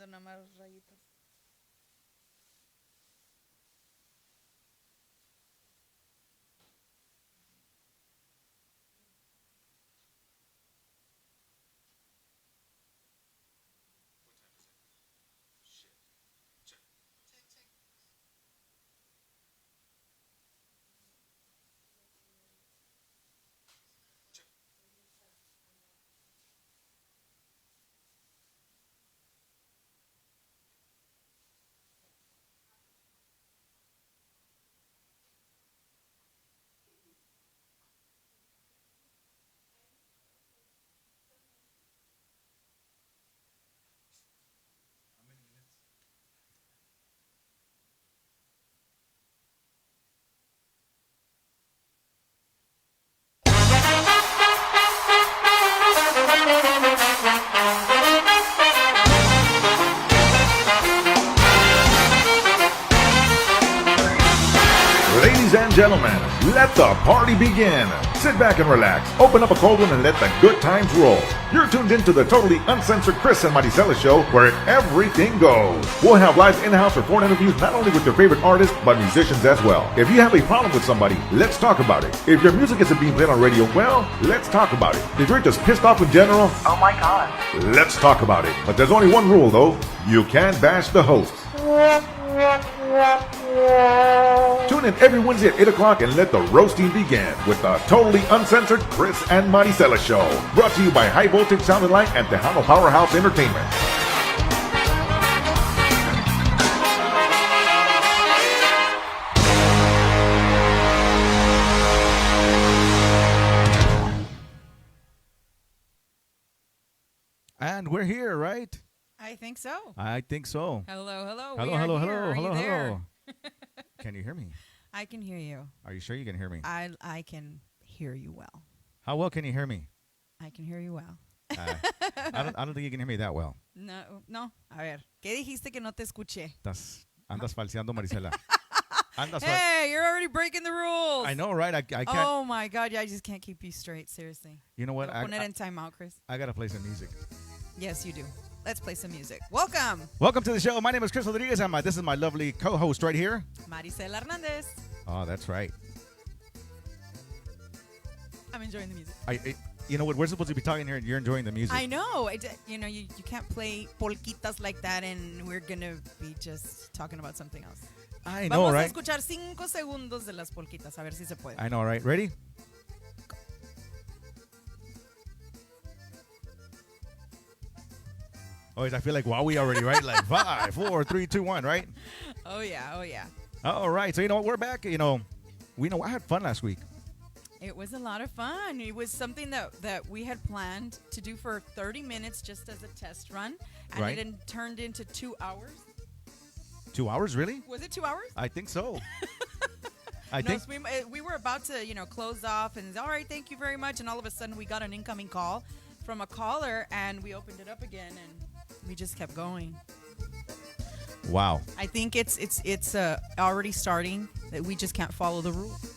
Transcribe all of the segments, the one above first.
nada más rayitas. Ladies and gentlemen, let the party begin. Sit back and relax, open up a cold one, and let the good times roll. You're tuned into the totally uncensored Chris and Marisela show, where everything goes. We'll have live in-house or phone interviews not only with your favorite artists, but musicians as well. If you have a problem with somebody, let's talk about it. If your music isn't being played on radio, well, let's talk about it. If you're just pissed off in general, oh my god, let's talk about it. But there's only one rule, though. You can't bash the host. Tune in every Wednesday at 8 o'clock and let the roasting begin with the totally uncensored Chris and Marisela show. Brought to you by High Voltage Sound and Light and Tejano Powerhouse Entertainment. And we're here, right? I think so. I think so. Hello, hello. Hello, We are hello, here. hello, Are hello, you there? hello. Can you hear me? I can hear you. Are you sure you can hear me? I can hear you well. How well can you hear me? I can hear you well. I don't think you can hear me that well. No. A ver, ¿qué dijiste que no te escuché? Andas falseando, Marisela. Hey, you're already breaking the rules. I know, right? I can't. Oh my God, I just can't keep you straight. Seriously. You know what? Put it in timeout, Chris. I gotta play some music. Yes, you do. Let's play some music. Welcome, Welcome to the show. My name is Chris Rodriguez, and this is my lovely co-host right here. Marisela Hernandez. Oh, that's right. I'm enjoying the music. You know what? We're supposed to be talking here, and you're enjoying the music. I know. You can't play polquitas like that, and we're gonna be just talking about something else. I know, Vamos right? a escuchar 5 segundos de las polquitas, a ver si se puede. I know, right? Ready? Oh, I feel like Wowie already, right? Like 5, 4, 3, 2, 1, right? Oh yeah. All right. So, you know what? We're back. You know, I had fun last week. It was a lot of fun. It was something that we had planned to do for 30 minutes just as a test run, and Right. it turned into 2 hours. 2 hours, really? Was it 2 hours? I think so. I No, think. so we were about to, close off and all right, thank you very much. And all of a sudden we got an incoming call from a caller and we opened it up again and we just kept going. Wow. I think it's already starting that we just can't follow the rules.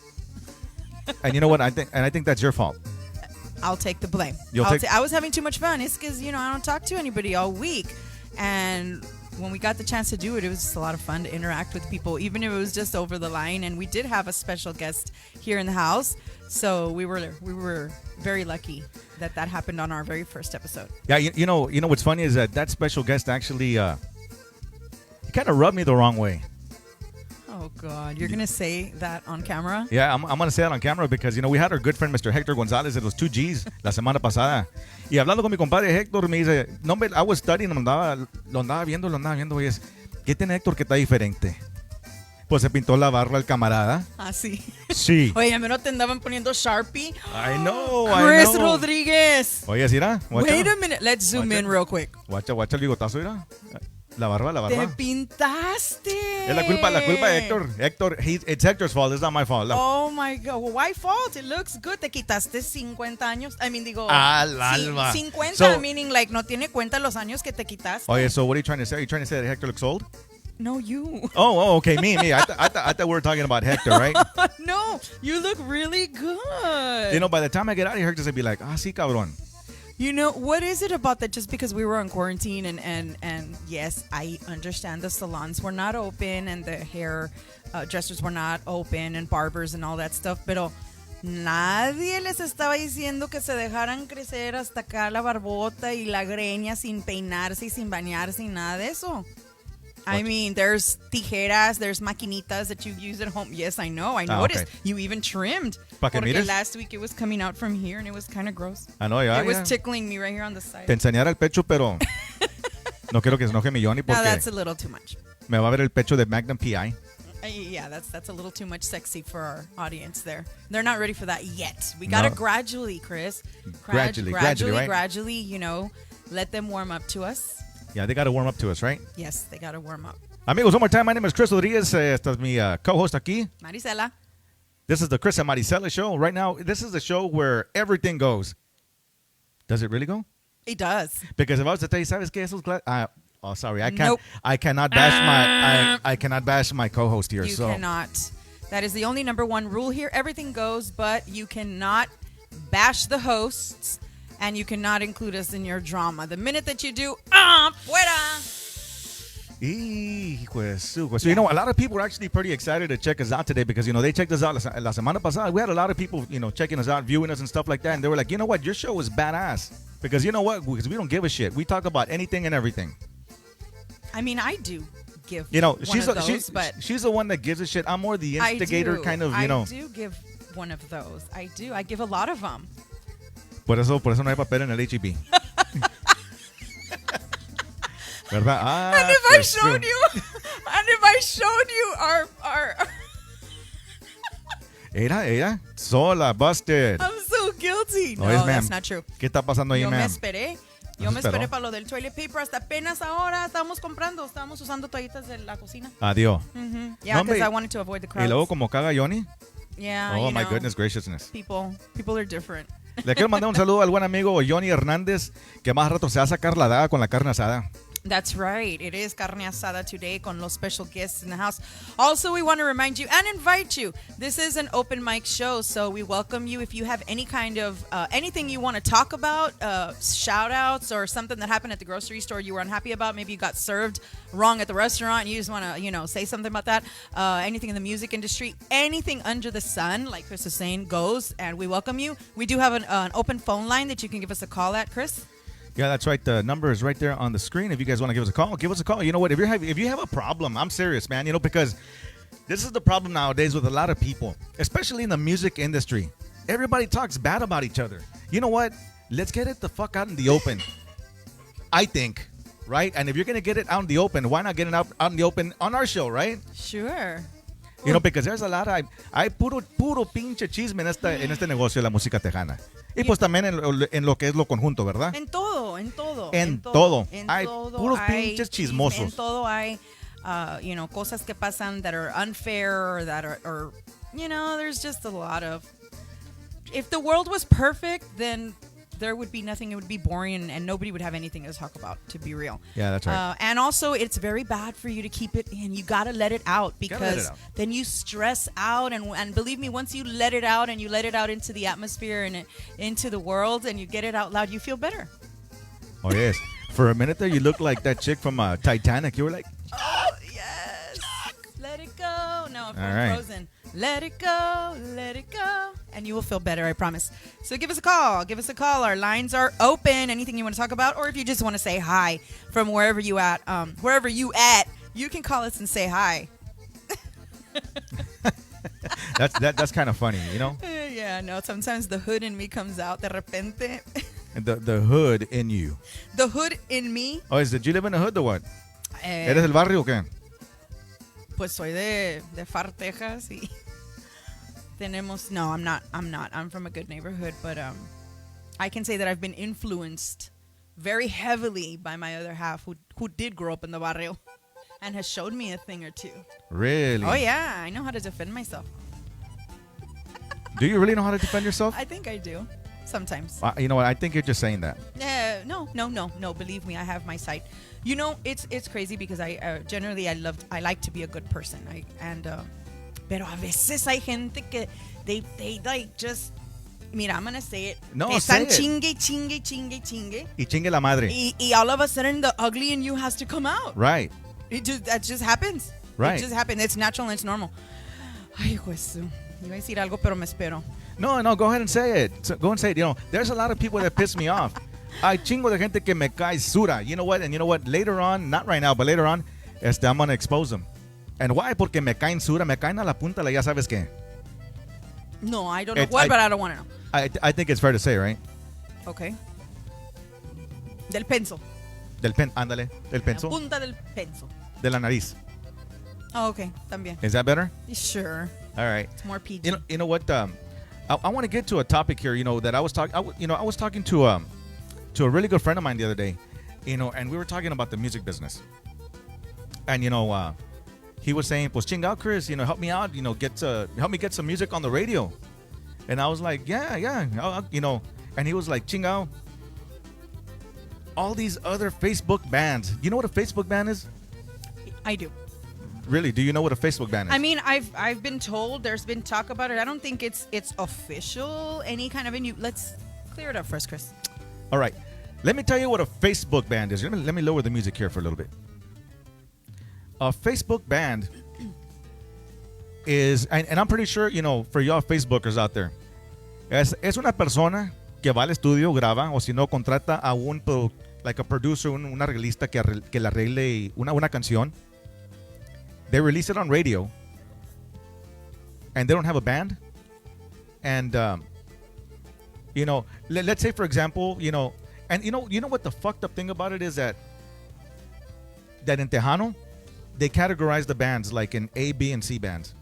And you know what? I think that's your fault. I'll take the blame. You'll take- I was having too much fun. It's because, I don't talk to anybody all week. And when we got the chance to do it, it was just a lot of fun to interact with people, even if it was just over the line. And we did have a special guest here in the house. So we were very lucky that happened on our very first episode. Yeah, you know what's funny is that special guest actually he kind of rubbed me the wrong way. Oh, God. You're going to say that on camera? Yeah, I'm going to say that on camera because, we had our good friend Mr. Hector Gonzalez de los 2Gs la semana pasada. Y hablando con mi compadre Héctor, me dice, no, I was studying, lo andaba viendo, y es, ¿qué tiene Héctor que está diferente? Pues se pintó la barba el camarada. Ah, sí. Sí. Oye, a mí no te andaban poniendo Sharpie. I know, Chris Rodriguez. Oye, ¿sí era? Wait a minute. Let's zoom in real quick. Guacha el bigotazo, ¿era? La barba. Te pintaste. Es la culpa de Héctor. It's Héctor's fault. It's not my fault. Oh my God. Well, why fault? It looks good. Te quitaste 50 años. I mean, digo. Al alba. 50, So- meaning like no tiene cuenta los años que te quitaste. Oye, so what are you trying to say? Are you trying to say that Hector looks old? No, you. Oh, okay, me. I thought we were talking about Hector, right? No, you look really good. By the time I get out of here, Hector's gonna be like, sí, cabrón. You know, what is it about that? Just because we were on quarantine and yes, I understand the salons were not open and the hair dressers were not open and barbers and all that stuff, pero nadie les estaba diciendo que se dejaran crecer hasta acá la barbota y la greña sin peinarse y sin bañarse y nada de eso. I mean, there's tijeras, there's maquinitas that you use at home. Yes, I know. I noticed. Okay. You even trimmed. Porque last week it was coming out from here and it was kind of gross. I know, yeah. It was tickling me right here on the side. Te enseñara el pecho, pero no quiero que se enoje mi Johnny porque No, that's a little too much. me va a ver el pecho de Magnum PI. Yeah, that's a little too much sexy for our audience there. They're not ready for that yet. We got to gradually, Chris. Gradually, right? You know, let them warm up to us. Yeah, they got to warm up to us, right? Yes, they got to warm up. Amigos, one more time. My name is Chris Rodriguez. Esta es mi co-host aquí. Marisela. This is the Chris and Marisela show. Right now, this is the show where everything goes. Does it really go? It does. Because if I was to tell you, ¿sabes qué? Esos oh, sorry. I can't. Nope. I cannot bash I cannot bash my co-host here. You cannot. That is the only number one rule here. Everything goes, but you cannot bash the hosts. And you cannot include us in your drama. The minute that you do, fuera. So, you know, a lot of people are actually pretty excited to check us out today because, you know, they checked us out la semana pasada. We had a lot of people, you know, checking us out, viewing us and stuff like that. And they were like, you know what? Your show is badass. Because you know what? Because we don't give a shit. We talk about anything and everything. I mean, I do give she's the one that gives a shit. I'm more the instigator kind of, you know. I do give one of those. I do. I give a lot of them. Por eso no hay papel en el HEB. ¿Verdad? And if I showed you our Era sola, busted. I'm so guilty. No, yes, that's not true. ¿Qué está pasando ahí, ma'am? Yo me esperé para lo del toilet paper hasta apenas ahora estábamos usando toallitas de la cocina. Adiós. Yeah, because I wanted to avoid the crowds. Y luego como caga Johnny. Yeah, oh, my goodness graciousness. People are different. Le quiero mandar un saludo al buen amigo Johnny Hernández, que más rato se va a sacar la daga con la carne asada. That's right. It is carne asada today con los special guests in the house. Also, we want to remind you and invite you. This is an open mic show, so we welcome you. If you have any kind of anything you want to talk about, shout outs or something that happened at the grocery store you were unhappy about, maybe you got served wrong at the restaurant and you just want to, you know, say something about that. Anything in the music industry, anything under the sun, like Chris is saying, goes, and we welcome you. We do have an open phone line that you can give us a call at, Chris. Yeah, that's right. The number is right there on the screen. If you guys want to give us a call, give us a call. You know what? If you have a problem, I'm serious, man. You know, because this is the problem nowadays with a lot of people, especially in the music industry. Everybody talks bad about each other. You know what? Let's get it the fuck out in the open. I think, right? And if you're gonna get it out in the open, why not get it out in the open on our show, right? Sure. You know, because there's a lot of hay puro pinche chisme en este negocio de la música tejana. Y pues también en lo que es lo conjunto, ¿verdad? En todo. Hay puros pinches chismosos. En todo hay, you know, cosas que pasan that are unfair or that are, you know, there's just a lot of. If the world was perfect, then there would be nothing. It would be boring and nobody would have anything to talk about, to be real. Yeah, that's right. And also, it's very bad for you to keep it in. You got to let it out because then you stress out. And believe me, once you let it out and you let it out into the atmosphere and into the world and you get it out loud, you feel better. Oh, yes. For a minute there, you looked like that chick from Titanic. You were like, oh, yes. Let it go. No, Frozen. Let it go. And you will feel better, I promise. So give us a call. Our lines are open. Anything you want to talk about, or if you just want to say hi from wherever you at, you can call us and say hi. That's kind of funny, you know? Yeah, no, sometimes the hood in me comes out de repente. The hood in you. The hood in me. Oh, did you live in the hood or what? ¿Eres del barrio o qué? Pues soy de Far, Texas y No, I'm not. I'm from a good neighborhood, but I can say that I've been influenced very heavily by my other half who did grow up in the barrio and has showed me a thing or two. Really? Oh, yeah. I know how to defend myself. Do you really know how to defend yourself? I think I do. Sometimes. You know what? I think you're just saying that. No. Believe me, I have my side. You know, it's crazy because I generally I like to be a good person. Pero a veces hay gente que they like just Mira, I'm gonna say it. No, Te say están it. chingue. Y chingue la madre. Y all of a sudden, the ugly in you has to come out. Right. That just happens. Right. It just happens. It's natural and it's normal. Ay, pues, iba a decir algo, pero me espero. No, go ahead and say it. Go and say it. You know, there's a lot of people that piss me off. Hay chingo de gente que me cae sura. You know what? And you know what? Later on, not right now, but later on, I'm going to expose them. And why? Porque me caen sura. Me caen a la punta, ya sabes qué. No, I don't know what, but I don't want to know. I think it's fair to say, right? Okay. Del penso. Ándale, del penso. La punta del penso. De la nariz. Oh, okay. También. Is that better? Sure. All right. It's more PG. You know what? I want to get to a topic here. You know that I was talking. I was talking to a really good friend of mine the other day. You know, and we were talking about the music business. And you know, he was saying, "Pues chingao, Chris. You know, help me out. You know, help me get some music on the radio." And I was like, "Yeah. You know." And he was like, "Chingao. All these other Facebook bands. You know what a Facebook band is?" I do. Really? Do you know what a Facebook band is? I mean, I've been told, there's been talk about it. I don't think it's official, any kind of venue. Let's clear it up first, Chris. All right. Let me tell you what a Facebook band is. Let me lower the music here for a little bit. A Facebook band is, and I'm pretty sure, you know, for y'all Facebookers out there, es una persona que va al estudio, graba, o si no, contrata a like a producer, un arreglista que le arregle una canción. They release it on radio, and they don't have a band. And you know, let's say for example, you know, and you know what the fucked up thing about it is that in Tejano, they categorize the bands like in A, B, and C bands.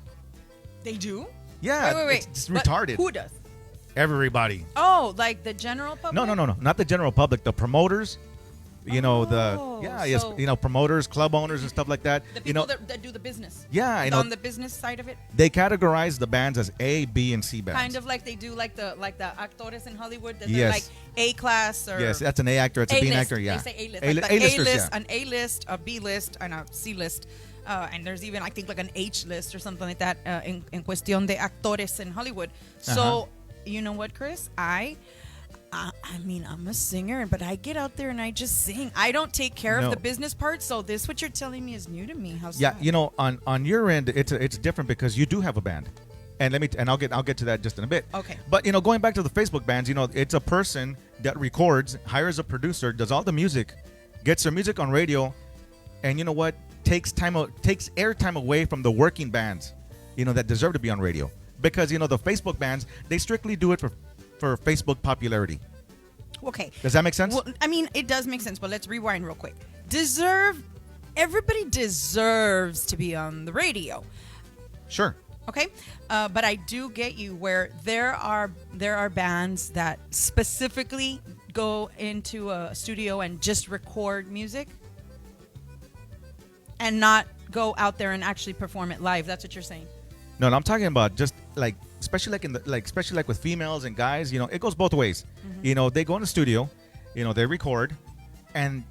They do? Yeah, Wait. it's But retarded. who does? Everybody. Oh, like the general public? No, not the general public. The promoters. You know, yes, so you know, promoters, club owners, and stuff like that. the people You know, that do the business. yeah, you know, On the business side of it. they categorize the bands as A, B, and C bands. Kind of like they do like the actores in Hollywood. That Yes. they're like A class or Yes, that's an A actor. It's a B actor. Yeah, They say A-list. A- Like the A-listers, A-list, yeah. an A-list, a B-list, and a C-list. And there's even, I think, like an H-list or something like that en cuestión de actores in Hollywood. So, you know what, Chris? I mean, I'm a singer, but I get out there and I just sing. I don't take care No. of the business part, so this, what you're telling me, is new to me. How Yeah, sad. you know, on your end, it's different because you do have a band, and I'll get to that just in a bit. Okay. But you know, going back to the Facebook bands, you know, it's a person that records, hires a producer, does all the music, gets their music on radio, and you know what, takes airtime away from the working bands, you know, that deserve to be on radio, because you know the Facebook bands, they strictly do it for Facebook popularity. Okay. Does that make sense? Well, I mean, it does make sense, but let's rewind real quick. Everybody deserves to be on the radio. Sure. Okay, but I do get you where there are bands that specifically go into a studio and just record music and not go out there and actually perform it live. That's what you're saying. No, I'm talking about just like, especially like with females and guys, you know, it goes both ways. Mm-hmm. You know, they go in the studio, you know, they record, and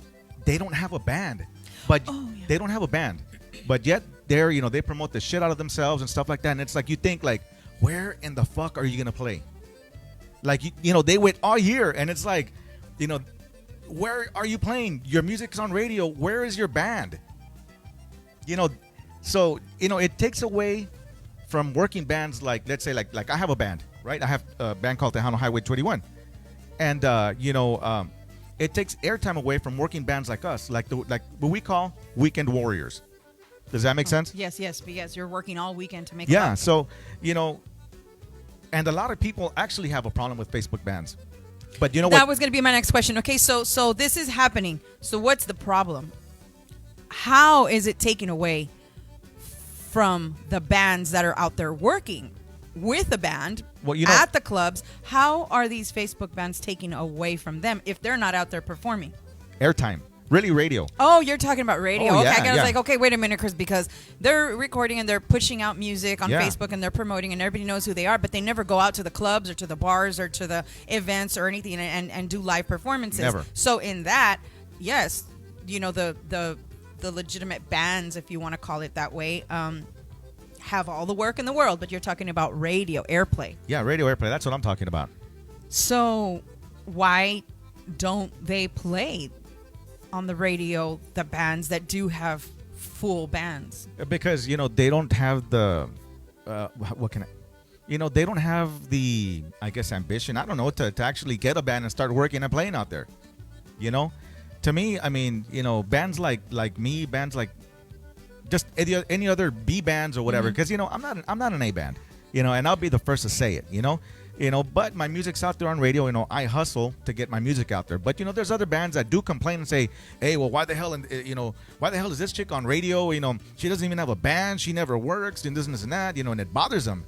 they don't have a band, but they don't have a band, but yet you know, they promote the shit out of themselves and stuff like that. And it's like, you think like, where in the fuck are you gonna play? Like, you know, they wait all year, and it's like, you know, where are you playing? Your music's on radio. Where is your band? You know, so you know, it takes away from working bands like, let's say, like I have a band, right? I have a band called Tejano Highway 21, and you know, it takes airtime away from working bands like us, like what we call weekend warriors. Does that make sense? Yes, because you're working all weekend to make. Yeah. So you know, and a lot of people actually have a problem with Facebook bands, but you know That what? was going to be my next question. Okay, so this is happening. So what's the problem? How is it taken away from the bands that are out there working with a band Well, you know- at the clubs? How are these Facebook bands taking away from them if they're not out there performing? Airtime, really, radio. Oh, you're talking about radio. Oh, Okay, yeah, I was yeah. like, okay, wait a minute, Chris, because they're recording and they're pushing out music on Yeah. Facebook and they're promoting and everybody knows who they are, but they never go out to the clubs or to the bars or to the events or anything and do live performances. Never. So in that, yes, you know, the legitimate bands, if you want to call it that way, have all the work in the world, but you're talking about radio airplay. Yeah, radio airplay. That's what I'm talking about. So why don't they play on the radio the bands that do have full bands? Because they don't have the what can I, they don't have the, I guess, ambition, I don't know, to actually get a band and start working and playing out there. To me, I mean, bands like me, bands like just any other B bands or whatever, because I'm not an A band, and I'll be the first to say it. But my music's out there on radio. I hustle to get my music out there. But there's other bands that do complain and say, "Hey, well, why the hell is this chick on radio? She doesn't even have a band. She never works and this and that. And it bothers them.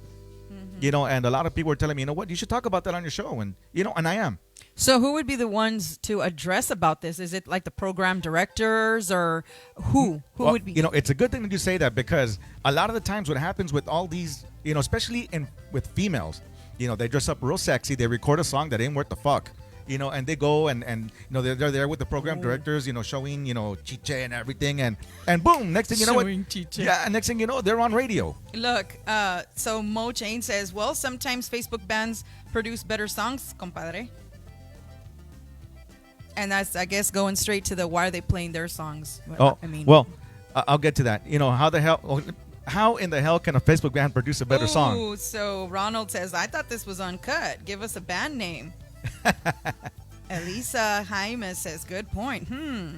And a lot of people are telling me, what, you should talk about that on your show, and and I am. So who would be the ones to address about this? Is it like the program directors, or who would be? It's a good thing that you say that, because a lot of the times what happens with all these, especially with females, they dress up real sexy. They record a song that ain't worth the fuck. And they go and they're there with the program directors, showing, chiche and everything, and boom, next thing you know, Showing chiche. Yeah, next thing you know, they're on radio. Look, so Mo Chain says, well, sometimes Facebook bands produce better songs, compadre. And that's, I guess, going straight to the why are they playing their songs? I'll get to that. How in the hell can a Facebook band produce a better song? So Ronald says, I thought this was uncut. Give us a band name. Elisa Jaime says, good point.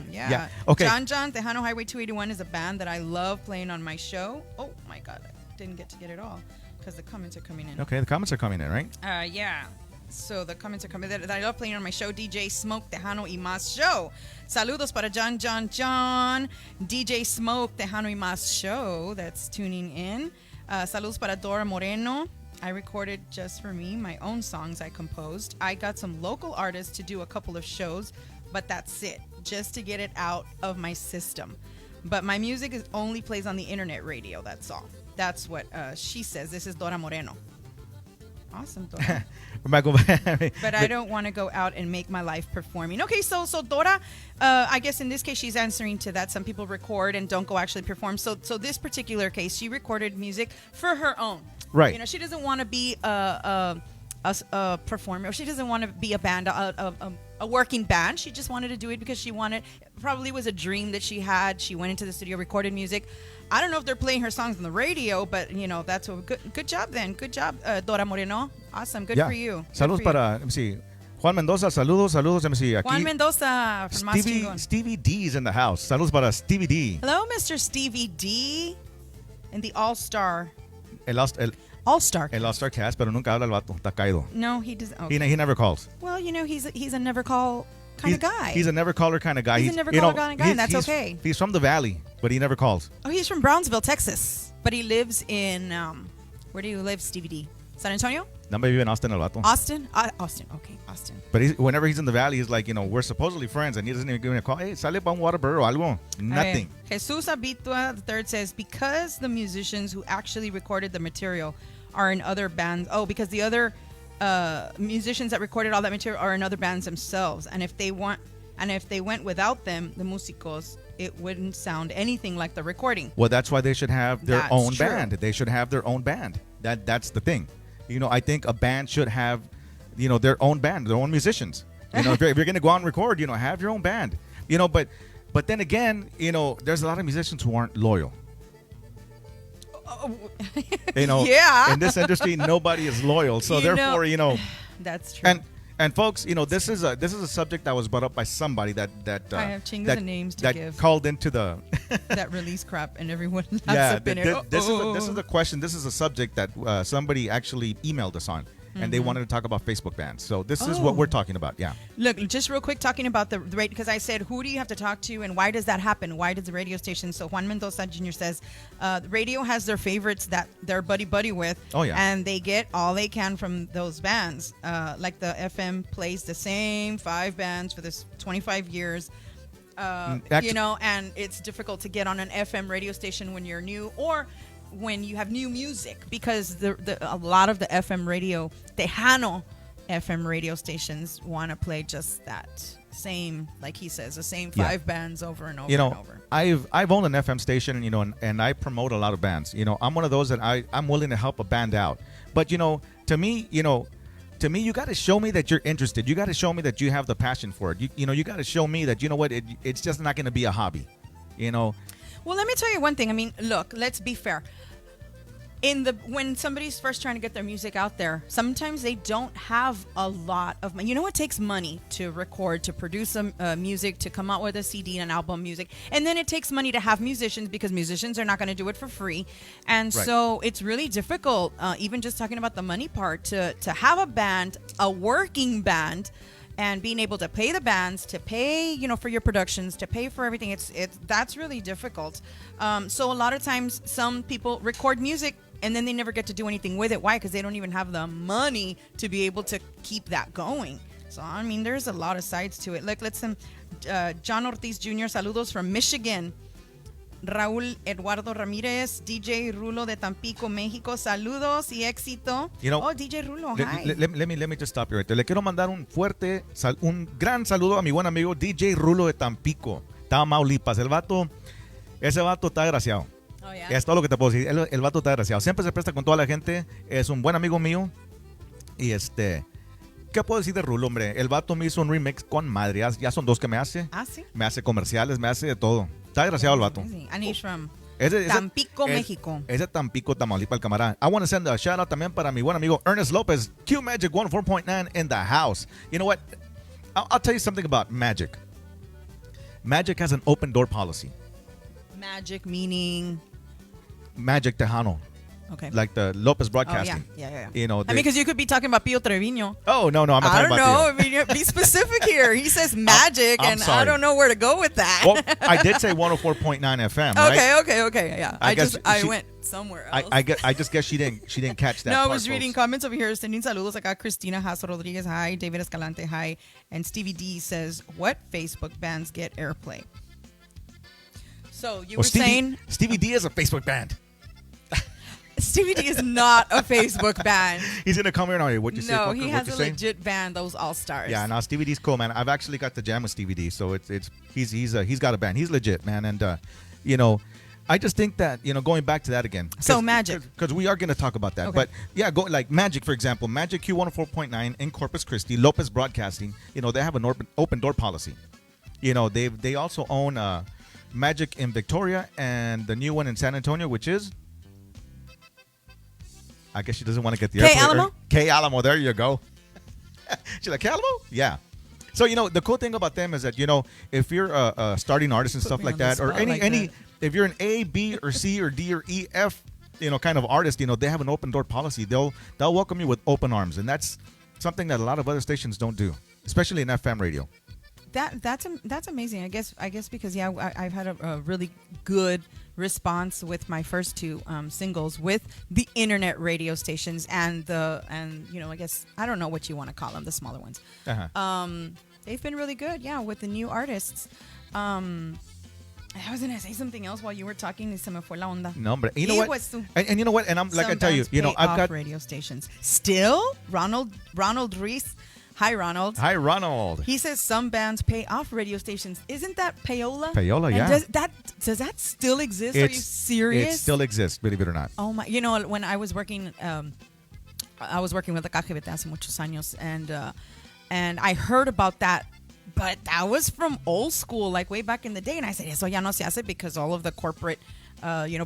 Yeah. Okay. John Tejano Highway 281 is a band that I love playing on my show. Oh my God, I didn't get to get it all because the comments are coming in. Okay, the comments are coming in, right? Yeah. So the comments are coming that I love playing on my show, DJ Smoke Tejano y Más Show. Saludos para John. DJ Smoke Tejano y Más Show that's tuning in. Saludos para Dora Moreno. I recorded just for me my own songs I composed. I got some local artists to do a couple of shows, but that's it, just to get it out of my system. But my music only plays on the internet radio, that's all. That's what she says. This is Dora Moreno. Awesome, Dora. But I don't want to go out and make my life performing. Okay, so Dora, I guess in this case she's answering to that. Some people record and don't go actually perform. So this particular case, she recorded music for her own. Right. She doesn't want to be a performer. She doesn't want to be a band, a working band. She just wanted to do it because she wanted. Probably was a dream that she had. She went into the studio, recorded music. I don't know if they're playing her songs on the radio, but that's a good job then. Good job, Dora Moreno. Awesome. Good for you. Saludos para, let me see, Juan Mendoza. Saludos. Let me see. Aquí, Juan Mendoza from Stevie D is in the house. Saludos para Stevie D. Hello, Mr. Stevie D, and the All-Star. El All-Star. El All-Star cast, pero nunca habla el vato. Está caído. No, he doesn't. Okay. He never calls. Well, he's a never call kind of guy. He's a never caller kind of guy. He's a never caller kind of guy, and that's okay. He's from the Valley, but he never calls. Oh, he's from Brownsville, Texas, but he lives in where do you live, Stevie D? San Antonio? No, maybe in Austin, el vato. Austin? Austin. Okay, Austin. But whenever he's in the Valley, he's like, we're supposedly friends, and he doesn't even give me a call. Hey, sale pa un Whataburger o algo. Nothing. Jesus Abitua III says, because the musicians who actually recorded the material are in other bands. Oh, because the other musicians that recorded all that material are in other bands themselves, and if they went without them, the músicos, it wouldn't sound anything like the recording. Well, that's why they should have their own band. They should have their own band. That's the thing. I think a band should have, their own band, their own musicians. If you're going to go out and record, have your own band. But then again, there's a lot of musicians who aren't loyal. Yeah. In this industry, nobody is loyal. So therefore, that's true. And folks, this is a subject that was brought up by somebody that I have chingas and names to give. Called into the that release crap, and everyone laughs up in it. This is a question. This is a subject that somebody actually emailed us on. And they wanted to talk about Facebook bans. So this is what we're talking about. Yeah. Look, just real quick, talking about the rate, because I said, who do you have to talk to and why does that happen? Why does the radio station? So Juan Mendoza Jr. says, the radio has their favorites that they're buddy with. Oh, yeah. And they get all they can from those bands. Like the FM plays the same 5 bands for this 25 years. And it's difficult to get on an FM radio station when you're new or when you have new music, because a lot of the FM radio, Tejano FM radio stations want to play just that same, like he says, the same 5 bands over and over and over. I've owned an FM station, and I promote a lot of bands. I'm one of those that I'm willing to help a band out. But to me, to me, you got to show me that you're interested. You got to show me that you have the passion for it. You got to show me that, you know what, it's just not going to be a hobby, you know. Well, let me tell you one thing. I mean, look, let's be fair. When somebody's first trying to get their music out there, sometimes they don't have a lot of money. You know, it takes money to record, to produce some music, to come out with a CD and an album music. And then it takes money to have musicians, because musicians are not going to do it for free. And so it's really difficult, even just talking about the money part, to have a band, a working band, and being able to pay the bands, to pay, you know, for your productions, to pay for everything. That's really difficult. So a lot of times some people record music and then they never get to do anything with it. Why? Because they don't even have the money to be able to keep that going. So, I mean, there's a lot of sides to it. Look, let's John Ortiz Jr., saludos from Michigan. Raúl Eduardo Ramírez, DJ Rulo de Tampico, México, saludos y éxito. You know, oh, DJ Rulo, hi. Let me just stop you right there. Le quiero mandar un gran saludo a mi buen amigo DJ Rulo de Tampico, Tamaulipas. Ese vato está desgraciado. Oh, yeah. Es todo lo que te puedo decir. El vato está desgraciado. Siempre se presta con toda la gente. Es un buen amigo mío. Y ¿qué puedo decir de Rulo, hombre? El vato me hizo un remix con madre. Ya son 2 que me hace. Ah, sí. Me hace comerciales, me hace de todo. Está desgraciado el vato. And he's from Tampico, México. Ese Tampico, Tamaulipas, el camarada. I want to send a shout out también para mi buen amigo Ernest Lopez. Q Magic 104.9 in the house. You know what? I'll tell you something about Magic. Magic has an open door policy. Magic meaning? Magic Tejano. Okay. Like the Lopez Broadcasting. Oh, yeah. You know, I mean, because you could be talking about Pio Treviño. Oh, no, I'm not talking about I don't know. I mean, be specific here. He says magic, I'm and sorry. I don't know where to go with that. Well, I did say 104.9 FM, right? Okay. Yeah. I went somewhere else. I just guess she didn't catch that. No, part, I was reading folks. comments over here. Sending saludos acá. Cristina Haas Rodriguez, hi. David Escalante, hi. And Stevie D says, what Facebook bands get airplay? So you were saying Stevie D is a Facebook band. Stevie D is not a Facebook band. He's gonna come here now. What you say? No, Coco? he What has you a say? legit band, those All Stars. Yeah, no, Stevie D's cool, man. I've actually got to jam with Stevie D, so he's got a band. He's legit, man, and you know, I just think that, you know, going back to that again. So Magic, because we are gonna talk about that, okay. But yeah, go like Magic, for example, Magic Q104.9 in Corpus Christi, Lopez Broadcasting. You know, they have an open door policy. You know, they also own Magic in Victoria and the new one in San Antonio, which is. I guess she doesn't want to get the K airport. Alamo? K Alamo, there you go. She's like, K Alamo? Yeah. So, you know, the cool thing about them is that, you know, if you're a starting artist and stuff like that, or if you're an A, B, or C, or D, or E, F, you know, kind of artist, you know, they have an open door policy. They'll welcome you with open arms. And that's something that a lot of other stations don't do, especially in FM radio. That's amazing. I guess because I've had a really good response with my first 2 singles with the internet radio stations and you know, I guess I don't know what you want to call them, the smaller ones. Uh-huh. They've been really good, with the new artists. I was gonna say something else while you were talking y se me fue la onda. No, hombre. You know what? And you know what? And I'm like I tell you, you know, I've got radio stations still. Ronald Reese. Hi, Ronald. Hi, Ronald. He says some bands pay off radio stations. Isn't that payola? Payola, yeah. Does that still exist? Are you serious? It still exists, believe it or not. Oh my! You know, when I was working, with the KGBT hace muchos años, and I heard about that, but that was from old school, like way back in the day. And I said, eso ya no se hace because all of the corporate.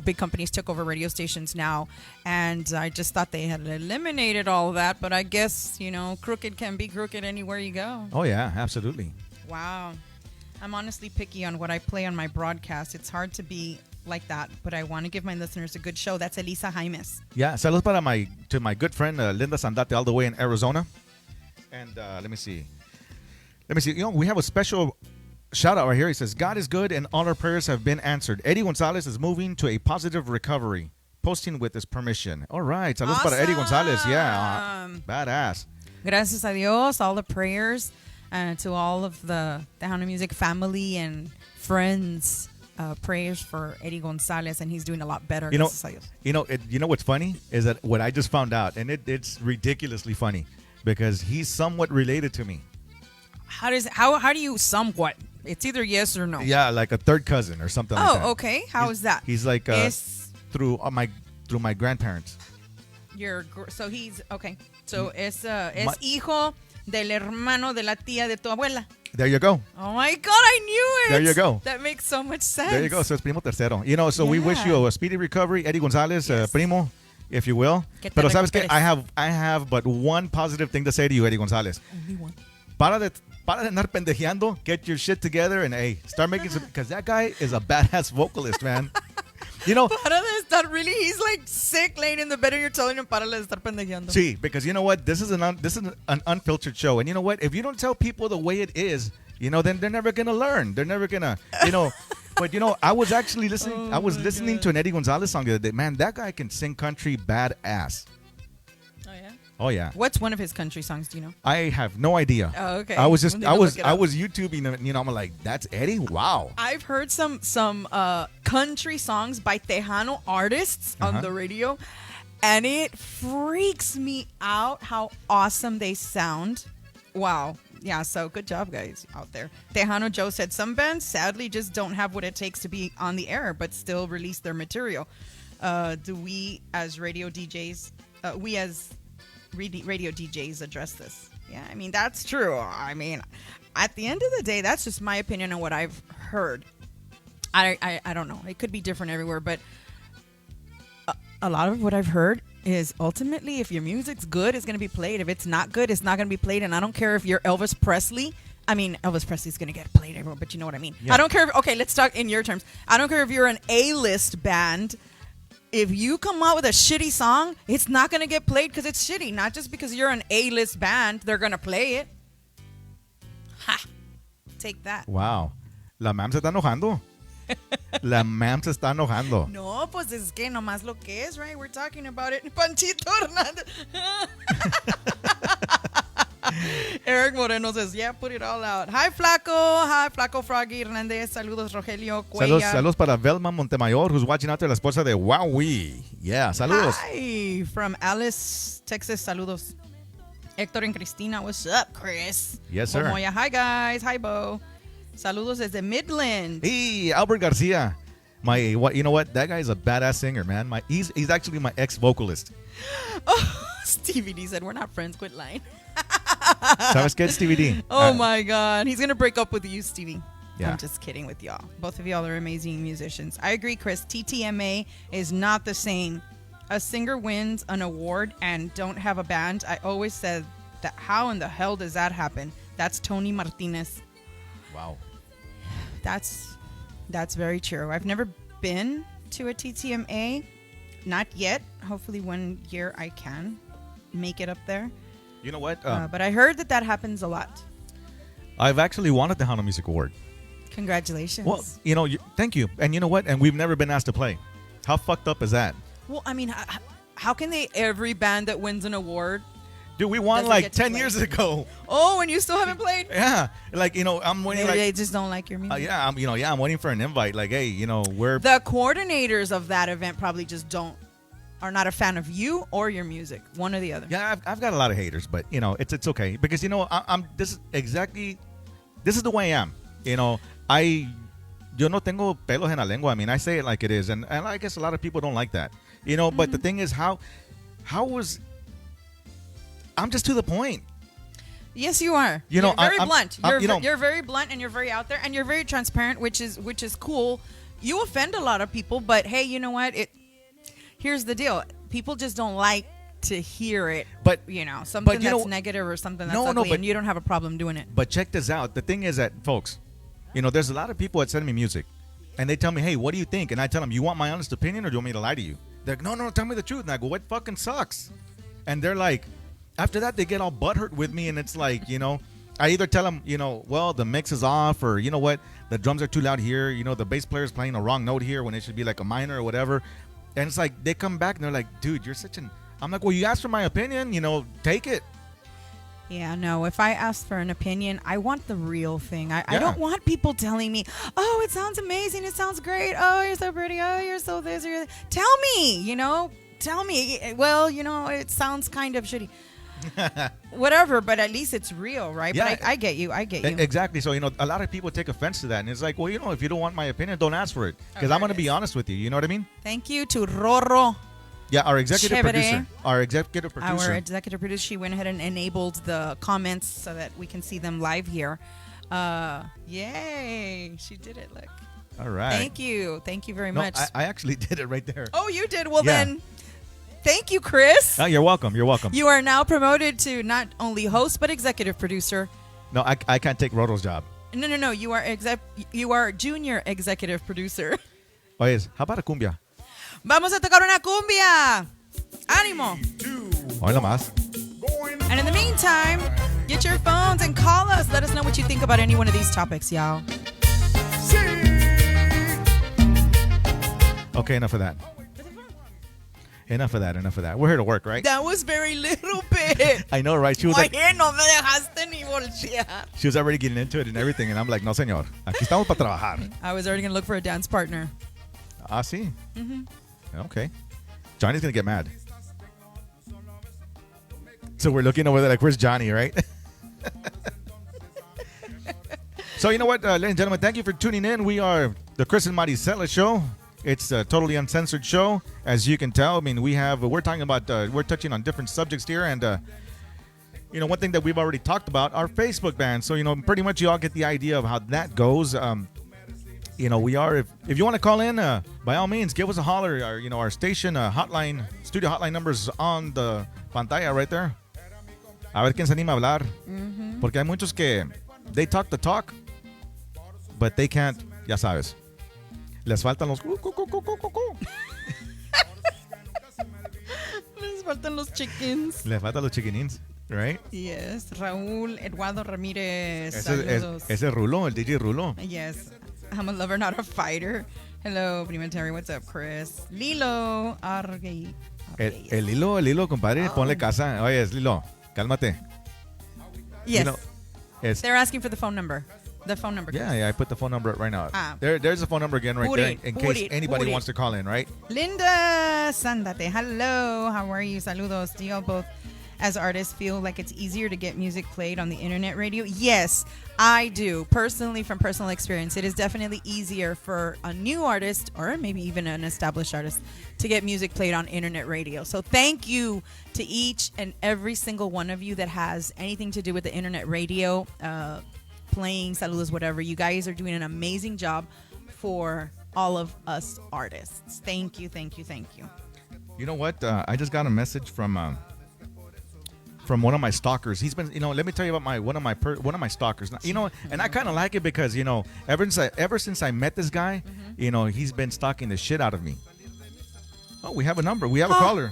Big companies took over radio stations now, and I just thought they had eliminated all of that. But I guess, you know, crooked can be crooked anywhere you go. Oh, yeah, absolutely. Wow. I'm honestly picky on what I play on my broadcast. It's hard to be like that, but I want to give my listeners a good show. That's Elisa Jaimes. Yeah, saludos para my good friend Linda Sandate all the way in Arizona. And let me see. You know, we have a special shout out right here. He says, God is good and all our prayers have been answered. Eddie Gonzalez is moving to a positive recovery. Posting with his permission. All right. Saludos awesome. para Eddie Gonzalez. Yeah. Badass. Gracias a Dios. All the prayers to all of the Tejano Music family and friends. Prayers for Eddie Gonzalez, and he's doing a lot better. You know what's funny is that what I just found out, and it's ridiculously funny because he's somewhat related to me. How do you somewhat? It's either yes or no. Yeah, like a third cousin or something like that. Oh, okay. How is that? He's like through my grandparents. So he's okay. So es hijo del hermano de la tía de tu abuela. There you go. Oh my God, I knew it. There you go. That makes so much sense. There you go. So it's primo tercero. You know, so we wish you a speedy recovery, Eddie Gonzalez, Yes. primo, if you will. Que te Pero sabes que recuperes. I have but one positive thing to say to you, Eddie Gonzalez. Only one. Para de andar pendejeando. Get your shit together and hey, start making some, because that guy is a badass vocalist, man. You know, Para de estar really, he's like sick laying in the bed and you're telling him para de estar pendejeando. see, because you know what, this is an unfiltered show, and you know what, if you don't tell people the way it is, you know, then they're never gonna learn. They're never gonna, you know. But you know, I was actually listening. I was listening to an Eddie Gonzalez song the other day. Man, that guy can sing country badass. Oh yeah. Oh yeah. What's one of his country songs? Do you know? I have no idea. Oh, okay. I was just We'll need to look it I up. was YouTubing and you know I'm like, that's Eddie? Wow. I've heard some country songs by Tejano artists on the radio, and it freaks me out how awesome they sound. Wow. Yeah, so good job, guys, out there. Tejano Joe said some bands sadly just don't have what it takes to be on the air, but still release their material. Do we as radio DJs, radio DJs address this? Yeah, I mean, that's true. I mean, at the end of the day, that's just my opinion on what I've heard. I don't know. It could be different everywhere, but a lot of what I've heard is ultimately if your music's good, it's going to be played. If it's not good, it's not going to be played. And I don't care if you're Elvis Presley. I mean, Elvis Presley's going to get played everywhere, but you know what I mean. Yeah. I don't care. Okay, let's talk in your terms. I don't care if you're an A-list band. If you come out with a shitty song, it's not going to get played because it's shitty. Not just because you're an A-list band, they're going to play it. Ha! Take that. Wow. La ma'am se está enojando. La ma'am se está enojando. No, pues es que nomás lo que es, right? We're talking about it. Panchito Hernandez. Eric Moreno says, yeah, put it all out. Hi, Flaco. Hi, Flaco Froggy Hernandez. Saludos, Rogelio Cuellar. Saludos para Velma Montemayor, who's watching out there, la esposa de Wowie. Yeah, saludos. Hi, from Alice, Texas. Saludos. Héctor and Cristina. What's up, Chris? Yes, sir. Moya. Hi, guys. Hi, Bo. Saludos desde Midland. Hey, Albert Garcia. You know what? That guy is a badass singer, man. He's actually my ex-vocalist. Oh, Stevie D said, we're not friends. Quit lying. ¿Sabes qué, Stevie D? Oh my God. He's going to break up with you, Stevie. Yeah. I'm just kidding with y'all. Both of y'all are amazing musicians. I agree, Chris. TTMA is not the same. A singer wins an award and don't have a band. I always said that. How in the hell does that happen? That's Tony Martinez. Wow. That's very true. I've never been to a TTMA. Not yet. Hopefully one year I can make it up there. You know what? But I heard that happens a lot. I've actually won the Tejano Music Award. Congratulations. Well, you know, thank you. And you know what? And we've never been asked to play. How fucked up is that? Well, I mean, how can every band that wins an award? Dude, we won Doesn't like get to 10 play. years ago. Oh, and you still haven't played? Yeah. Like, you know, I'm waiting Maybe like... they just don't like your music. yeah, I'm waiting for an invite. Like, hey, you know, The coordinators of that event probably just are not a fan of you or your music. One or the other. Yeah, I've got a lot of haters, but, you know, it's okay. Because, you know, this is the way I am. You know, yo no tengo pelos en la lengua. I mean, I say it like it is. And I guess a lot of people don't like that. You know, but the thing is, I'm just to the point. Yes, you are. You know, you're very blunt. you're very blunt and you're very out there and you're very transparent, which is cool. You offend a lot of people, but hey, you know what? Here's the deal. People just don't like to hear it. But you know, something you that's know, negative or something that's no, ugly, but and you don't have a problem doing it. But check this out. The thing is that, folks, you know, there's a lot of people that send me music, and they tell me, hey, what do you think? And I tell them, you want my honest opinion, or do you want me to lie to you? They're like, no, tell me the truth. And I go, what fucking sucks? And they're like, after that, they get all butthurt with me, and it's like, you know, I either tell them, you know, well, the mix is off, or you know what, the drums are too loud here, you know, the bass player's playing a wrong note here when it should be like a minor or whatever. And it's like, they come back and they're like, dude, you're such an... I'm like, well, you asked for my opinion, you know, take it. Yeah, no, if I ask for an opinion, I want the real thing. I Yeah. don't want people telling me, oh, it sounds amazing, it sounds great, oh, you're so pretty, oh, you're so this, you're that. Tell me, you know, tell me. Well, you know, it sounds kind of shitty. Whatever, but at least it's real, right? Yeah. But I get you. Exactly. So, you know, a lot of people take offense to that. And it's like, well, you know, if you don't want my opinion, don't ask for it. Because Oh, I'm going to there it be is. honest with you. You know what I mean? Thank you to Rorro. Yeah, our executive Chévere. producer. Our executive producer. Our executive producer, she went ahead and enabled the comments so that we can see them live here. Yay. She did it. Look. All right. Thank you. Thank you very No, much. I actually did it right there. Oh, you did? Well, Yeah. then, thank you, Chris. Oh, you're welcome. You're welcome. You are now promoted to not only host, but executive producer. No, I can't take Rodo's job. No. You are junior executive producer. Oye, how about a cumbia? Vamos a tocar una cumbia. Ánimo. Hola más. And in the meantime, get your phones and call us. Let us know what you think about any one of these topics, y'all. Okay, enough of that. Enough of that. We're here to work, right? That was very little bit. I know, right? She was like, Oye, no me dejaste ni voltear. she was already getting into it and everything, and I'm like, no, señor. Aquí estamos para trabajar. I was already going to look for a dance partner. Ah, sí. Okay. Johnny's gonna get mad. So we're looking over there like, where's Johnny, right? So you know what, ladies and gentlemen, thank you for tuning in. We are the Chris and Marisela show. It's a totally uncensored show, as you can tell. I mean, we're talking about, we're touching on different subjects here, and you know, one thing that we've already talked about, our Facebook ban. So you know, pretty much you all get the idea of how that goes. You know, we are, if you want to call in, by all means, give us a holler. Our station hotline, studio hotline numbers on the pantalla right there. A ver quién se anima a hablar. Porque hay muchos que they talk the talk, but they can't, ya sabes. Les faltan los Les faltan los chickens. Les faltan los chiquinins, right? Yes. Raúl Eduardo Ramírez. Ese es Rulo, el DJ Rulo. Yes. I'm a lover, not a fighter. Hello, Prima Terry. What's up, Chris? Lilo Argay. El hilo, compadre, ponle casa. Oye, Lilo, cálmate. Yes. You know, they're asking for the phone number. The phone number. Chris. Yeah, I put the phone number right now. Ah. There's a phone number again right Put there it, in put case it, anybody put it. wants to call in, right? Linda Sandate. Hello. How are you? Saludos. Do y'all both, as artists, feel like it's easier to get music played on the internet radio? Yes, I do. Personally, from personal experience, it is definitely easier for a new artist, or maybe even an established artist, to get music played on internet radio. So thank you to each and every single one of you that has anything to do with the internet radio, playing, saludos, whatever. You guys are doing an amazing job for all of us artists. Thank you. You know what? I just got a message from one of my stalkers. He's been, let me tell you about one of my stalkers. And I kind of like it because, ever since I met this guy, he's been stalking the shit out of me. Oh, we have a number. We have a caller.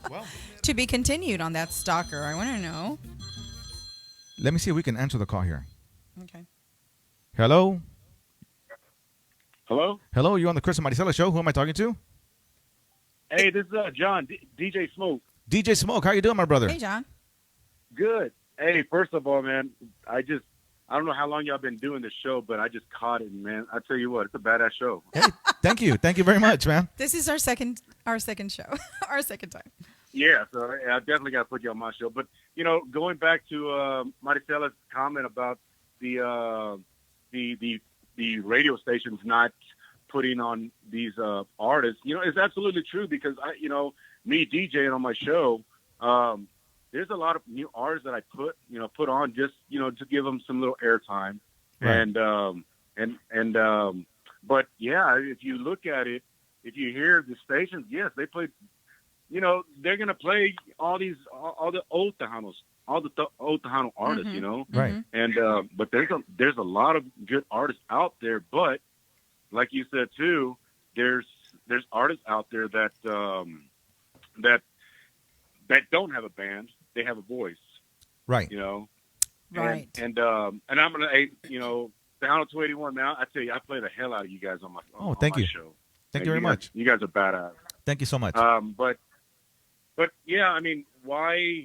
Well, To be continued on that stalker. I want to know. let me see if we can answer the call here. Okay. Hello? Hello? You're on the Chris and Marisela show. Who am I talking to? Hey, this is John, DJ Smoke. DJ Smoke. How you doing, my brother? Hey, John. Good. Hey, first of all, man, I don't know how long y'all been doing this show, but I just caught it, man. I tell you what, it's a badass show. Hey, thank you. Thank you very much, man. This is our second show. Our second time. Yeah, so I definitely got to put you on my show. But, going back to Marisela's comment about the radio stations not putting on these artists, it's absolutely true because, me DJing on my show, there's a lot of new artists that I put on just, to give them some little airtime. Right. But yeah, if you look at it, if you hear the stations, yes, they play, they're going to play all the old Tejanos, all the old Tejano artists, Right. And, but there's a lot of good artists out there, but like you said too, there's artists out there that don't have a band. They have a voice. Right. Right. And I'm gonna, Tejano 281. Man, I tell you, I play the hell out of you guys on my thank my you. show. Thank you very much. You guys are badass. Thank you so much. But yeah, I mean, why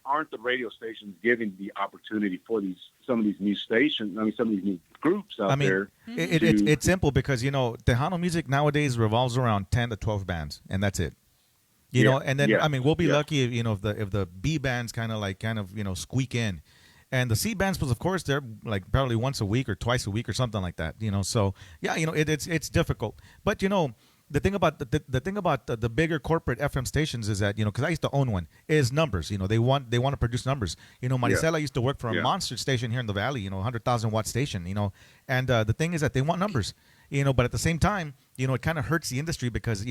aren't the radio stations giving the opportunity for some of these new stations? I mean, some of these new groups out there. It's simple because Tejano music nowadays revolves around 10 to 12 bands, and that's it. And then I mean, we'll be lucky if the B bands kind of squeak in, and the C bands, of course, they're like probably once a week or twice a week or something like that. So yeah, it's difficult, but the thing about the bigger corporate FM stations is that, because I used to own one, is numbers. They want to produce numbers. Marisela used to work for a monster station here in the valley, 100,000 watt station. And the thing is that they want numbers. But at the same time, it kind of hurts the industry because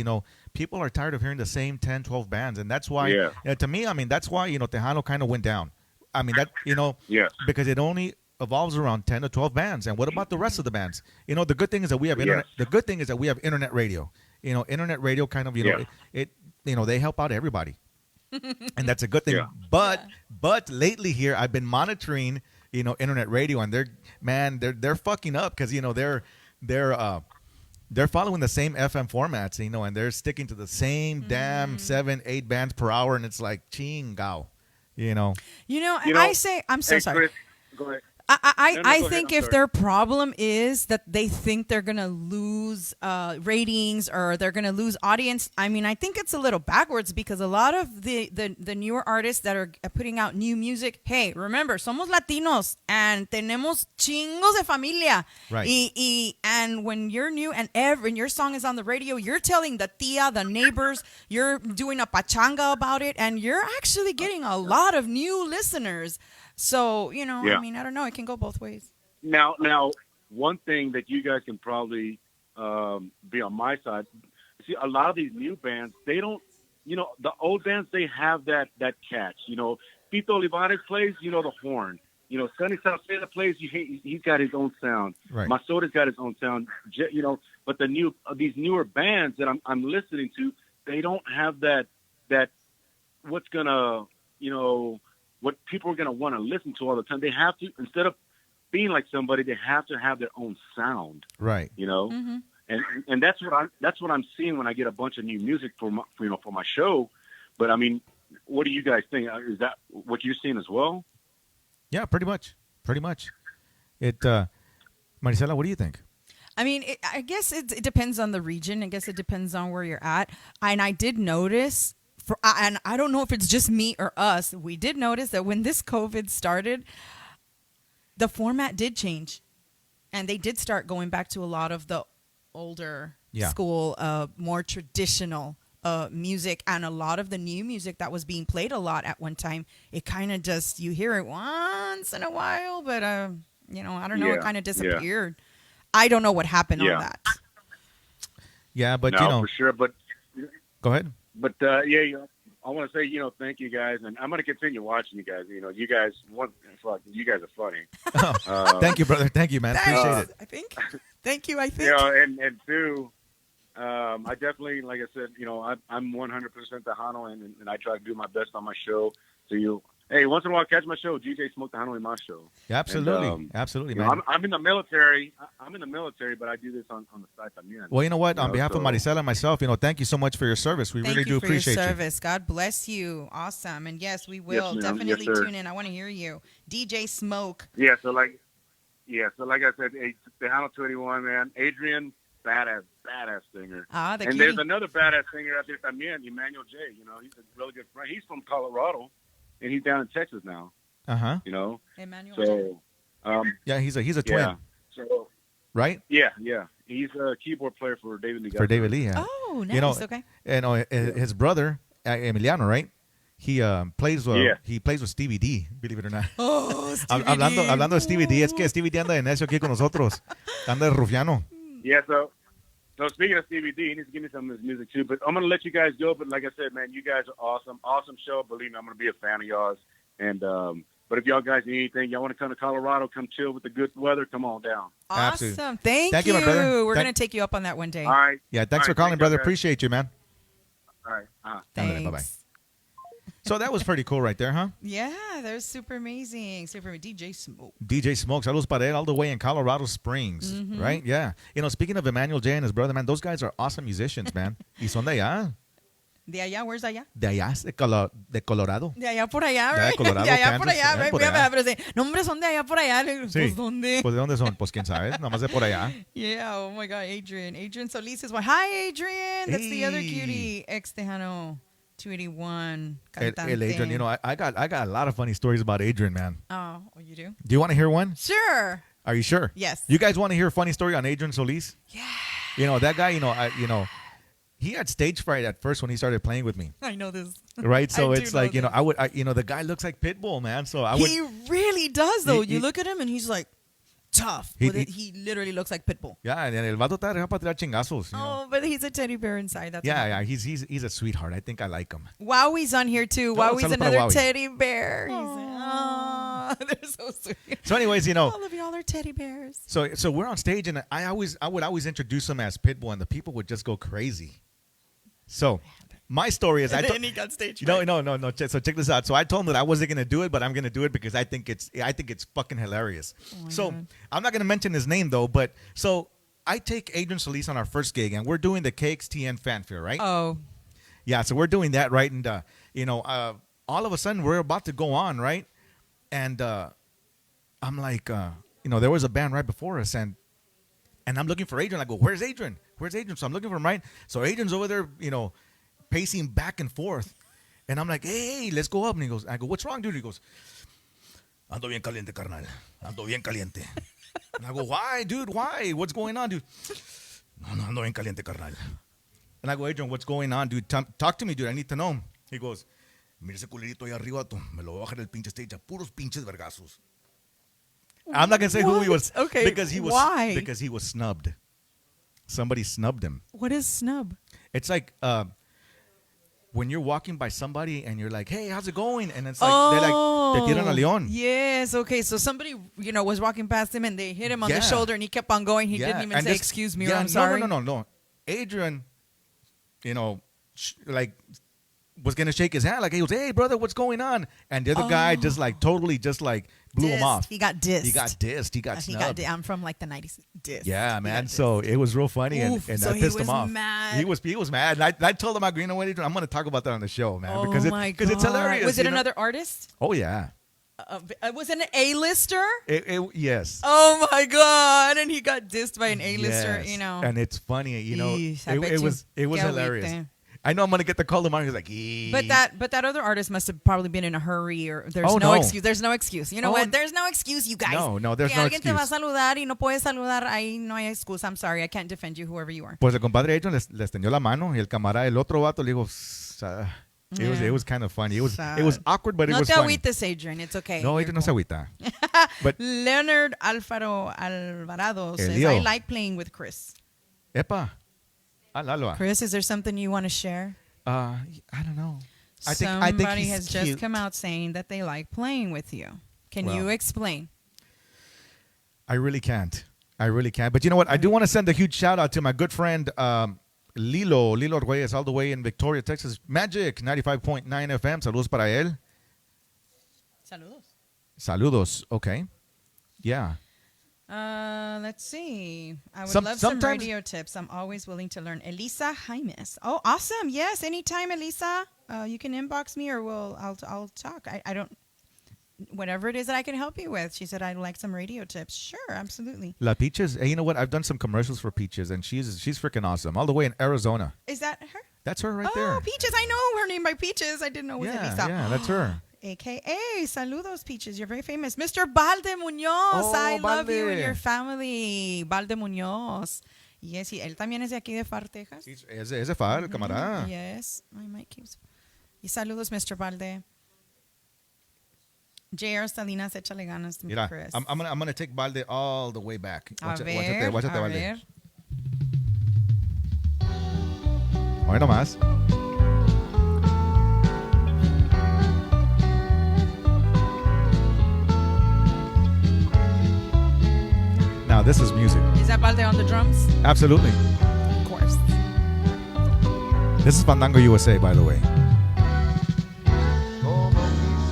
people are tired of hearing the same 10, 12 bands, and that's why to me, I mean, that's why Tejano kind of went down. I mean that because it only evolves around 10 to 12 bands. And what about the rest of the bands? The good thing is that we have internet. The good thing is that we have internet radio. Internet radio kind of, it they help out everybody. And that's a good thing. But lately here I've been monitoring, internet radio, and they're fucking up because, they're following the same FM formats, and they're sticking to the same damn 7-8 bands per hour, and it's like chingao, I say, I'm so sorry. Chris, go ahead. I go think ahead. if their problem is that they think they're going to lose ratings or they're going to lose audience, I mean, I think it's a little backwards because a lot of the newer artists that are putting out new music, hey, remember, somos Latinos and tenemos chingos de familia. Right. And when you're new and your song is on the radio, you're telling the tia, the neighbors, you're doing a pachanga about it, and you're actually getting a lot of new listeners. So, I mean, I don't know. It can go both ways. Now, one thing that you guys can probably be on my side. See, a lot of these new bands, they don't, the old bands, they have that catch. Tito Olivares plays, the horn. Sonny Salcedo plays, he's got his own sound. Right. Masoda's got his own sound. But these newer bands that I'm listening to, they don't have that what's gonna, what people are going to want to listen to all the time. They have to, instead of being like somebody, they have to have their own sound. Right. Mm-hmm. And that's what I'm seeing when I get a bunch of new music for my show. But I mean, what do you guys think? Is that what you're seeing as well? Yeah, pretty much. It, Marisela, what do you think? I mean, I guess it depends on the region. I guess it depends on where you're at. And I did notice, and I don't know if it's just me or us, we did notice that when this COVID started, the format did change. And they did start going back to a lot of the older school, more traditional music. And a lot of the new music that was being played a lot at one time, it kind of just, you hear it once in a while, but, I don't know, it kind of disappeared. I don't know what happened on that. Yeah, but, for sure. But go ahead. But I want to say, thank you guys, and I'm going to continue watching you guys. You guys are funny. Thank you, brother. Thank you, man. Appreciate it. I think. Thank you. I think. And two, I definitely, like I said, I'm 100% Tejano, and I try to do my best on my show. So hey, once in a while, catch my show, DJ Smoke Tejano in my show. Yeah, absolutely, and, absolutely, man. I'm in the military. But I do this on the side también. Well, you know what? On behalf of Marisela and myself, thank you so much for your service. We really do appreciate your service. God bless you. Awesome. And yes, we will definitely tune in. I want to hear you, DJ Smoke. Yeah. So like I said, Tejano 21, man. Adrian, badass singer. And there's another badass singer out there también, Emmanuel J. He's a really good friend. He's from Colorado, and he's down in Texas now. Emmanuel. So, yeah, he's a twin. Yeah. So, right? Yeah. He's a keyboard player for David Lee. For David Lee, yeah. Oh, nice. Okay. And his brother Emiliano, right? He plays with Stevie D, believe it or not. Oh, Stevie D. Hablando de Stevie D, es que Stevie D anda de necio aquí con nosotros. Anda de rufiano. Yeah, so speaking of Stevie D, he needs to give me some of his music too. But I'm going to let you guys go. But like I said, man, you guys are awesome. Awesome show. Believe me, I'm going to be a fan of y'all's. And but if y'all guys need anything, y'all want to come to Colorado, come chill with the good weather, come on down. Awesome. Absolutely. Thank you. My brother. We're going to take you up on that one day. All right. Yeah, thanks for calling, brother. Appreciate you, man. All right. Thanks. Bye-bye. So that was pretty cool right there, huh? Yeah, that was super amazing. DJ Smoke. DJ Smoke. Saludos para él all the way in Colorado Springs, right? Yeah. Speaking of Emmanuel J and his brother, man, those guys are awesome musicians, man. Y son de allá. ¿De allá? Where's allá? De allá, de Colorado. De allá por allá, right? De Colorado, de allá por Kansas, allá, right? por allá. Pero no, hombre, son de allá por allá. Sí. Pues, ¿dónde? Pues, ¿de dónde son? Pues, quién sabe. Nada más de por allá. Yeah, oh my God, Adrian. Adrian Solis is one. Hi, Adrian. That's the other cutie. Ex-Tejano 281. El Adrian, I got a lot of funny stories about Adrian, man. Oh, you do? Do you want to hear one? Sure. Are you sure? Yes. You guys want to hear a funny story on Adrian Solis? Yeah. That guy, he had stage fright at first when he started playing with me. I know this. Right? So I do it's know like, this. the guy looks like Pitbull, man. So I would. He really does, though. He- You look at him and he's like tough. He literally looks like Pitbull. Yeah, and el vato está reja para tirar chingazos. You know? Oh, but he's a teddy bear inside. That's Yeah, he's a sweetheart. I think I like him. Wowie's on here too. Oh, Wowie's salud para another Wowie. teddy bear. They're so sweet. So, anyways, All of y'all are teddy bears. so we're on stage, and I would always introduce him as Pitbull, and the people would just go crazy. So, my story is And then he got stage No. fright. So check this out. So I told him that I wasn't gonna do it, but I'm gonna do it because I think it's fucking hilarious. my So God. I'm not gonna mention his name though, but so I take Adrian Solis on our first gig, and we're doing the KXTN fanfare, right? Oh, Yeah, so we're doing that, right? And all of a sudden we're about to go on, right? And I'm like, there was a band right before us, and I'm looking for Adrian. I go, where's Adrian? Where's Adrian? So I'm looking for him, right? So Adrian's over there, pacing back and forth. And I'm like, hey, let's go up. And I go, what's wrong, dude? He goes, ando bien caliente, carnal. Ando bien caliente. And I go, why, dude? Why? What's going on, dude? No, ando bien caliente, carnal. And I go, Adrian, what's going on, dude? Talk to me, dude. I need to know. He goes, mira ese culerito ahí arriba, me lo voy a bajar del pinche stage a puros pinches vergazos. I'm not going to say who he was. Okay, Because he was, why? Because he was snubbed. Somebody snubbed him. what is snub? It's like when you're walking by somebody and you're like, hey, how's it going? And it's like, they're like, te tiran a león. Yes, okay. So somebody, was walking past him and they hit him on the Yeah. shoulder and he kept on going. He didn't even and say, this- excuse me, or yeah, I'm sorry. No. Adrian, was going to shake his hand. Like, he goes, hey, brother, what's going on? And the other guy just totally blew him Dissed. off. He got dissed. He got dissed. He got He snubbed. I'm from like the 90s. Dissed. Yeah, He man. got So dissed. it was real funny, Oof, and so that he pissed was him off. mad. He was mad. And I told him, I'm going to talk about that on the show, man, Oh because my God. it's hilarious. Was it you know? another artist? Oh yeah. Was it an A-lister? Yes. Oh my God! And he got dissed by an A-lister. Yes. You know. And it's funny, Yeesh, I bet it you. was Qué hilarious. agüite. I know I'm gonna get the call tomorrow. He's like, "Ee." But that other artist must have probably been in a hurry, or there's Oh, no no. excuse. There's no excuse. You know Oh, what? There's no excuse, you guys. No, there's que no alguien te va a excuse. saludar y no puedes saludar. Ahí no hay excusa. I'm sorry. I can't defend you, whoever you are. Pues el compadre Adrian les tendió la mano y el camarada, el otro vato, le dijo, it was kind of funny. It was awkward, but it No was te funny. agüites, Adrian. It's okay. No, You're Adrian no se cool. agüita. But Leonard Alvarado says, Elio. I like playing with Chris. epa, alalo. Chris, is there something you want to share? I don't know. I think Somebody he's has cute. just come out saying that they like playing with you. Can Well. you explain? I really can't. But you know what? I do want to send a huge shout out to my good friend Lilo Arguelles, all the way in Victoria, Texas. Magic 95.9 FM. Saludos para él. Saludos. Okay. Yeah. Let's see. I would love some sometimes- radio tips. I'm always willing to learn. Elisa Jaimes. Oh, awesome. Yes, anytime, Elisa. You can inbox me, or I'll talk. I don't. Whatever it is that I can help you with. She said I'd like some radio tips. Sure, absolutely. La Peaches. Hey, you know what? I've done some commercials for Peaches, and she's freaking awesome. All the way in Arizona. Is that her? That's her right oh, there. Peaches. I know her name by Peaches. I didn't know it was Elisa. Yeah, that's her. AKA, saludos, Peaches. You're very famous. Mr. Balde Muñoz. Oh, I love you and Balde. your family. Balde Muñoz. Yes, él también es de aquí de Far, Texas. Sí, es de Far, el camarada. Yes, I might keep. Y saludos, Mr. Balde. J.R. Salinas, échale ganas to Mira, Chris. I'm gonna take Balde all the way back. A Guáchate, ver, guáchate, a Balde. ver. Hoy nomás. Now this is music. Is that Balde on the drums? Absolutely. Of course. This is Fandango USA, by the way. Como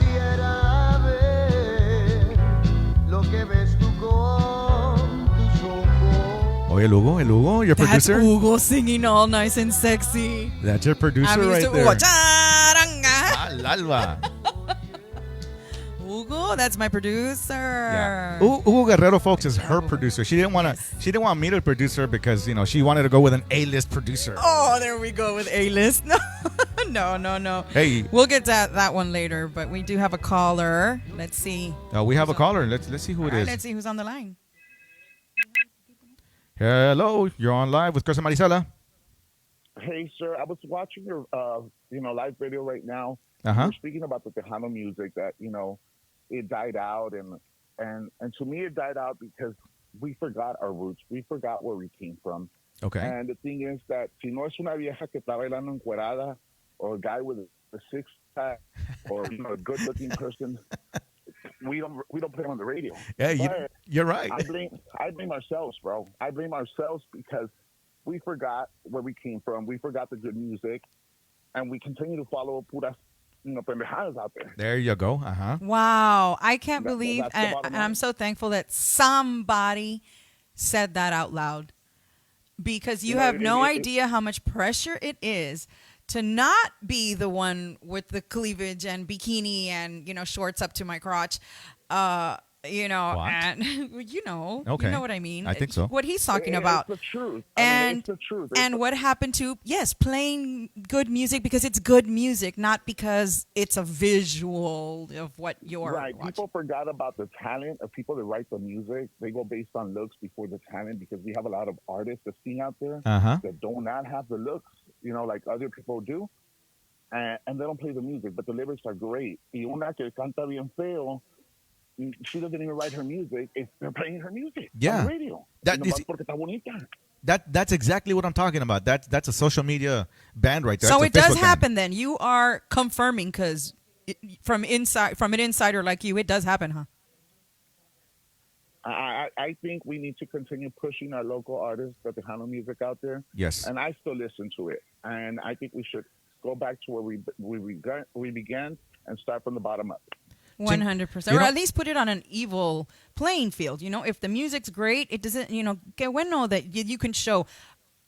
quisiera ver lo que ves tú con tus ojos. Oh, el Hugo, your That's producer. Hugo singing all nice and sexy. That's your producer I'm used right to there. Hugo. Charanga. Al alba. Hugo, that's my producer. Yeah. Hugo Guerrero, folks, is her producer. She didn't want me to produce her because she wanted to go with an A-list producer. Oh, there we go with A-list. No, no. Hey, We'll get to that one later, but we do have a caller. Let's see. we have a caller. Let's see who it All right, is. let's see who's on the line. Hello, you're on live with Chris and Marisela. Hey, sir, I was watching your, live video right now. Uh-huh. You're speaking about the Tejano music that, it died out. And to me, it died out because we forgot our roots. We forgot where we came from. Okay. And the thing is that si no es una vieja que está bailando encuerada or a guy with a six-pack or, a good-looking person, we don't put it on the radio. Yeah, But you're right. I blame ourselves, bro. I blame ourselves because we forgot where we came from. We forgot the good music, and we continue to follow puras, pendejadas out there. There you go. Uh-huh. Wow. I can't That- believe, that's the and bottom I'm line. so thankful that somebody said that out loud, because you have no idea how much pressure it is to not be the one with the cleavage and bikini and, shorts up to my crotch. What? And Okay. you know what I mean. I think so. What he's talking It's about. the truth. And it's the truth. and what happened to playing good music because it's good music, not because it's a visual of what you're Right. watching. People forgot about the talent of people that write the music. They go based on looks before the talent because we have a lot of artists that sing out there Uh-huh. that do not have the looks, like other people do. And they don't play the music, but the lyrics are great. Y una que canta bien feo, she doesn't even write her music. They're playing her music Yeah. on the radio. That Nomás is- porque está bonita. That's exactly what I'm talking about. That's a social media band right there. So That's a it does Facebook band. happen then. You are confirming because from an insider like you, it does happen, huh? I think we need to continue pushing our local artists, the Tejano music out there. Yes. And I still listen to it. And I think we should go back to where we began and start from the bottom up. 100%, You or know- at least put it on an evil playing field. If the music's great, it doesn't. Que bueno that you can show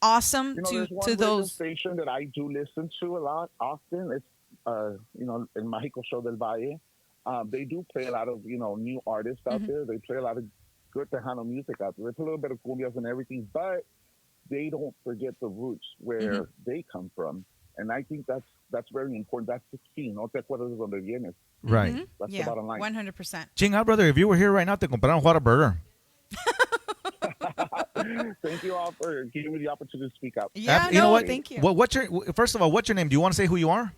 awesome There's one to radio those. station that I do listen to a lot often. It's El Mágico Show del Valle. They do play a lot of new artists out there. They play a lot of good Tejano music out there. They play a little bit of cumbias and everything, but they don't forget the roots where they come from. And I think that's very important. That's the key. No te acuerdas de donde vienes. Right. That's Yeah, the bottom line. 100%. Ching out, brother. If you were here right now, te compraron Whataburger. Thank you all for giving me the opportunity to speak up. Yeah, You know what? thank you. First of all, what's your name? Do you want to say who you are?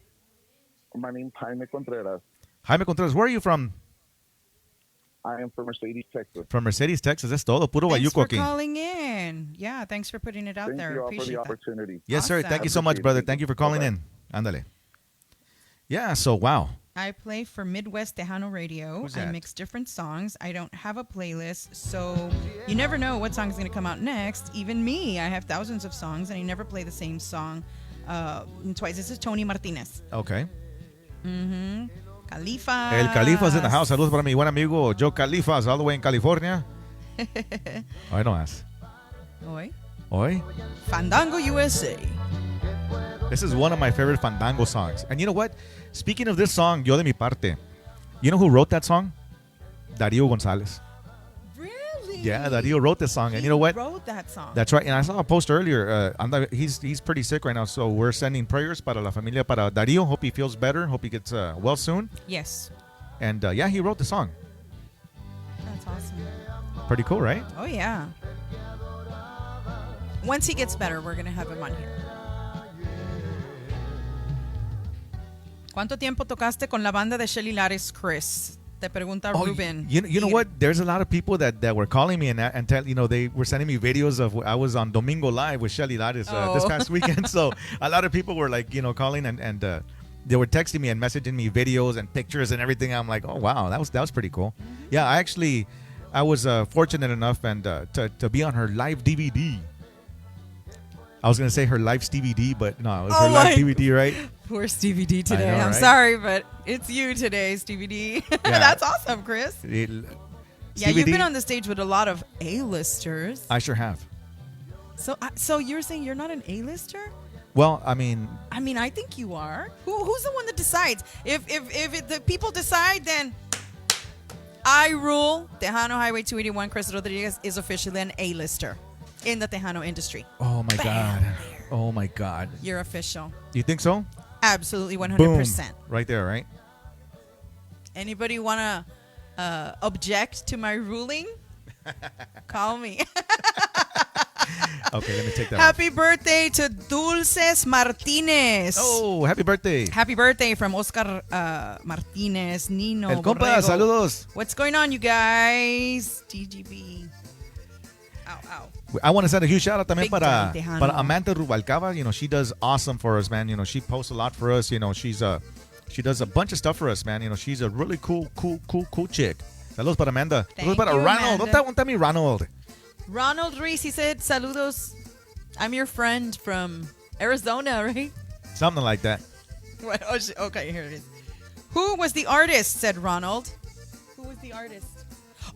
My name's Jaime Contreras. Jaime Contreras. Where are you from? I am from Mercedes, Texas. From Mercedes, Texas. Es todo. Puro Thanks bayuco for aquí. calling in. Yeah, thanks for putting it out Thank there. you all for the Appreciate that. opportunity. Yes, sir. Awesome. Thank you so much, Appreciate brother. it. Thank you for calling in. Ándale. Yeah, so wow. I play for Midwest Tejano Radio. Who's I that? mix different songs. I don't have a playlist, so you never know what song is going to come out next. Even me, I have thousands of songs, and I never play the same song twice. This is Tony Martinez. Okay. Califas. El Califas in the house. Saludos para mi buen amigo Joe Califas, all the way in California. Hoy no más. Hoy. Hoy. Fandango USA. This is one of my favorite Fandango songs. And you know what? Speaking of this song, Yo de mi parte. You know who wrote that song? Darío González. Really? Yeah, Darío wrote this song. And He you know what? wrote that song. That's right. And I saw a post earlier. He's pretty sick right now. So we're sending prayers para la familia, para Darío. Hope he feels better. Hope he gets well soon. Yes. And yeah, he wrote the song. That's awesome. Pretty cool, right? Oh, yeah. Once he gets better, we're going to have him on here. ¿Cuánto tiempo tocaste con la banda de Shelly Lares, Chris? Te pregunta Ruben. You know what? There's a lot of people that were calling me and tell they were sending me videos of I was on Domingo Live with Shelly Lares this past weekend. So a lot of people were like calling and they were texting me and messaging me videos and pictures and everything. I'm like, oh wow, that was pretty cool. Yeah, I was fortunate enough and to be on her live DVD. I was gonna say her live Stevie D, but no, it was her live DVD, right? Poor Stevie D today. I know, I'm right? sorry, but it's you today, Stevie D. That's awesome, Chris. Yeah, Stevie you've D, been on the stage with a lot of A-listers. I sure have. So you're saying you're not an A-lister? Well, I mean, I think you are. Who's the one that decides? If the people decide, then I rule. Tejano Highway 281, Chris Rodriguez is officially an A-lister in the Tejano industry. oh my God. Oh my God. You're official. You think so? Absolutely, 100%. Boom. Right there, right? Anybody want to object to my ruling? Call me. Okay, let me take that off. Happy birthday to Dulces Martinez. Oh, happy birthday. Happy birthday from Oscar Martinez, Nino El compa, Borrego. saludos. What's going on, you guys? TGB. Ow, ow. I want to send a huge shout out también Big time, Tejano. para Amanda Rubalcaba. You know, she does awesome for us, man. You know, she posts a lot for us. You know, she does a bunch of stuff for us, man. You know, she's a really cool chick. Saludos para Amanda. Thank Saludos para you, Ronald. Amanda. Don't tell me Ronald. Ronald Reese, he said, saludos. I'm your friend from Arizona, right? Something like that. What? Oh, okay, here it is. Who was the artist, said Ronald. Who was the artist?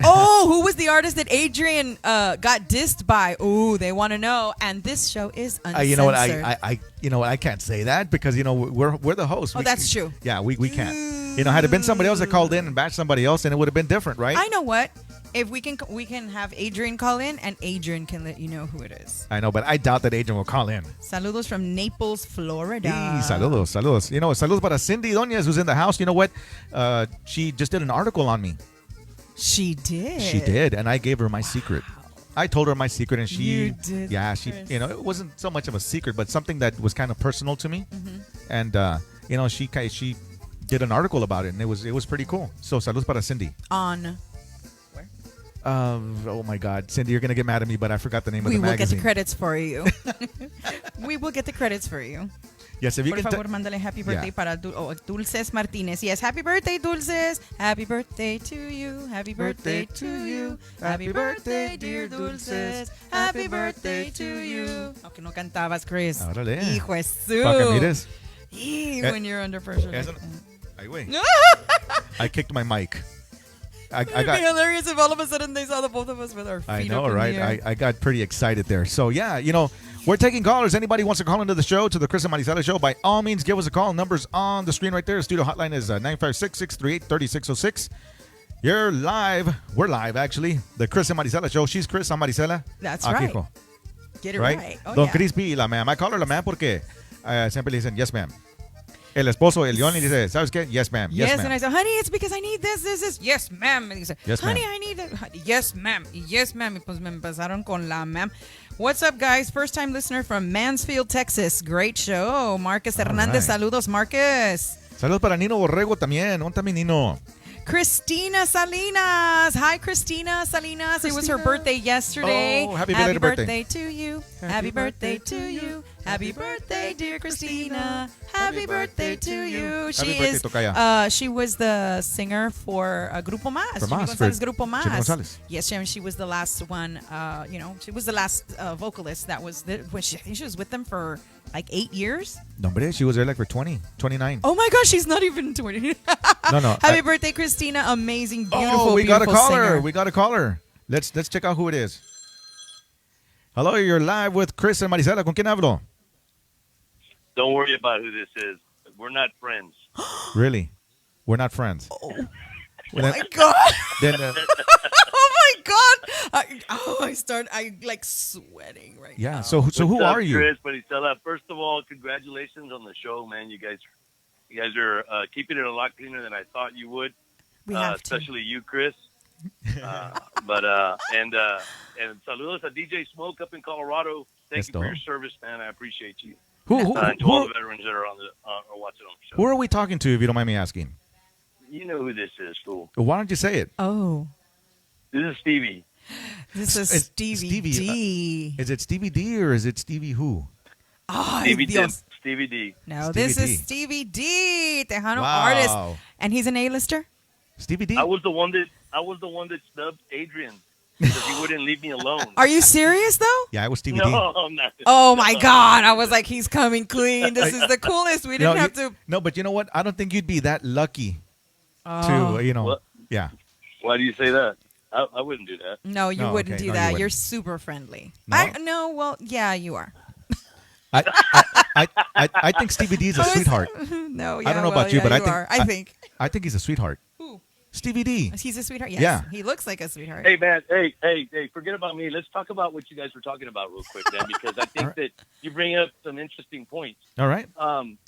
Oh, who was the artist that Adrian got dissed by? Ooh, they want to know. And this show is uncensored. You know what? I can't say that because, you know, we're the hosts. Oh, that's true. Yeah, we can't. You know, had it been somebody else that called in and bashed somebody else, then it would have been different, right? I know what. If we can have Adrian call in, and Adrian can let you know who it is. I know, but I doubt that Adrian will call in. Saludos from Naples, Florida. Saludos. You know, saludos para Cindy Doñez, who's in the house. You know what? She just did an article on me. She did. She did, and I gave her my secret. I told her my secret, and she, You did, yeah, she, Chris. you know, it wasn't so much of a secret, but something that was kind of personal to me, and you know, she did an article about it, and it was pretty cool. So, saludos para Cindy. On. Oh my God, Cindy, you're gonna get mad at me, but I forgot the name of We the will get magazine. the credits for you. We will get the credits for you. Yes, if you Por can. favor, mándale happy birthday para Dulces Martinez. Yes, happy birthday, Dulces. Happy birthday to you. Happy birthday to you. Happy birthday, dear Dulces. Happy birthday to you. Aunque no cantabas, Chris. Órale. Hijo de su. Para que mires. When you're under pressure. like Eso- that. Ay, güey. I kicked my mic. It'd be hilarious if all of a sudden they saw the both of us with our feet I up know, in right? the air. I got pretty excited there. So, yeah, you know, we're taking callers. Anybody wants to call into the show, to the Chris and Marisela show, by all means, give us a call. Numbers on the screen right there. Studio hotline is 956-638-3606. You're live. We're live, actually. The Chris and Marisela show. She's Chris, I'm Marisela. That's Aquí, right. hijo. Get it right. Oh, Don yeah. Crispy, la ma'am. I call her la ma'am porque siempre le dicen, yes, ma'am. El esposo, el León, le dice, ¿sabes qué? Yes, ma'am. Yes, ma'am. and I said, honey, it's because I need this. Yes, ma'am. And he said, Yes, honey, ma'am. I need that. Yes, ma'am. Yes, ma'am. Y pues me empezaron con la ma'am. What's up, guys? First-time listener from Mansfield, Texas. Great show. Marcus Hernandez. right. Saludos, Marcus. Saludos para Nino Borrego también. ¿Dónde está mi Nino? Christina Salinas. Hi, Christina Salinas. It was her birthday yesterday. Oh, happy belated birthday. to you. Happy birthday to you. Happy birthday, dear Christina. Happy birthday to you. She birthday, is. Tocaya. She was the singer for Grupo Más. For Jimmy Más, Gonzalez for Grupo Más. Jimmy Gonzalez. Yes, she was the last one. You know, she was the last vocalist that was. I think she was with them for like 8 years. No, hombre, she was there like for 20, 29. Oh my gosh, she's not even 20. No. Happy birthday, Christina. Amazing, beautiful, we got a beautiful caller. singer. We got a caller. Let's check out who it is. Hello, you're live with Chris and Marisela. ¿Con quién hablo? Don't worry about who this is. We're not friends. Really? We're not friends. Oh Well, my God. then, Oh my God. I like sweating right yeah. now. So who What's up, are you? Chris? Marisela, first of all, congratulations on the show, man. You guys are keeping it a lot cleaner than I thought you would. We have to. Especially you, Chris. And saludos a DJ Smoke up in Colorado. Thank Yes, you for your dog. service, man. I appreciate you. Who And to all the veterans that are on are watching on the show. who are we talking to, if you don't mind me asking? You know who this is, fool. Why don't you say it? Oh, This is Stevie. this is It's Stevie, Stevie, D. Is it Stevie D or is it Stevie who? Oh, Stevie D. Dios. Stevie D. No, Stevie this D. is Stevie D, Tejano Wow. artist, and he's an A-lister. Stevie D? I was the one that snubbed Adrian because he wouldn't leave me alone. Are you serious though? Yeah, it was Stevie No, D. I'm not. Oh my God! I was like, he's coming clean. This is the coolest. We didn't have to. No, but you know what? I don't think you'd be that lucky Oh. to, you know. What? Yeah. Why do you say that? I wouldn't do that. No, you No, wouldn't okay. do No, you that. wouldn't. You're super friendly. No? No, well, yeah, you are. I think Stevie D is a sweetheart. No, yeah, I don't know well, about you, yeah, but I you think are. I think I think he's a sweetheart. Who? Stevie D. He's a sweetheart. Yes. Yeah. He looks like a sweetheart. Hey man, hey, forget about me. Let's talk about what you guys were talking about real quick, then, because I think that you bring up some interesting points. All right.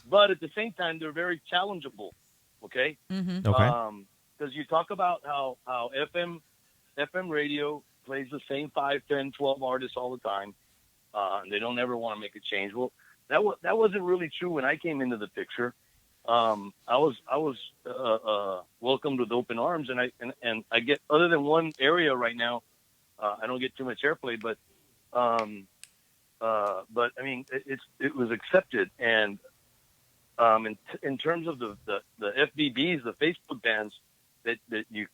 But at the same time, they're very challengeable. Okay. Mm-hmm. Okay. Because you talk about how FM radio plays the same 5, 10, 12 artists all the time. They don't ever want to make a change. Well, that wasn't really true when I came into the picture. I was welcomed with open arms, and I get, other than one area right now, I don't get too much airplay, but I mean it was accepted, and in terms of the FBBs, the Facebook bands that you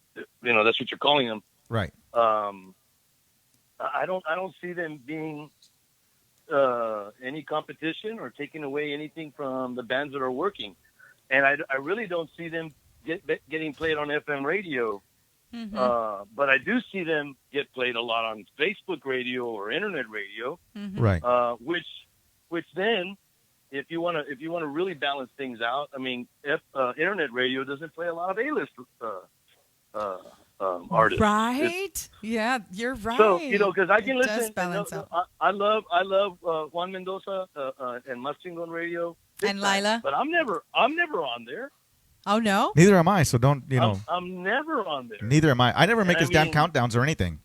know, that's what you're calling them, Right. I don't see them being any competition or taking away anything from the bands that are working, and I really don't see them getting played on FM radio. Mm-hmm. But I do see them get played a lot on Facebook radio or internet radio, Mm-hmm. Right. which then, if you want to really balance things out, I mean, internet radio doesn't play a lot of A-list artists. Right? Yeah, you're right. So, you know, because I can It does listen. balance out. I love Juan Mendoza and Mustang on radio. big And time, Lila? but I'm never on there. Oh no? Neither am I, so don't, you know. I'm never on there. Neither am I. I never make I his damn mean- countdowns or anything.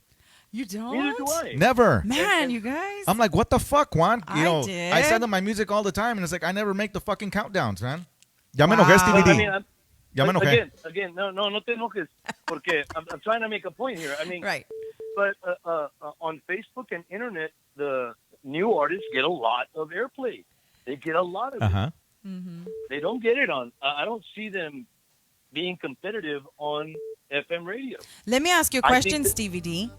You don't? Neither do I. Never. Man, you guys. I'm like, what the fuck, Juan? You I know, did. I send them my music all the time, and it's like I never make the fucking countdowns, man. Ya me Wow. enojé, Well, Stevie I D. mean, Ya me enojé. again, no te enojes, porque I'm trying to make a point here. I mean, Right. but on Facebook and internet, the new artists get a lot of airplay. They get a lot of it. Uh-huh. Mm-hmm. They don't get it on. I don't see them being competitive on FM radio. Let me ask you a I think question, that- Stevie D.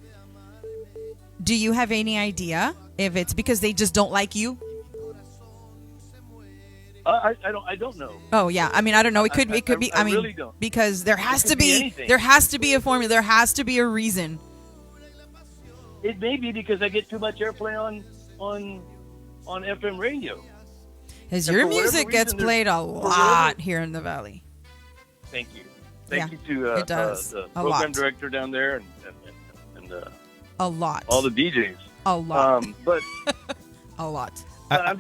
Do you have any idea if it's because they just don't like you? I don't know. Oh yeah, I mean I don't know. It could be. I I mean, really don't. because there has could to be be anything. there has to be a formula. There has to be a reason. It may be because I get too much airplay on FM radio. Because And your for whatever music gets reason, played a whatever- lot here in the valley. Thank you. Yeah, Thank you to it does. the A program lot. director down there and A lot. all the DJs. a lot. But A lot. I'm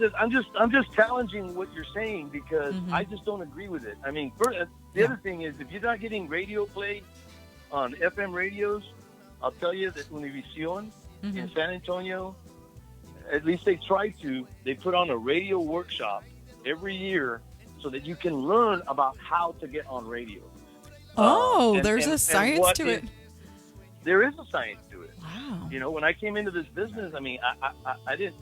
just challenging what you're saying because Mhm. I just don't agree with it. I mean, the Yeah. other thing is if you're not getting radio play on FM radios, I'll tell you that Univision in Mhm. San Antonio, at least they try to. They put on a radio workshop every year so that you can learn about how to get on radio. Oh, and- there's and- a and science what to it. There is a science to it. Wow. You know, when I came into this business, I mean, I didn't.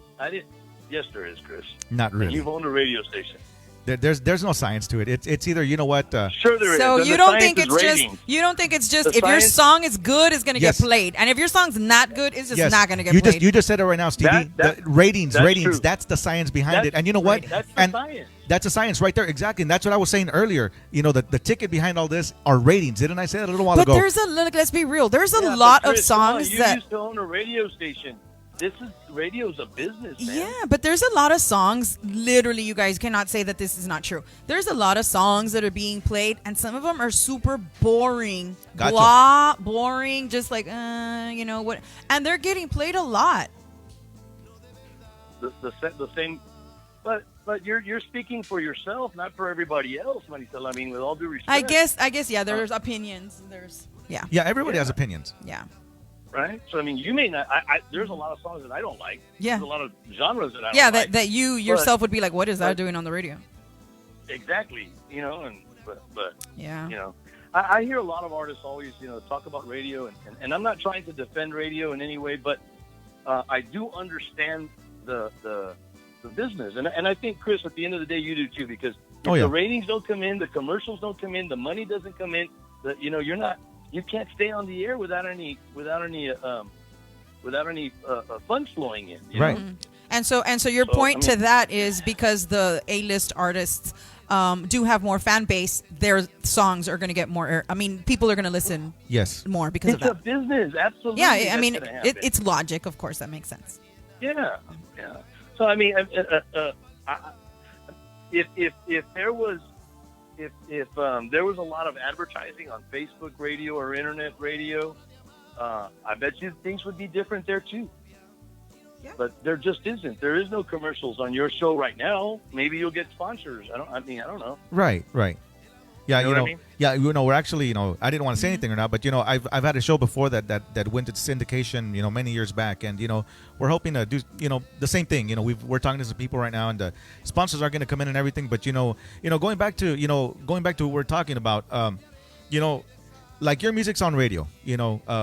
Yes, there is, Chris. Not really. You've owned a radio station. There's no science to it. It's either, you know what? Sure, there is. So And you the don't science think is it's ratings. just you don't think it's just The if your science- song is good, it's gonna Yes. get played, and if your song's not good, it's just yes. not gonna get you played. You just said it right now, Stevie. That- the ratings. that's true. That's the science behind That's it. And you know what? right. That's the and science. That's a science right there. Exactly. And that's what I was saying earlier. You know, the ticket behind all this are ratings. Didn't I say that a little while but ago? there's let's be real. There's a Yeah, but lot of Chris, come on, songs you that used to own a radio station. Radio's a business, man. yeah, but there's a lot of songs. Literally, you guys cannot say that this is not true. There's a lot of songs that are being played, and some of them are super boring, Gotcha. blah, boring, just like you know what, and they're getting played a lot. The same, but you're speaking for yourself, not for everybody else, Marisela. I mean, with all due respect. I guess, yeah. There's opinions. Yeah. Everybody Yeah. has opinions. Right? So I mean, you may not. There's a lot of songs that I don't like. Yeah. There's a lot of genres that I don't Yeah, like. that you yourself would be like, what is that doing on the radio? Exactly. You know, but Yeah. you know, I hear a lot of artists always, you know, talk about radio, and I'm not trying to defend radio in any way, but I do understand the business, and I think, Chris, at the end of the day, you do too, because if the ratings don't come in, the commercials don't come in, the money doesn't come in, you know, you can't stay on the air without any funds flowing in. You Right. know? And so your So, point I mean- to that is because the A-list artists do have more fan base, their songs are going to get more air. I mean, people are going to listen Yes. more because It's of a that. business, absolutely. Yeah, I that's mean, gonna happen. it's logic, of course, that makes sense. Yeah. So I mean, if there was a lot of advertising on Facebook radio or internet radio, I bet you things would be different there too. Yeah. But there just isn't. There is no commercials on your show right now. Maybe you'll get sponsors. I don't know. Right. Yeah, You know what I mean? yeah, we're actually, I didn't want to say anything or not, but I've had a show before that went to syndication, many years back, and we're hoping to do, the same thing. We're talking to some people right now, and the sponsors are going to come in and everything. But going back to what we're talking about, like your music's on radio,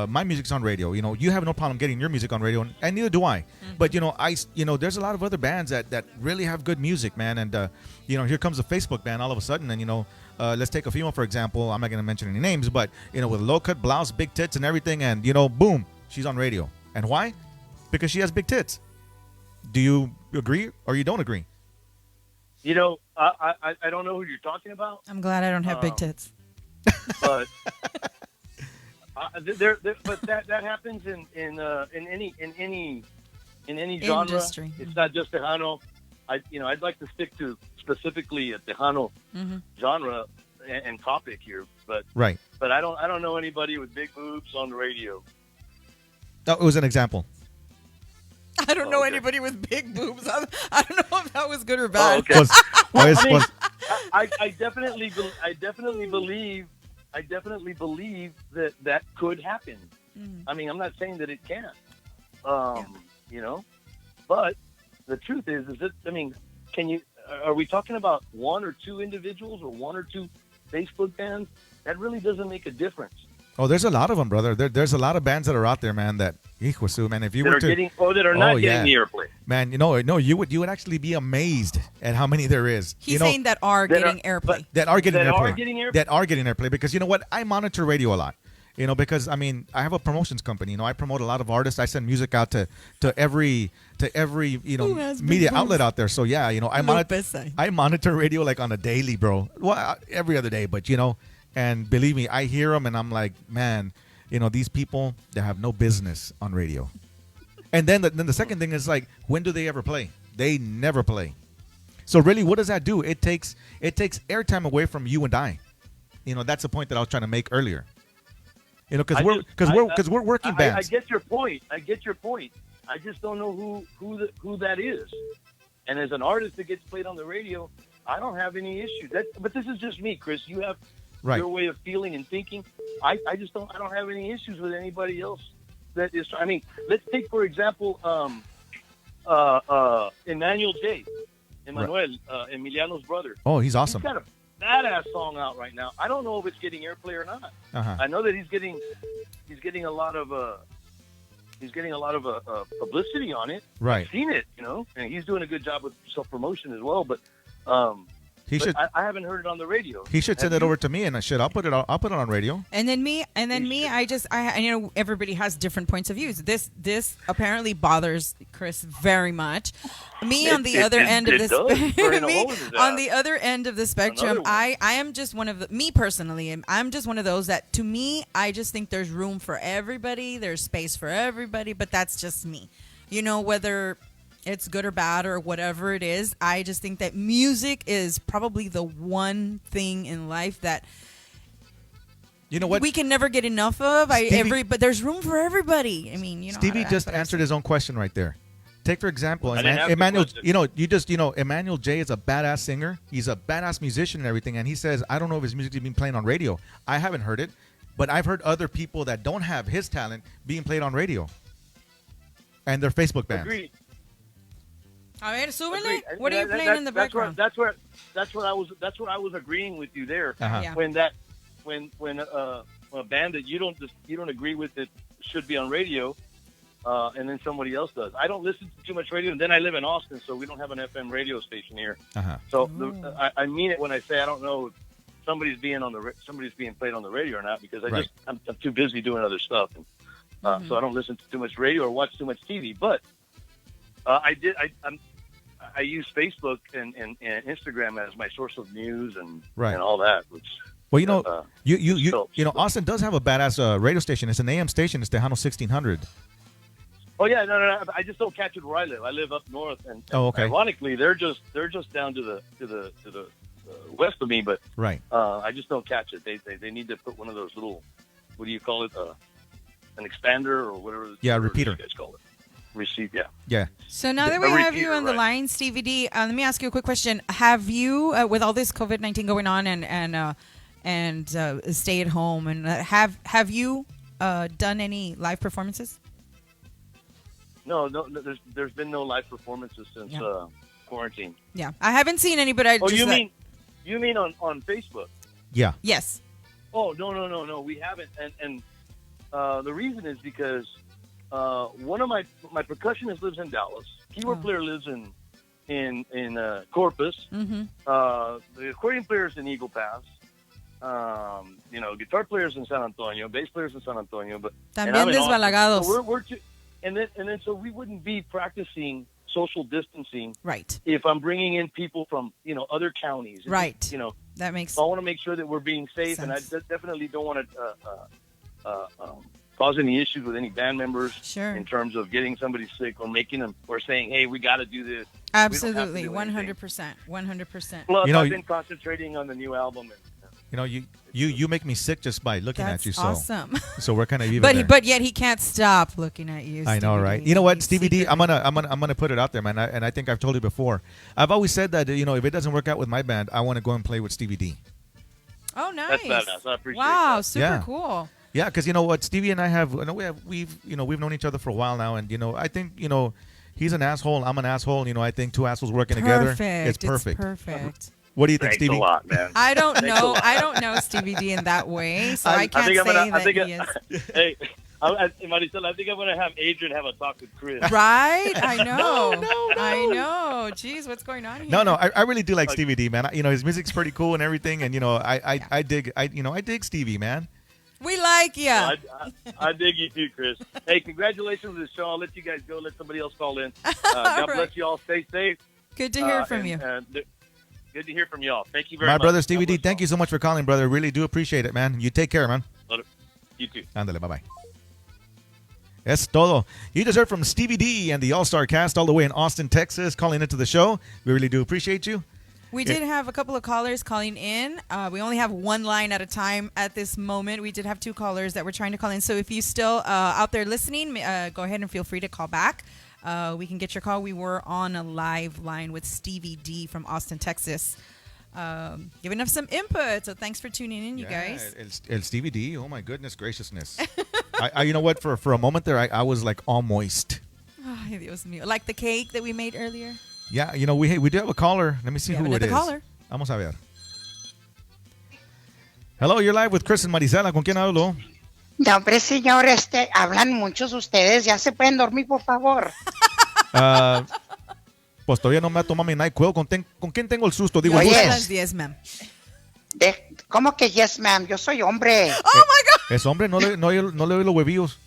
my music's on radio. You have no problem getting your music on radio, and neither do I. But there's a lot of other bands that really have good music, man. And here comes a Facebook band all of a sudden, and let's take a female for example. I'm not going to mention any names, but with a low cut blouse, big tits, and everything, and boom, she's on radio. And why? Because she has big tits. Do you agree or you don't agree? I don't know who you're talking about. I'm glad I don't have big tits. But but that happens in any genre. Industry. It's not just Tejano. I'd like to stick to specifically a Tejano genre and topic here, but right. But I don't know anybody with big boobs on the radio. That was an example. I don't know okay. anybody with big boobs. I don't know if that was good or bad. Okay. I definitely believe that could happen. I mean, I'm not saying that it can't. But the truth is that are we talking about one or two individuals or one or two Facebook bands? That really doesn't make a difference. Oh, there's a lot of them, brother. There's a lot of bands that are out there, man. That, man, if you were to that are not getting the airplay, man, you would actually be amazed at how many there is. He's saying that are getting airplay. That are getting airplay because you know what? I monitor radio a lot. Because I have a promotions company. I promote a lot of artists. I send music out to every media outlet out there. So yeah, I monitor radio like on a daily, bro. Well, every other day, but and believe me, I hear them and I'm like, man, these people, they have no business on radio. And then the second thing is like, when do they ever play? They never play. So really, what does that do? It takes airtime away from you and I. That's the point that I was trying to make earlier. Because we're working bands. I get your point. I just don't know who that is. And as an artist that gets played on the radio, I don't have any issues. But this is just me, Chris. You have your way of feeling and thinking. I don't have any issues with anybody else that is. I mean, let's take for example, Emmanuel Emiliano's brother. Oh, he's awesome. He's got a badass song out right now. I don't know if it's getting airplay or not. I know that he's getting a lot of publicity on it. Right. I've seen it, and he's doing a good job with self promotion as well. But I haven't heard it on the radio. He should send it over to me, and I'll put it on radio. And then me, I everybody has different points of views. This apparently bothers Chris very much. Me on the other end of this, on the other end of the spectrum, I am just one of the, me personally, I'm just one of those that, to me, I just think there's room for everybody, there's space for everybody, but that's just me. Whether it's good or bad or whatever it is, I just think that music is probably the one thing in life that we can never get enough of. But there's room for everybody. I mean, Stevie just answered his own question right there. Take for example, Emmanuel. Emmanuel J is a badass singer. He's a badass musician and everything. And he says, I don't know if his music's been playing on radio. I haven't heard it, but I've heard other people that don't have his talent being played on radio, and they're Facebook bands. Agreed. A ver, súbele. What are you playing in the background? That's what I was agreeing with you there. Yeah. When a band that you don't agree with that should be on radio, and then somebody else does. I don't listen to too much radio, and then I live in Austin, so we don't have an FM radio station here. So I mean it when I say I don't know if somebody's being played on the radio or not, because I'm too busy doing other stuff, and, so I don't listen to too much radio or watch too much TV. But I use Facebook and Instagram as my source of news and all that. Which, Austin does have a badass radio station. It's an AM station. It's Tejano 1600. Oh yeah, no. I just don't catch it where I live. I live up north, and ironically, they're just down to the west of me. But I just don't catch it. They need to put one of those little, what do you call it? An expander or whatever. Yeah, repeater. You guys call it. Receive, yeah. So now that we have you on the line, Stevie D, let me ask you a quick question. Have you, with all this COVID-19 going on and stay at home. And have you done any live performances? No. There's been no live performances since Yeah. quarantine. Yeah, I haven't seen any, but I Oh, just you mean on Facebook? Yeah. yes. Oh, no, we haven't. And the reason is because one of my percussionist lives in Dallas. Keyboard player lives in Corpus. Mm-hmm. The accordion player is in Eagle Pass. Guitar players in San Antonio, bass players in San Antonio, but and También I'm in Austin. desbalagados. So and then so we wouldn't be practicing social distancing Right. if I'm bringing in people from other counties. Right. So That makes I want to make sure that we're being safe, and I sense. definitely don't want to cause any issues with any band members Sure. in terms of getting somebody sick or making them or saying, "Hey, we got to do this." absolutely do 100%. 100%. Plus, You know, I've been concentrating on the new album. You make me sick just by looking That's at you. So awesome. so we're kind of even. there. But yet he can't stop looking at you. I know, Stevie right? D. You know what, Stevie D? Secretly. I'm gonna put it out there, man. And I think I've told you before. I've always said that if it doesn't work out with my band, I want to go and play with Stevie D. Oh, nice. That's badass. I appreciate Wow, that. super Yeah. cool. Yeah, because you know what, Stevie and I have, we've known each other for a while now, and I think he's an asshole, I'm an asshole. I think two assholes working together, it's perfect. Perfect. What do you think, Thanks Stevie? a lot, man. I don't Thanks a know. lot. I don't know Stevie D in that way, so I can't think I'm say gonna- I that think he is. Hey, Marisela, I think I'm gonna have Adrian have a talk with Chris. Right? I know. No. I know. Jeez, what's going on here? No, I really do like Stevie D, man. His music's pretty cool and everything, and I dig Stevie, man. We like you. I dig you too, Chris. Hey, congratulations on the show. I'll let you guys go. Let somebody else call in. God right. bless you all. Stay safe. Good to hear from you. Good to hear from y'all. Thank you very My much. brother Stevie God D, bless thank you so much for calling, brother. Really do appreciate it, man. You take care, man. y'all. You too. Ándale, bye-bye. Es todo. You just heard from Stevie D and the All-Star Cast all the way in Austin, Texas, calling into the show. We really do appreciate you. We did have a couple of callers calling in. We only have one line at a time at this moment. We did have two callers that were trying to call in. So if you still out there listening, go ahead and feel free to call back. We can get your call. We were on a live line with Stevie D from Austin, Texas, giving us some input. So thanks for tuning in, you guys. El Stevie D, oh my goodness graciousness. You know what? For a moment there, I was like all moist. Ay, Dios mío. Like the cake that we made earlier. Yeah, we do have a caller. Let me see We who have it is. another caller. Vamos a ver. Hello, you're live with Chris and Marisela. ¿Con quién hablo? No, hombre, señor, hablan muchos ustedes. Ya se pueden dormir, por favor. Pues todavía no me ha tomado mi NyQuil. ¿Con quién tengo el susto? Digo, Oye. el Son gusto. las 10, ma'am. ¿Cómo que yes, ma'am? Yo soy hombre. Oh, my God. Es hombre, no le doy los huevillos.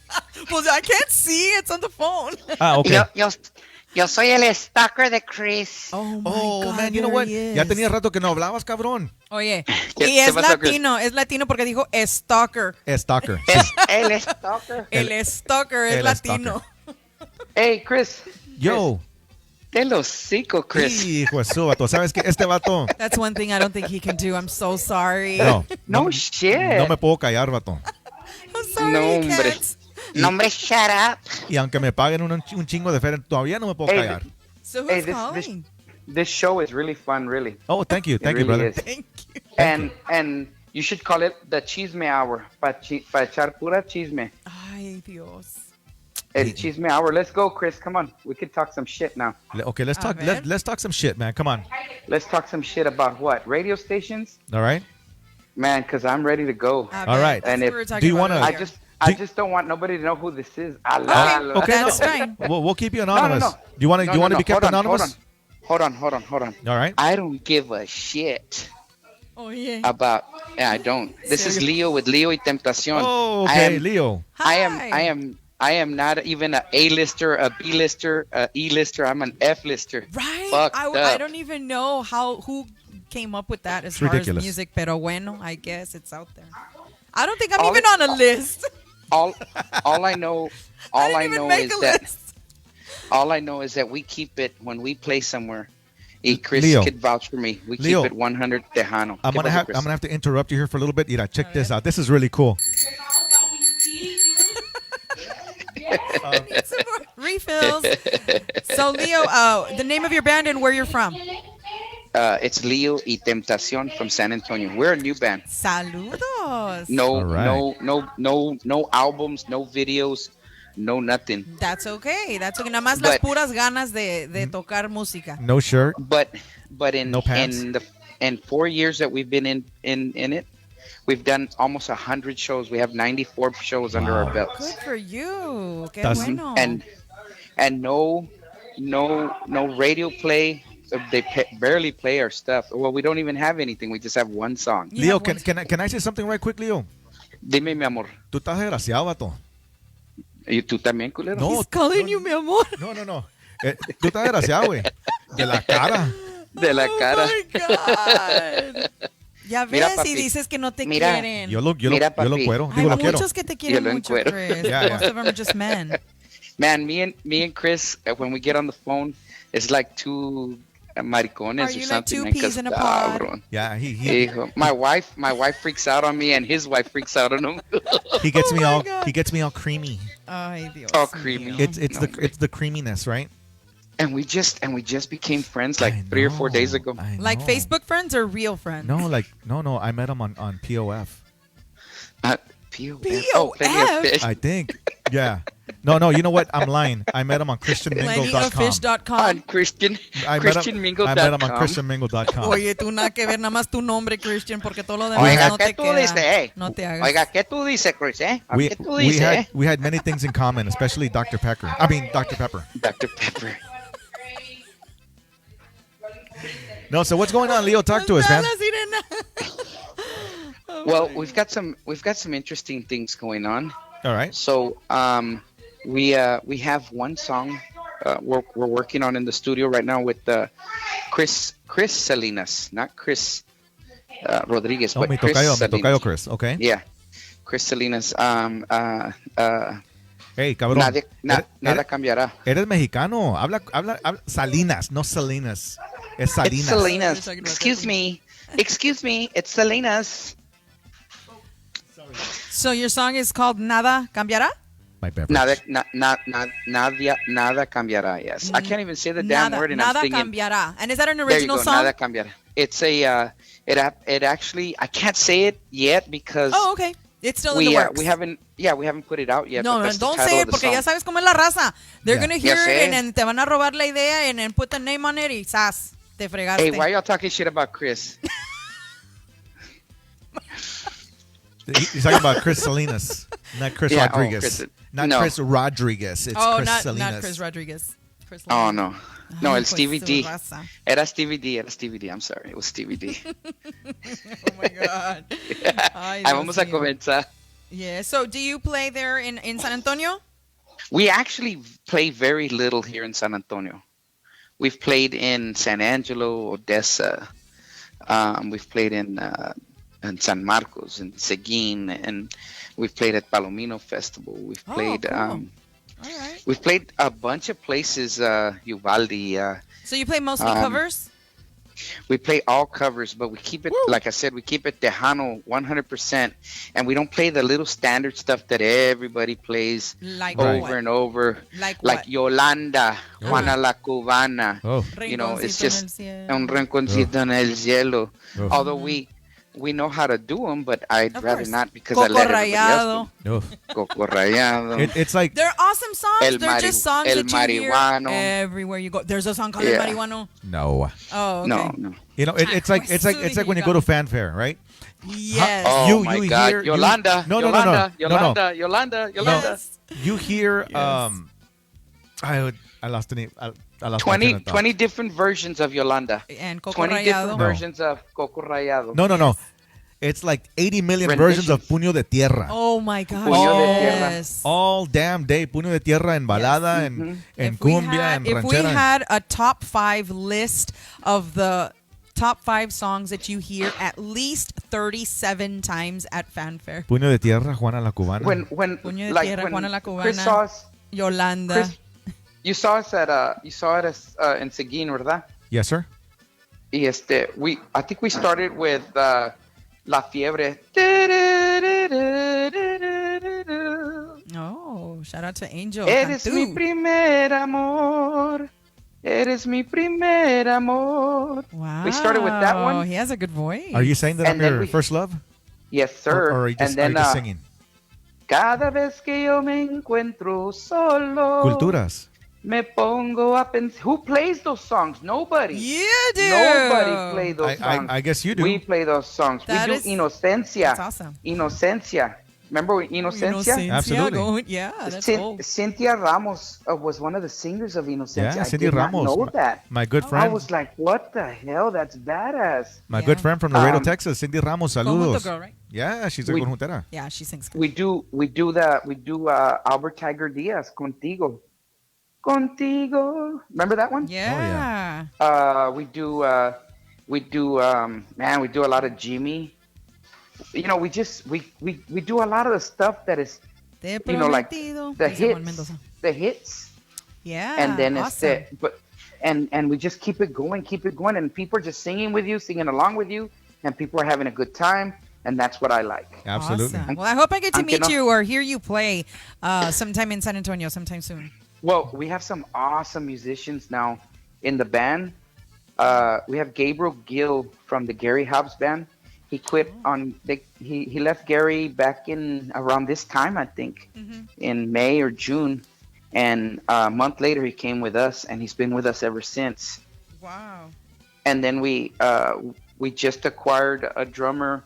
Well, I can't see. It's on the phone. Ah, ok. Yo soy el stalker de Chris. Oh, my Oh, God. man, you know there what? he Ya is. tenía rato que no hablabas, cabrón. Oye, ¿Qué y es pasó, Chris? latino porque dijo stalker. Stalker. Es el stalker. El stalker es el latino. Hey, Chris. Yo. Te lo hocico, Chris. Hijo de su vato. ¿Sabes qué? Este vato. That's one thing I don't think he can do. I'm so sorry. No shit. No me puedo callar, vato. I'm sorry, No, he hombre. can't. No, hombre, shut up. Y aunque me paguen un chingo de feria, todavía no me puedo Hey, callar. So who's Hey, this- calling? This show is really fun, really. Oh, thank you, It really brother. is. Thank you. And you should call it the Chisme Hour. Pa echar pura chisme. Ay, Dios. El Chisme Hour. Let's go, Chris. Come on. We can talk some shit now. Okay, let's A talk. ver. Let's talk some shit, man. Come on. Let's talk some shit about what? Radio stations? All right. Man, because I'm ready to go. A All ver, right. that's And what if- we were talking do you about wanna- earlier. I just don't want nobody to know who this is. Allah, Allah. Okay, That's no. fine. We'll keep you anonymous. No. Do you want to? No, do you want to no, be kept hold on, anonymous? Hold on. All right. I don't give a shit Oh, yeah. about. Yeah, I don't. This is Leo with Leo y Tentacion. Oh, I okay, am- Leo. I am not even a A-lister, a B-lister, a E-lister. I'm an F-lister. Right? Fucked I up. don't even know who came up with that as It's far ridiculous. as music, pero bueno, I guess it's out there. I don't think I'm All even it- on a list. All I know, I all didn't I even know make is a that list. all I know is that we keep it when we play somewhere. Chris Leo. could vouch for me. We Leo. keep it 100 Tejano. I'm ¿Qué gonna pasó, have Chris? to interrupt you here for a little bit. Mira, check this out. This is really cool. Some more refills. So, Leo, the name of your band and where you're from. it's Leo y Tentacion from San Antonio. We're a new band. Saludos. No, All right. no albums, no videos, no nothing. That's okay. That's okay. Nada más las But- puras ganas de tocar música. No shirt. But in No pants? in 4 years that we've been in it, we've done almost 100 shows. We have 94 shows under our Wow. belts. Good for you. Qué That's- bueno. And no radio play. They barely play our stuff. Well, we don't even have anything. We just have one song. You Leo, have can, one- can I say something right quick, Leo? Dime, mi amor. Tú estás desgraciado, vato. ¿Y tú también, culero? No. He's calling you mi amor. No. Tú estás desgraciado, güey. De la cara. De la cara. Oh my God. Ya ves Mira, y papi. dices que no te Mira. quieren. Yo lo Mira, cuero. papi. Digo, Hay lo quiero. muchos que te quieren Yo lo mucho, encuero. Chris. Yeah, Most yeah. of them are just men. Man, me and Chris, when we get on the phone, it's like two maricones Are or you like something. two man, peas 'cause, in a pod? cabrón. Yeah, he Hijo, my wife freaks out on me, and his wife freaks out on him. gets me my all God. he gets me all creamy. Ay, Dios All mío. creamy. It's the creaminess, right? And we just became friends like 3 or 4 days ago. I Like know. Facebook friends or real friends? No, no. I met him on POF. POF. POF? Oh, Plenty of Fish. I think. Yeah. No. You know what? I'm lying. I met him on ChristianMingle.com. Plentyoffish.com. On I met him on ChristianMingle.com. Oye, tú nada que ver, nada más tu nombre, Christian, porque todo lo demás Oiga, no ¿qué te tú queda. dices, eh? No te hagas. Oiga, ¿qué tú dices, Chris, eh? We, ¿Qué tú we dices, eh? had many things in common, especially Dr. Pepper. Dr. Pepper. Dr. Pepper. No, so what's going on, Leo? Talk to us, man. La sirena. Oh Well, my we've got some interesting things going on. All right. So, we have one song we're working on in the studio right now with Chris Salinas, not Chris Rodriguez, Oh, but mi Chris tocayo, Salinas. Chris. Okay. Yeah, Chris Salinas. Hey, cabrón. Nada cambiará. Eres mexicano. Habla Salinas, no Salinas. Es Salinas. It's Salinas. We're talking about Excuse me. It's Salinas. So your song is called Nada Cambiará? My beverage. Nada cambiará. Yes, I can't even say the damn Nada, word, and nada I'm singing. Cambiará. And is that an There you original go. song? Nada cambiará. It's a it actually I can't say it yet because Oh, okay. It's still in the works. we haven't put it out yet. No, but no, that's the don't title say of it the porque ya song. sabes cómo es la raza. They're Yeah. gonna hear Ya sé. it and te van a robar la idea and then put the name on it y ¡zas! Te fregaste. Hey, why y'all talking shit about Chris? He's talking about Chris Salinas, not Chris Yeah, oh, Rodriguez. Chris- Not no. Chris Rodriguez. It's Oh, Chris not Salinas. Chris Rodriguez. Chris Oh Lane. no, no, Ay, it's pues, Stevie su D. raza. Era Stevie D. I'm sorry, it was Stevie D. Oh my God. Ay, Ahí Dios vamos a mío. comenzar. Yeah. So do you play there in San Antonio? We actually play very little here in San Antonio. We've played in San Angelo, Odessa. We've played in San Marcos, in Seguin, and we've played at Palomino Festival. We've Oh, played. cool. All right. We've played a bunch of places. Uvalde. So you play mostly Um, covers? We play all covers, but we keep it, like I said, we keep it Tejano 100%, and we don't play the little standard stuff that everybody plays Like over what? and over, Like like what? Yolanda, Juana la Cubana. Oh. You know, it's Rinconcito en el just cielo. un rinconcito en el cielo. Oh. Although we know how to do them, but I'd Of rather course. not because I Coco let everybody Rayado. else No. do. Coco Rayado. It's like They're awesome songs. El They're just songs El that you hear Marihuano. everywhere you go. There's a song called Yeah. El Marihuano. no. Oh, okay. No. You know, it's like when you go to fanfare, right? Yes. Oh You- my you God, hear- you- Yolanda, No. Yolanda, No. Yolanda. Yes. You hear Yes. I lost the name. I lost 20, my train of thought. 20 different versions of Yolanda. And Coco 20 different Rayado. No. versions of Coco Rayado. No. It's like 80 million Renditions. versions of Puño de Tierra. Oh my gosh. Puño de Tierra. Yes. All damn day. Puño de Tierra en balada, en If we cumbia, had- en if we ranchera. had a top 5 list of the top 5 songs that you hear at least 37 times at fanfare. Puño de Tierra, Juana la Cubana. When Puño de like Tierra, when Juana la Chris Cubana. saw us, Yolanda. Chris, you saw us at in Seguin, ¿verdad? Yes, sir. Y I think we started with La Fiebre. Oh, shout out to Angel. Eres Cantú. mi primer amor. Eres mi primer amor. Wow. We started with that one. He has a good voice. Are you saying that And I'm then your we- first love? Yes, sir. Or are you just, are you just singing? Cada vez que yo me encuentro solo, Culturas. me pongo a pensar. Who plays those songs? Nobody. You do. Nobody plays those songs. I guess you do. We play those songs. That we is- do Inocencia. That's awesome. Inocencia. Remember Inocencia? Absolutely. Yeah, that's Cyn- old. Cynthia Ramos was one of the singers of Inocencia. Yeah, I Cindy did Ramos. not know that. My good I friend. was like, what the hell? That's badass. My Yeah. good friend from Laredo, Um, Texas, Cindy Ramos. Conjunto Saludos. girl, right? Yeah, she's a We- conjuntera. Yeah, she sings good. We do Albert Tiger Diaz, Contigo. Contigo. Remember that one? Yeah. We do a lot of Jimmy. You know, we do a lot of the stuff that is, Te you know, like prometido. the Dice Juan hits, Mendoza. the hits. Yeah. And then awesome. and we just keep it going, and people are just singing with you, singing along with you, and people are having a good time, and that's what I like. Absolutely. Awesome. Well, I hope I get to Aunque meet no- you or hear you play sometime in San Antonio sometime soon. Well, we have some awesome musicians now in the band. We have Gabriel Gill from the Gary Hobbs band. He quit he left Gary back in around this time, I think, in May or June. And a month later, he came with us, and he's been with us ever since. Wow. And then we just acquired a drummer.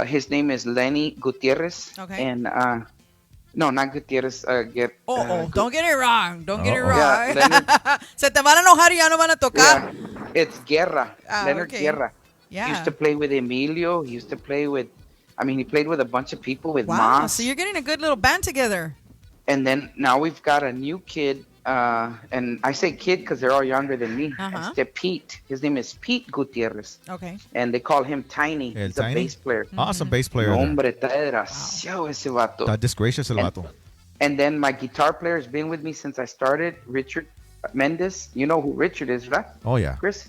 His name is Lenny Gutierrez. Okay. And no, not Gutierrez. Don't get it wrong. Don't get it Uh-oh. wrong. Yeah, Leonard- Se te van a enojar y ya no van a tocar. Yeah, it's Guerra. Leonard okay. Guerra. Yeah. He used to play with Emilio. He used to play with, he played with a bunch of people with Wow. Moss. So you're getting a good little band together. And then now we've got a new kid. And I say kid because they're all younger than me. Uh-huh. It's Pete. His name is Pete Gutierrez. Okay. And they call him Tiny. El He's Tiny? a bass player. Awesome bass player. No, there. hombre, está desgraciado ese vato. Está disgracious el vato. And then my guitar player has been with me since I started, Richard Mendez. You know who Richard is, right? Oh, yeah. Chris?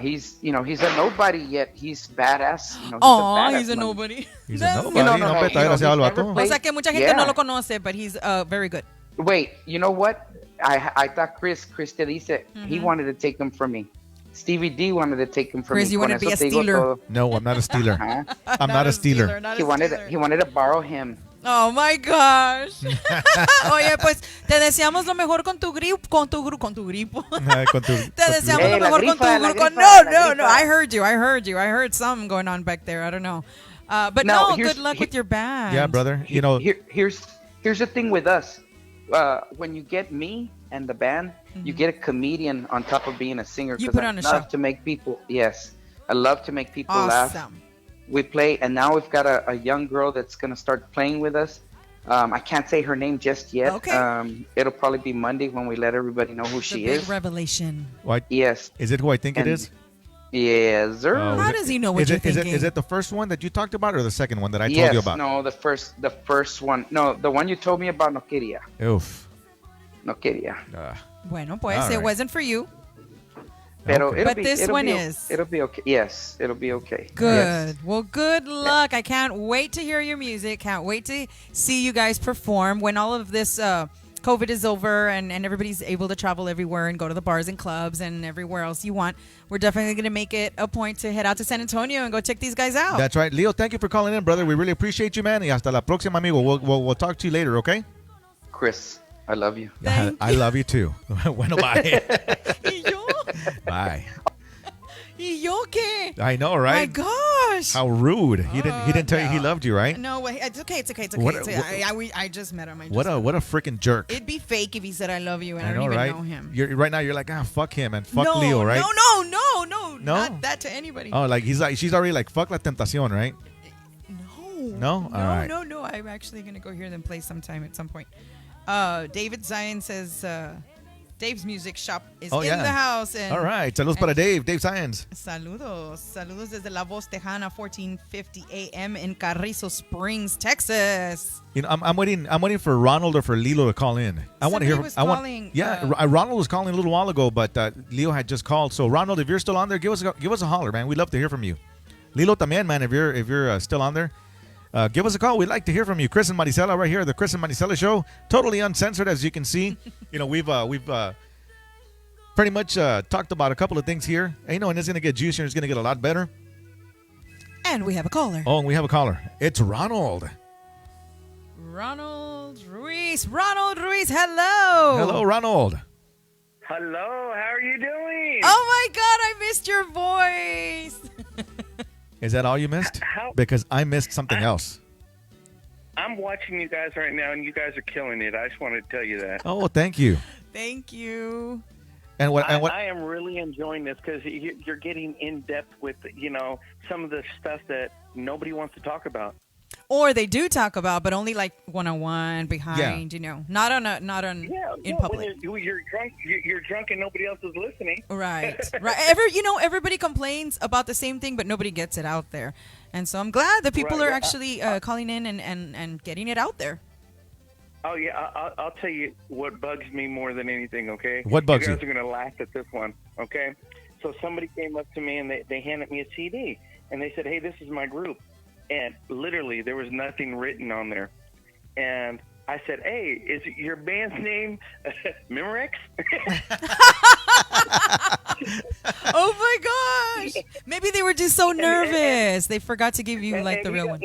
He's a nobody yet. He's badass. Oh, he's he's a a badass, man. nobody. He's That's- a nobody. No, no, hombre, está desgraciado el he's never vato. played- O sea que mucha gente Yeah. no lo conoce, but he's very good. Wait, you know what? I thought Chris te dice, he wanted to take them from me. Stevie D wanted to take them from Chris, me. you Con wanted to be eso a te digo Steeler. todo. No, I'm not a Steeler. Huh? I'm not a Steeler. not He a wanted Steeler. he wanted to borrow him. Oh my gosh. Oye, pues te deseamos lo mejor con tu gripo. Con tu gripo. Con tu- Te deseamos Hey, lo la mejor con grifa, tu la grupo. grifa, No, la no, no. grifa. I heard you. I heard something going on back there. I don't know. But Now, no, here's- good luck with your band. Yeah, brother. You know, Here's the thing with us. When you get me and the band, you get a comedian on top of being a singer. You 'cause put I on a love show. to make people. Yes, I love to make people laugh. Awesome. We play, and now we've got a young girl that's gonna start playing with us. I can't say her name just yet. Okay. It'll probably be Monday when we let everybody know who The she big is. revelation. why- Yes. is it who I think it And- is? Yes, sir. Oh, How is it- does he know what is you're it, is it, thinking? is it the first one that you talked about or the second one that I told yes, you about? no, the first one. No, the one you told me about. No quería. Oof. No quería. Bueno, pues All it right. wasn't for you. Pero Okay. it'll But this it'll one be, is. It'll be okay. Yes, it'll be okay. Good. Yes. Well, good luck. I can't wait to hear your music. Can't wait to see you guys perform when all of this COVID is over and everybody's able to travel everywhere and go to the bars and clubs and everywhere else you want. We're definitely going to make it a point to head out to San Antonio and go check these guys out. That's right. Leo, thank you for calling in, brother. We really appreciate you, man. Y hasta la próxima, amigo. We'll talk to you later, okay? Chris, I love you. Thank I love you too. Bueno, bye. ¿Y yo? Bye. ¿Y yo qué? I know, My right? gosh. How rude. He didn't tell you he loved you, right? No, wait, it's okay. It's okay. It's okay. What- It's okay. I just met him. What a freaking jerk. It'd be fake if he said I love you and I, I don't know, even right? know him. Right now you're like, fuck him and fuck no, Leo, right? No, No? not that to anybody. Oh, like she's already like, fuck la tentación, right? No. No? All right. No. I'm actually gonna go hear them play sometime at some point. David Zion says Dave's music shop is Oh, in yeah. the house. And All right. Saludos para Dave Science. Saludos desde La Voz Tejana, 1450 AM in Carrizo Springs, Texas. You know, I'm waiting for Ronald or for Lilo to call in. I want to hear. Somebody was calling, Ronald was calling a little while ago, but Leo had just called. So Ronald, if you're still on there, give us a holler, man. We'd love to hear from you. Lilo también, man. If you're still on there, give us a call. We'd like to hear from you. Chris and Marisela right here, the Chris and Marisela Show, totally uncensored, as you can see. You know, we've pretty much talked about a couple of things here. And, and it's going to get juicier. It's going to get a lot better. And we have a caller. Oh, and we have a caller. It's Ronald. Ronald Ruiz. Ronald Ruiz, hello. Hello, Ronald. Hello, how are you doing? Oh, my God, I missed your voice. Is that all you missed? Because I missed something else. I'm watching you guys right now, and you guys are killing it. I just wanted to tell you that. Oh, thank you. Thank you. And what? I am really enjoying this because you're getting in depth with, some of the stuff that nobody wants to talk about. Or they do talk about, but only like one-on-one behind, not on in public. When you're drunk, you're drunk, and nobody else is listening. Right. Everybody complains about the same thing, but nobody gets it out there. And so I'm glad that people are actually calling in and getting it out there. Oh yeah, I'll tell you what bugs me more than anything. Okay. What bugs you? You guys are gonna laugh at this one. Okay. So somebody came up to me and they handed me a CD and they said, "Hey, this is my group." And literally, there was nothing written on there. And I said, "Hey, is your band's name Memorex?" Oh my gosh! Maybe they were just so nervous they forgot to give you the real one.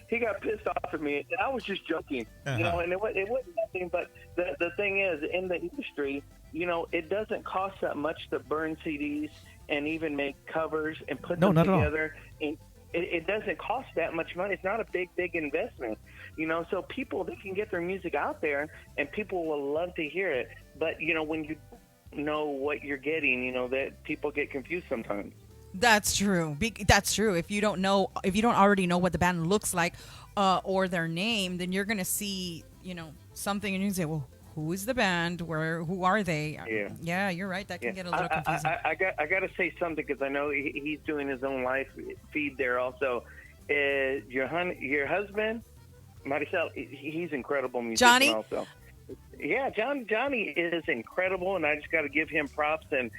He got pissed off at me, and I was just joking, and it wasn't nothing. But the thing is, in the industry, it doesn't cost that much to burn CDs and even make covers and put them together. And it doesn't cost that much money. It's not a big investment, So people, they can get their music out there, and people will love to hear it. But when you know what you're getting, that people get confused sometimes. That's true. That's true. If you don't already know what the band looks like or their name, then you're gonna see, something, and you can say, well, who is the band? Who are they? Yeah, you're right. That can get a little confusing. I got to say something because I know he's doing his own live feed there also. Your husband, Marisela, he's incredible musician Johnny? Also. Yeah, Johnny is incredible, and I just got to give him props. And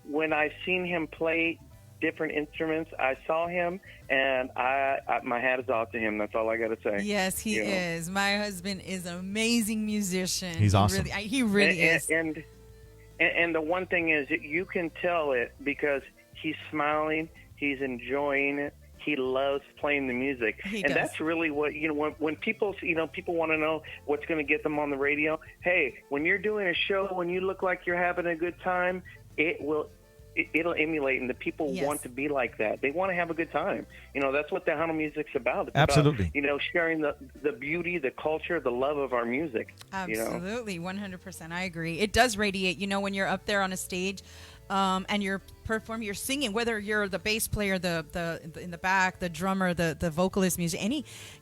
when I've seen him play different instruments, I saw him, and my hat is off to him. That's all I got to say. Yes, he is. My husband is an amazing musician. He's awesome. He really is. And the one thing is that you can tell it because he's smiling, he's enjoying it. He loves playing the music, and that's really what when people people want to know what's going to get them on the radio. Hey, when you're doing a show, when you look like you're having a good time, it'll emulate, and the people want to be like that. They want to have a good time. That's what Tejano music's about. It's Absolutely. About, sharing the beauty, the culture, the love of our music. Absolutely, 100%. I agree. It does radiate. When you're up there on a stage, and you're performing, you're singing, whether you're the bass player, the in the back, the drummer, the vocalist,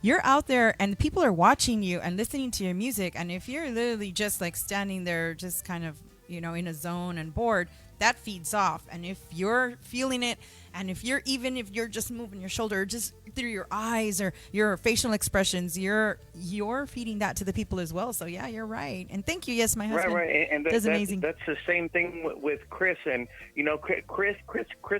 you're out there, and people are watching you and listening to your music. And if you're literally just like standing there, just kind of in a zone and bored, that feeds off. And if you're feeling it, and if you're just moving your shoulder, just through your eyes or your facial expressions, you're feeding that to the people as well. So yeah, you're right. And thank you. Yes, my husband right. And does amazing. That's the same thing with Chris. And Chris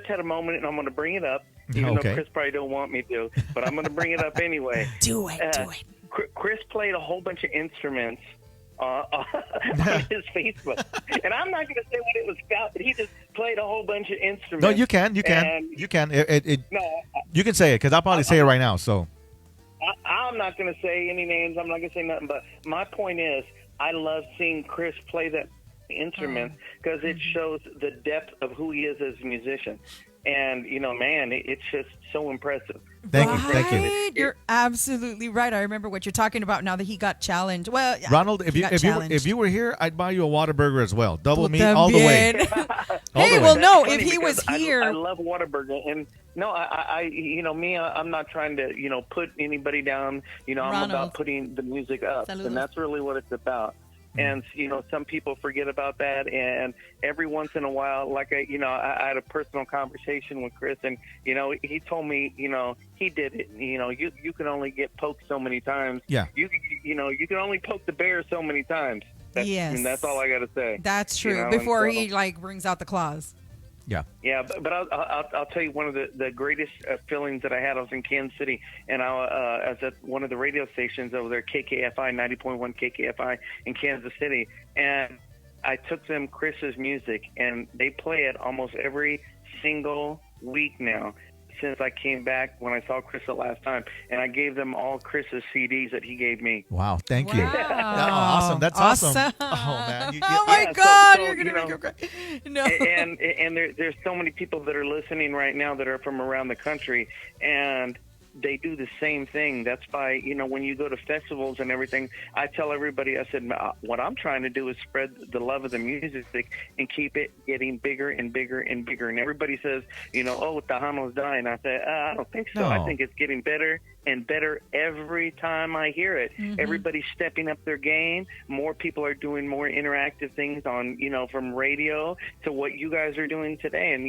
had a moment, and I'm going to bring it up, even though Chris probably don't want me to, but I'm going to bring it up anyway. Do it. Chris played a whole bunch of instruments on his Facebook, and I'm not going to say what it was about, but he just played a whole bunch of instruments. No, you can. You can say it because I'll probably say it right now. So I'm not going to say any names. I'm not going to say nothing. But my point is, I love seeing Chris play that instrument because it shows the depth of who he is as a musician. And, man, it's just so impressive. Thank you. You're absolutely right. I remember what you're talking about now that he got challenged. Well, Ronald, if you were here, I'd buy you a Whataburger as well. Double meat all the way. If he was here. I love Whataburger. And, no, I'm not trying to, put anybody down. I'm about putting the music up. Saludos. And that's really what it's about. And, some people forget about that. And every once in a while, like, I had a personal conversation with Chris, and, he told me, he did it. You can only get poked so many times. Yeah. You can only poke the bear so many times. And that's all I got to say. That's true. Before he, brings out the claws. Yeah. Yeah, but I'll tell you one of the greatest feelings that I had. I was in Kansas City, and I was at one of the radio stations over there, KKFI 90.1 KKFI in Kansas City, and I took them Chris's music, and they play it almost every single week now since I came back when I saw Chris the last time, and I gave them all Chris's CDs that he gave me. Wow, thank you. Wow. Oh, awesome. That's awesome. Oh, man. Oh, my Yeah, God. so, You're going to you make know, him cry. No. And there's so many people that are listening right now that are from around the country, and they do the same thing. That's why, when you go to festivals and everything, I tell everybody, I said, what I'm trying to do is spread the love of the music and keep it getting bigger and bigger and bigger. And everybody says, oh, Tejano's dying. I say, I don't think so. No. I think it's getting better and better every time I hear it. Mm-hmm. Everybody's stepping up their game. More people are doing more interactive things on, from radio to what you guys are doing today. And,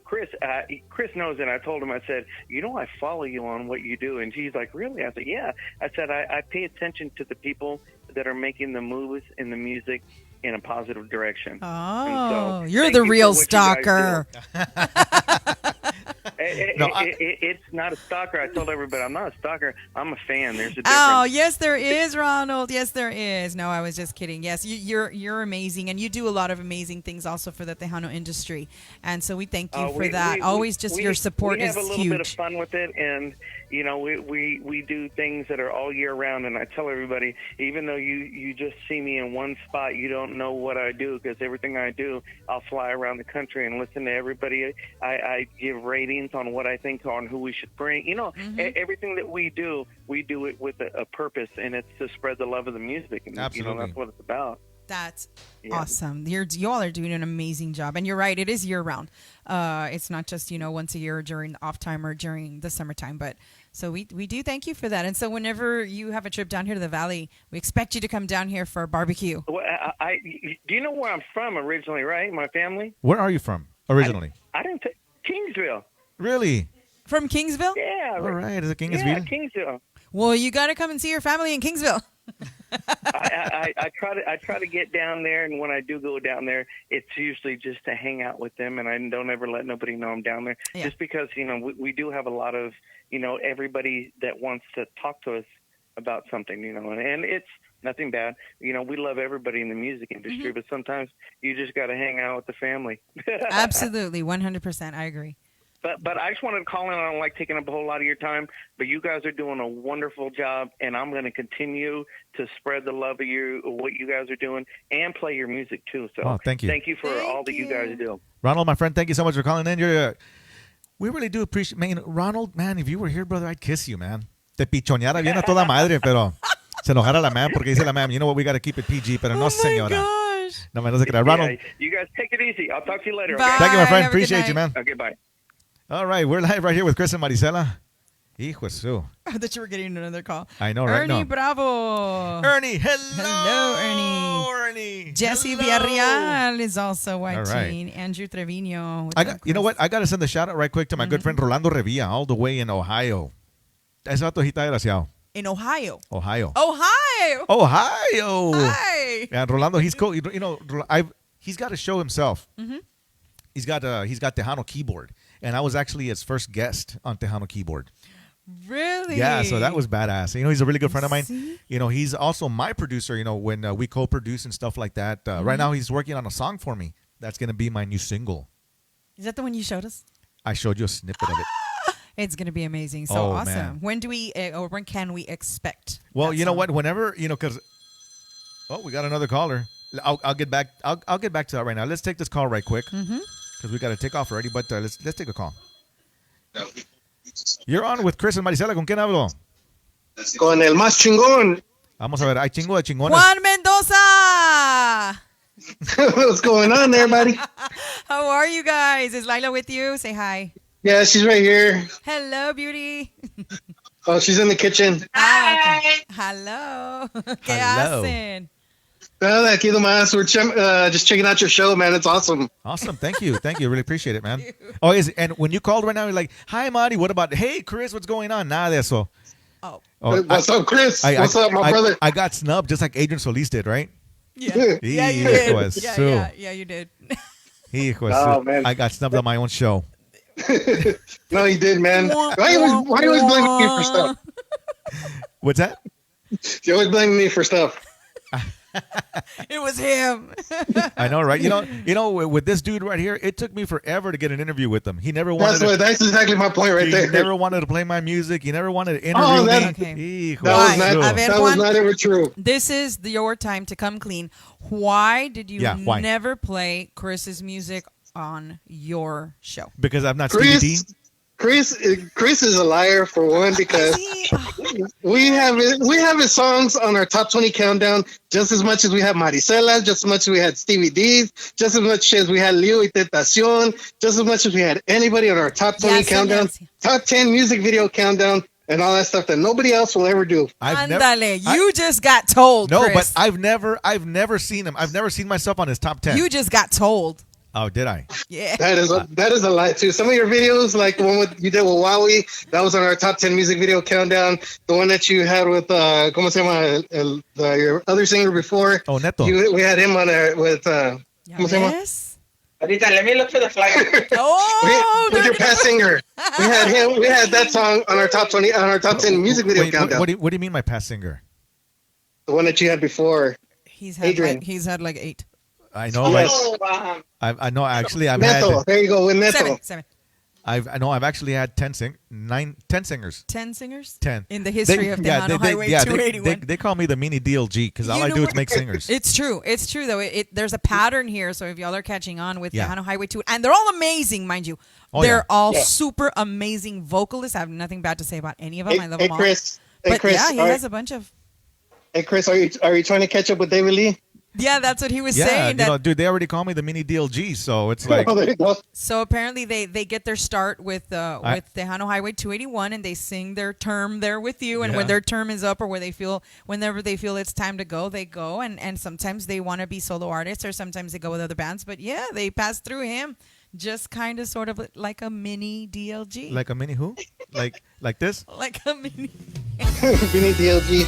Chris knows it. I told him, I said, I follow you on what you do. And he's like, really? I said, yeah. I said, I pay attention to the people that are making the moves in the music in a positive direction. Oh, And so, you're thank the you for real what you guys stalker. It's not a stalker. I told everybody I'm not a stalker. I'm a fan. There's a difference. Oh, yes, there is, Ronald. Yes, there is. No, I was just kidding. Yes, you're amazing, and you do a lot of amazing things also for the Tejano industry, and so we thank you for that. Always just your support is huge. We have a little bit of fun with it, and we do things that are all year round. And I tell everybody, even though you just see me in one spot, you don't know what I do, because everything I do, I'll fly around the country and listen to everybody. I give ratings on what I think on who we should bring. Everything that we do it with a purpose, and it's to spread the love of the music. And, Absolutely. that's what it's about. That's awesome. You all are doing an amazing job, and you're right. It is year round. It's not just once a year during the off time or during the summertime. But so we do thank you for that. And so whenever you have a trip down here to the Valley, we expect you to come down here for a barbecue. Well, do you know where I'm from originally? Right, my family. Where are you from originally? I didn't take Kingsville. Really? From Kingsville? Yeah. All right. Is it Kingsville? Yeah, Kingsville. Well, you got to come and see your family in Kingsville. I try to get down there, and when I do go down there, it's usually just to hang out with them, and I don't ever let nobody know I'm down there. Yeah. Just because we do have a lot of everybody that wants to talk to us about something, and it's nothing bad. We love everybody in the music industry, but sometimes you just got to hang out with the family. Absolutely, 100%. I agree. But I just wanted to call in. I don't like taking up a whole lot of your time, but you guys are doing a wonderful job, and I'm going to continue to spread the love of what you guys are doing, and play your music too. So thank you. Thank you for all that you guys do. Ronald, my friend, thank you so much for calling in. We really do appreciate. Man, Ronald, man, if you were here, brother, I'd kiss you, man. Te pichoneara bien a toda madre, pero se enojara la ma'am porque dice la ma'am, you know what, we got to keep it PG, pero no, señora. Gosh. No se crea. Ronald. Yeah, you guys take it easy. I'll talk to you later. Bye. Okay? Thank you, my friend. Have a good Appreciate you, man. Okay, bye. All right, we're live right here with Chris and Marisela. Hijo Jesús. I thought you were getting another call. I know, right? Ernie No. Ernie, Bravo. Hello, Ernie. Jesse Villarreal is also watching. Andrew Trevino. You know what? I got to send a shout out right quick to my good friend Rolando Revilla, all the way in Ohio. Ese vato está desgraciado. In Ohio. Ohio. Ohio. Hi. And Rolando, he's cool. He's got a show himself. Mm-hmm. He's got Tejano Keyboard, and I was actually his first guest on Tejano Keyboard. Really? Yeah, so that was badass. He's a really good friend of mine. See? He's also my producer. When we co-produce and stuff like that. Right now, he's working on a song for me. That's gonna be my new single. Is that the one you showed us? I showed you a snippet of it. It's gonna be amazing. So awesome. Man. When do we, or when can we expect? Well, that you know song? what? Whenever because we got another caller. I'll get back. I'll get back to that right now. Let's take this call right quick because we got to take off already. But let's take a call. You're on with Chris and Marisela. ¿Con quién hablo? Con el más chingón. Vamos a ver. Hay chingo de chingones. Juan Mendoza. What's going on, everybody? How are you guys? Is Lila with you? Say hi. Yeah, she's right here. Hello, beauty. Oh, she's in the kitchen. Hi. Hello. ¿Qué Hello. hacen? Well, aquí nomás. We're just checking out your show, man. It's awesome. Awesome. Thank you. Really appreciate it, man. And when you called right now, you're like, hi, Marty. What about, hey, Chris, what's going on? Nada de eso. Oh. What's up, Chris? What's up, my brother? I got snubbed just like Adrian Solis did, right? Yeah. Yeah, you did. Yeah, you did. Oh, man. I got snubbed on my own show. No, you did, man. Why you always blaming me for stuff? What's that? You always blaming me for stuff. It was him. I know, right? You know, with this dude right here, it took me forever to get an interview with him. He never wanted. That's exactly my point right there. He never wanted to play my music. He never wanted to interview Oh, me. Okay. Hijo That de was su. that was not ever true. This is your time to come clean. Why did you why? never play Chris's music on your show? Because I'm not Stevie D. Chris is a liar for one because we have his songs on our top 20 countdown just as much as we have Marisela, just as much as we had Stevie D's, just as much as we had Leo y Tentacion, just as much as we had anybody on our top 20 countdown, top 10 music video countdown, and all that stuff that nobody else will ever do. Ándale, you just got told. No, Chris. but I've never seen him. I've never seen myself on his top 10. You just got told. Oh, did I? Yeah. That is a lie too. Some of your videos, like the one you did with Wowie, that was on our top 10 music video countdown. The one that you had with ¿cómo se llama? Your other singer before. Oh, Neto. We had him on there with ¿cómo se llama? Yes. Ahorita, let me look for the flyer. Oh, with your past singer. We had him. We had that song on our top 20, on our top 10 music video countdown. What do you mean my past singer? The one that you had before. He's had Adrian. he's had like 8. I know. Yes. I know. Actually, I've Neto. had. There you go with Neto. 7. I've actually had 10 singers. 10 singers? 10 in the history of Tejano Highway 281. They call me the mini DLG because all I do is make singers. It's true though. There's a pattern here. So if y'all are catching on with Yeah. Tejano Highway 2, and they're all amazing, mind you. Oh, They're yeah. all super amazing vocalists. I have nothing bad to say about any of them. I love them all. Chris. But Chris, yeah, he has a bunch of. Hey Chris, are you trying to catch up with David Lee? Yeah, that's what he was Yeah, saying. you know, dude, they already call me the mini DLG, so it's like. Oh, there you go. So apparently they get their start with Tejano Highway 281, and they sing their term there with you. And when Yeah. their term is up, or whenever they feel it's time to go, they go. And sometimes they want to be solo artists, or sometimes they go with other bands. But yeah, they pass through him, just kind of sort of like a mini DLG. Like a mini who? like this? Like a mini. Mini DLG.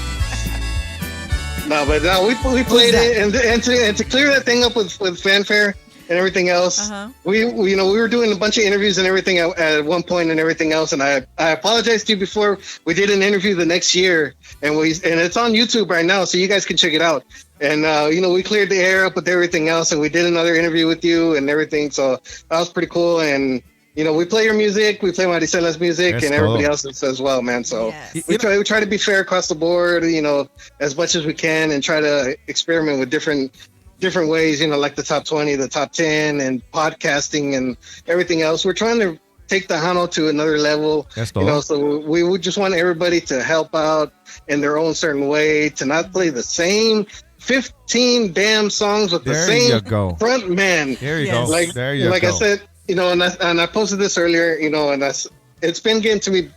No, but no, we played it, and to clear that thing up with fanfare and everything else, we were doing a bunch of interviews and everything at one point and everything else, and I apologized to you before. We did an interview the next year, and it's on YouTube right now, so you guys can check it out. And we cleared the air up with everything else, and we did another interview with you and everything, so that was pretty cool. And we play your music, we play Marisela's music, and everybody else's as well, man. So we try to be fair across the board, as much as we can, and try to experiment with different ways, like the top 20, the top 10, and podcasting and everything else. We're trying to take the Hano to another level, so we would just want everybody to help out in their own certain way, to not play the same 15 damn songs with the same front man. There you go. Like I said, and I posted this earlier, and it's been getting to me,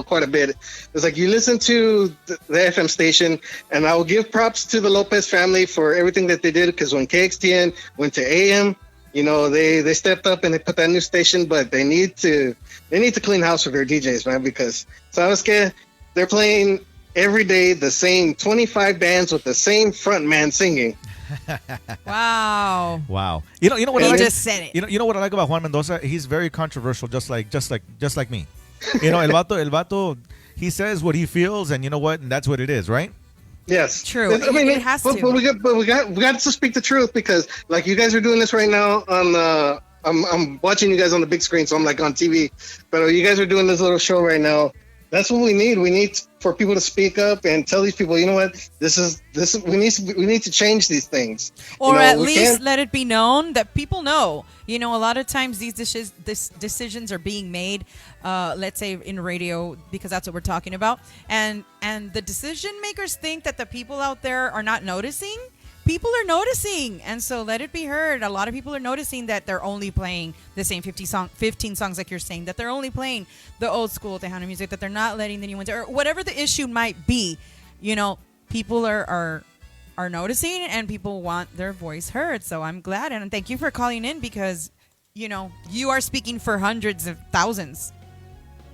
quite a bit. It's like, you listen to the FM station, and I will give props to the Lopez family for everything that they did, because when KXTN went to AM, they stepped up and they put that new station, but they need to clean house with their DJs, man, because sabes que they're playing every day the same 25 bands with the same front man singing. Wow. You know what? He I like, just said it. You know what I like about Juan Mendoza? He's very controversial, just like me. El vato, he says what he feels, and you know what? And that's what it is, right? Yes, true. I mean, it has to. But we got to speak the truth, because like you guys are doing this right now on. I'm watching you guys on the big screen, so I'm like on TV. But you guys are doing this little show right now. That's what we need. We need for people to speak up and tell these people, you know what, this is we need to change these things. Or at least let it be known that people know. A lot of times these decisions are being made, let's say in radio, because that's what we're talking about. And the decision makers think that the people out there are not noticing. People are noticing, and so let it be heard. A lot of people are noticing that they're only playing the same 15 songs, like you're saying, that they're only playing the old school Tejano music, that they're not letting the new ones, or whatever the issue might be. People are noticing, and people want their voice heard. So I'm glad, and thank you for calling in, because you are speaking for hundreds of thousands.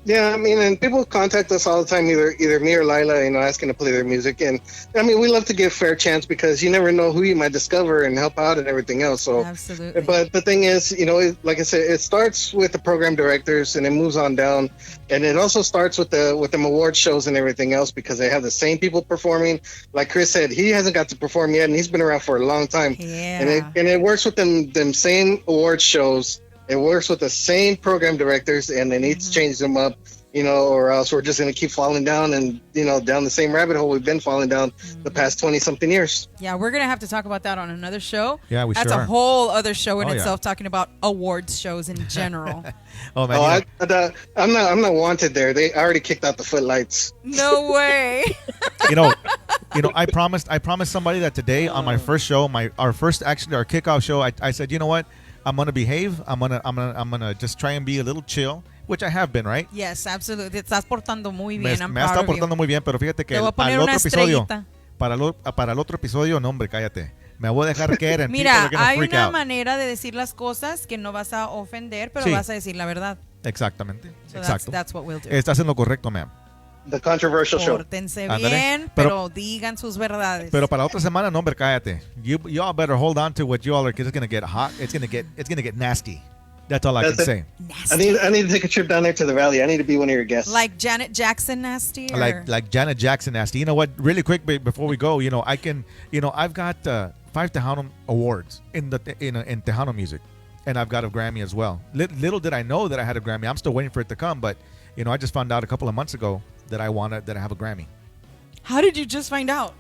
Yeah, I mean, and people contact us all the time, either me or Lila, asking to play their music. And I mean, we love to give fair chance because you never know who you might discover and help out and everything else. So, absolutely. But the thing is, like I said, it starts with the program directors and it moves on down, and it also starts with the award shows and everything else because they have the same people performing. Like Chris said, he hasn't got to perform yet, and he's been around for a long time. Yeah. And it works with them same award shows. It works with the same program directors, and they need to change them up, or else we're just going to keep falling down and, down the same rabbit hole we've been falling down the past 20-something years. Yeah, we're going to have to talk about that on another show. Yeah, That's sure a whole other show in Oh, yeah. itself, talking about awards shows in general. Oh man, I'm not wanted there. They already kicked out the footlights. No way. I promised somebody that today on my first show, our kickoff show, I said, you know what? I'm gonna behave. I'm gonna just try and be a little chill, which I have been, right? Yes, absolutely. Te estás portando muy bien. I'm Me ha proud estado of you. portando muy bien, pero fíjate que Te voy a para poner el una otro episodio, estrellita. para el otro episodio, no hombre, cállate. Me voy a dejar caer en Mira, people are gonna hay freak una out. manera de decir las cosas que no vas a ofender, pero Sí. vas a decir la verdad. Exactamente. So Exacto. that's what we'll do. Estás en lo correcto, ma'am. The controversial show. Pórtense Ándale. bien, pero digan sus verdades. Pero para la otra semana, no hombre, cállate. You all better hold on to what you all are. 'Cause it's gonna get hot. It's gonna get nasty. That's all I can That's say. I need to take a trip down there to the valley. I need to be one of your guests. Like Janet Jackson nasty? Or? Like Janet Jackson nasty. You know what? Really quick before we go, I've got 5 Tejano awards in Tejano music, and I've got a Grammy as well. Little did I know that I had a Grammy. I'm still waiting for it to come, but I just found out a couple of months ago that I have a Grammy. How did you just find out?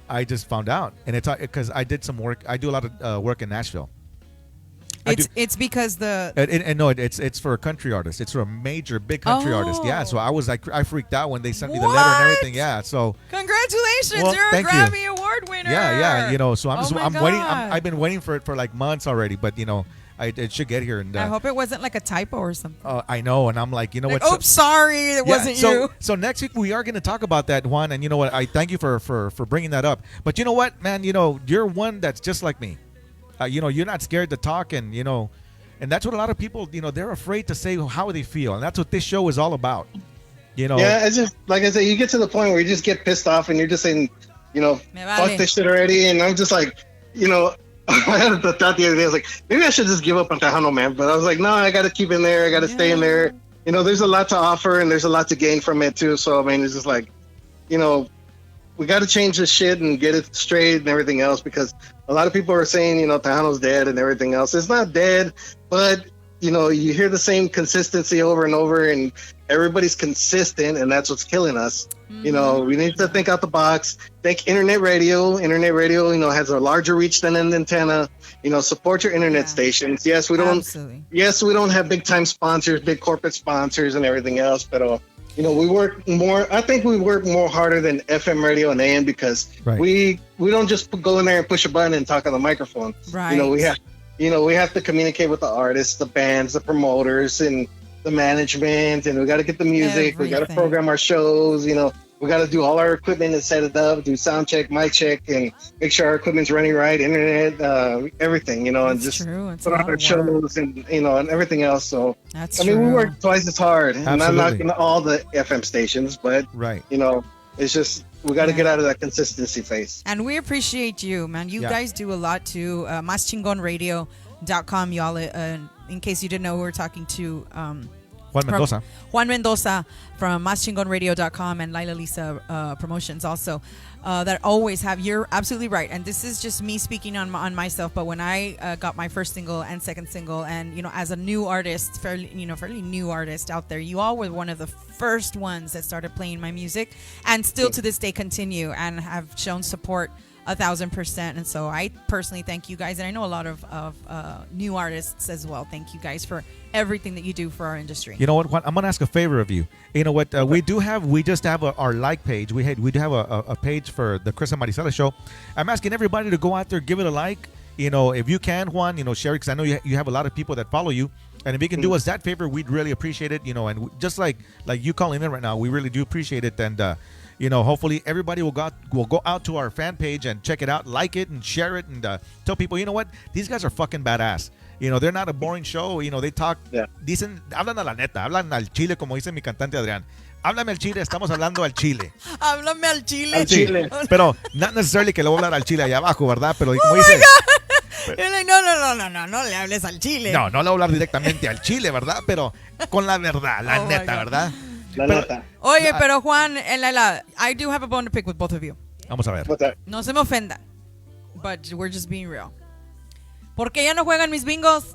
I just found out, and it's because I did some work. I do a lot of work in Nashville. It's because the No, it's for a country artist. It's for a major big country artist. Yeah, so I was like, I freaked out when they sent me the letter and everything. Yeah, so congratulations, Well, you're a thank you. Grammy Award winner. yeah. So Oh my I'm waiting. God. I've been waiting for it for like months already, but it should get here. And I hope it wasn't like a typo or something. I know, and I'm like, you know Like, what? oops, sorry, it wasn't you. So next week we are going to talk about that, Juan, and you know what? I thank you for bringing that up. But you know what, man? You're one that's just like me. You're not scared to talk, and and that's what a lot of people, they're afraid to say how they feel, and that's what this show is all about. Yeah, it's just like I said, you get to the point where you just get pissed off, and you're just saying, fuck this shit already, and I'm just like, I had the thought the other day, I was like, maybe I should just give up on Tejano, man. But I was like, no, I got to keep in there. I got to stay in there. There's a lot to offer and there's a lot to gain from it too. So, I mean, it's just like, we got to change this shit and get it straight and everything else, because a lot of people are saying, Tejano's dead and everything else. It's not dead, but you hear the same consistency over and over, and everybody's consistent, and that's what's killing us. We need to think out the box. Think internet radio. Internet radio, has a larger reach than an antenna. Support your internet stations. Yes, we don't. Absolutely. Yes, we don't have big time sponsors, big corporate sponsors, and everything else. But we work more. I think we work more harder than FM radio and AM, because we don't just go in there and push a button and talk on the microphone. Right. We have to communicate with the artists, the bands, the promoters, and the management, and we got to get the music. We got to program our shows. We got to do all our equipment and set it up, do sound check, mic check, and make sure our equipment's running right, internet, everything, and just put on our shows and, and everything else. So, we work twice as hard. And I'm not knocking all the FM stations, but, it's just, we got to get out of that consistency phase. And we appreciate you, man. You guys do a lot too. MásChingonRadio.com, y'all. In case you didn't know, we were talking to Juan Mendoza from MásChingonRadio.com and Laila Lisa Promotions also. That always have. You're absolutely right, and this is just me speaking on myself. But when I got my first single and second single, and as a new artist, fairly new artist out there, you all were one of the first ones that started playing my music, and still to this day continue and have shown support 1,000%. And so I personally thank you guys, and I know a lot of new artists as well. Thank you guys for everything that you do for our industry. You know what, Juan? I'm gonna ask a favor of you. You know what? We just have our like page. We do have a page for the Chris and Marisela show. I'm asking everybody to go out there, give it a like. If you can, Juan, share it, because I know you have a lot of people that follow you. And if you can do us that favor, we'd really appreciate it. And just like you calling in right now, we really do appreciate it. And hopefully everybody will go out to our fan page and check it out, like it and share it, and tell people, you know what, these guys are fucking badass. You know, they're not a boring show. You know, they talk. Yeah. Dicen, hablan a la neta, hablan al chile, como dice mi cantante Adrián. Háblame al chile, estamos hablando al chile. Háblame al chile. Sí, pero not necessarily que le voy a hablar al chile allá abajo, ¿verdad? Pero como dice. No le hables al chile. No le voy a hablar directamente al chile, ¿verdad? Pero con la verdad, la neta, ¿verdad? La neta. Oye, pero Juan, I do have a bone to pick with both of you. Vamos a ver. What's that? No se me ofenda, but we're just being real. ¿Por qué ya no juegan mis bingos?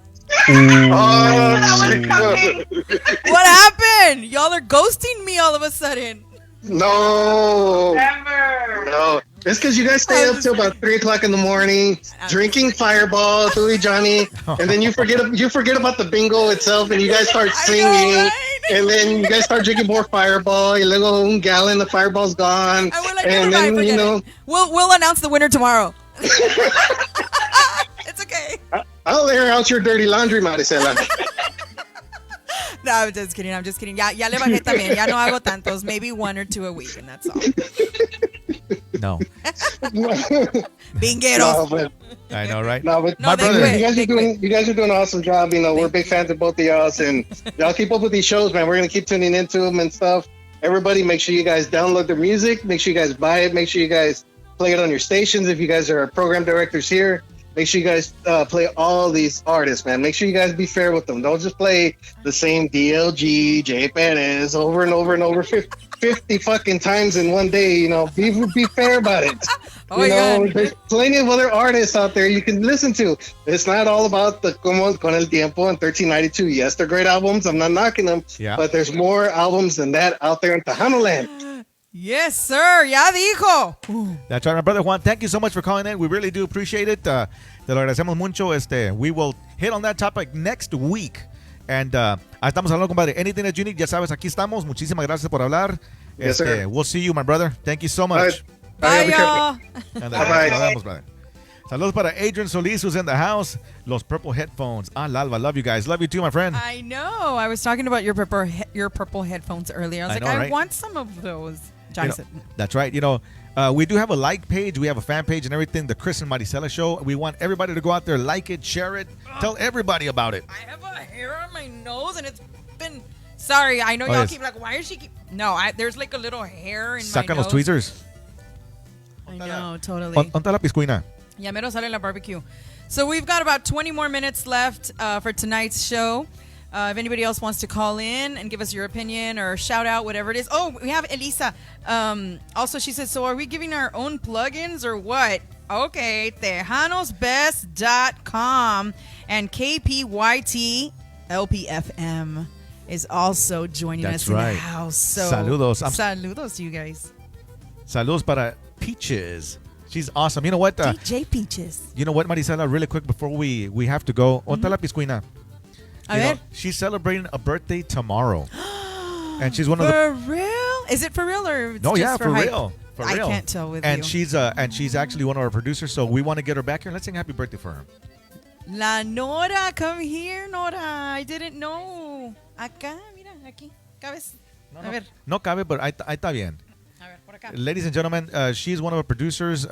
What happened? Y'all are ghosting me all of a sudden. No. Never. No. It's because you guys stay up till about 3 o'clock in the morning, drinking Fireball, Tui Johnny, and then you forget about the bingo itself, and you guys start singing, and then you guys start drinking more Fireball. Y luego un gallon of Fireball's gone, and then you know. We'll announce the winner tomorrow. It's okay. I'll air out your dirty laundry, Marisela. No, I'm just kidding. Ya le bajé también. Ya no hago tantos. Maybe 1 or 2 a week, and that's all. No. Bingueros. No, I know, right? No, but my brother. You guys are doing an awesome job. You know, we're big fans of both of y'all, and y'all keep up with these shows, man. We're gonna keep tuning into them and stuff. Everybody, make sure you guys download their music. Make sure you guys buy it. Make sure you guys play it on your stations. If you guys are program directors here, make sure you guys play all these artists, man. Make sure you guys be fair with them. Don't just play the same DLG, Jay Perez over and over and over 50 fucking times in one day. You know, be fair about it. You know, there's plenty of other artists out there you can listen to. It's not all about the Como Con El Tiempo and 1392. Yes, they're great albums. I'm not knocking them. Yeah. But there's more albums than that out there in Tejano land. Yes, sir. Ya dijo. That's right, my brother Juan. Thank you so much for calling in. We really do appreciate it. Te lo agradecemos mucho. We will hit on that topic next week. And estamos hablando, compadre. Anything that you need, ya sabes, aquí estamos. Muchísimas gracias por hablar. Yes, sir. We'll see you, my brother. Thank you so much. Bye, y'all. Bye-bye. Nos vemos, brother. Saludos para Adrian Solis, who's in the house. Los purple headphones. Lalva. Love you guys. Love you too, my friend. I know. I was talking about your purple headphones earlier. I was I I want some of those. Johnson. That's right. You know, we do have a like page. We have a fan page and everything. The Chris and Marisela Show. We want everybody to go out there, like it, share it, tell everybody about it. I have a hair on my nose, and it's been. Sorry, I know y'all keep like, why is she keep? No, there's like a little hair in my Sacan nose. los tweezers. I know, totally. Onta la piscuina. Ya mero sale la barbecue. So we've got about 20 more minutes left for tonight's show. If anybody else wants to call in and give us your opinion or shout out, whatever it is. Oh, we have Elisa. Also, she said, so are we giving our own plugins or what? Okay, tejanosbest.com and KPYT LPFM is also joining us in the house. So saludos. Saludos to you guys. Saludos para Peaches. She's awesome. You know what? DJ Peaches. You know what, Marisela? Really quick before we have to go. Onta la piscuina. She's celebrating a birthday tomorrow. And she's one of the... For real? Is it for real or No, just for hype? real. For real. I can't tell with and you. She's actually one of our producers, so we want to get her back here. Let's sing happy birthday for her. La Nora, come here, Nora. I didn't know. Acá, mira, aquí. ¿Cabes? A ver. No cabe, but ahí está bien. A ver, por acá. Ladies and gentlemen, she's one of our producers.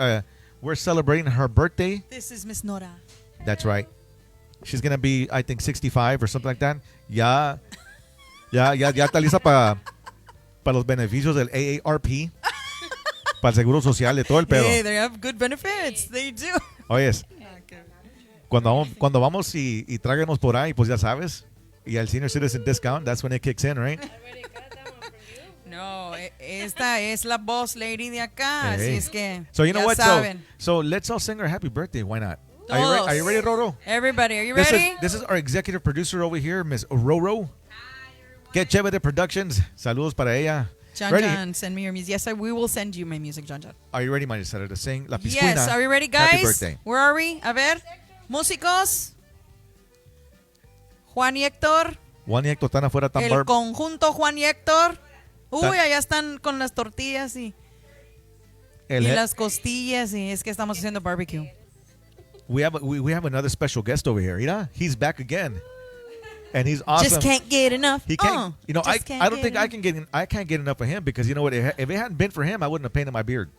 We're celebrating her birthday. This is Miss Nora. That's right. She's going to be, I think, 65 or something like that. Ya está lista para los beneficios del AARP. Para el Seguro Social de todo el pedo. Hey, they have good benefits. They do. Oyes, cuando vamos y tráganos por ahí, pues ya sabes. Y el Senior Citizen Discount, that's when it kicks in, right? No, esta es la boss lady de acá. Así es que So you know ya what? saben. So let's all sing her happy birthday. Why not? Are you ready, Roro? Everybody, are you ready? This is our executive producer over here, Miss Roro. Get Chévere Productions. Saludos para ella. John, send me your music. Yes, we will send you my music, John. Are you ready, Marisela, to sing La Piscuina? Yes, are you ready, guys? Happy birthday. Where are we? A ver, músicos. Juan y Héctor. Juan y Héctor están afuera tan El conjunto Juan y Héctor. Uy, allá están con las tortillas y las costillas. Y es que estamos haciendo barbecue. We have another special guest over here. Mira, he's back again. And he's awesome. Just can't get enough. He can't. I don't think I can't get enough of him because you know what? If it hadn't been for him, I wouldn't have painted my beard.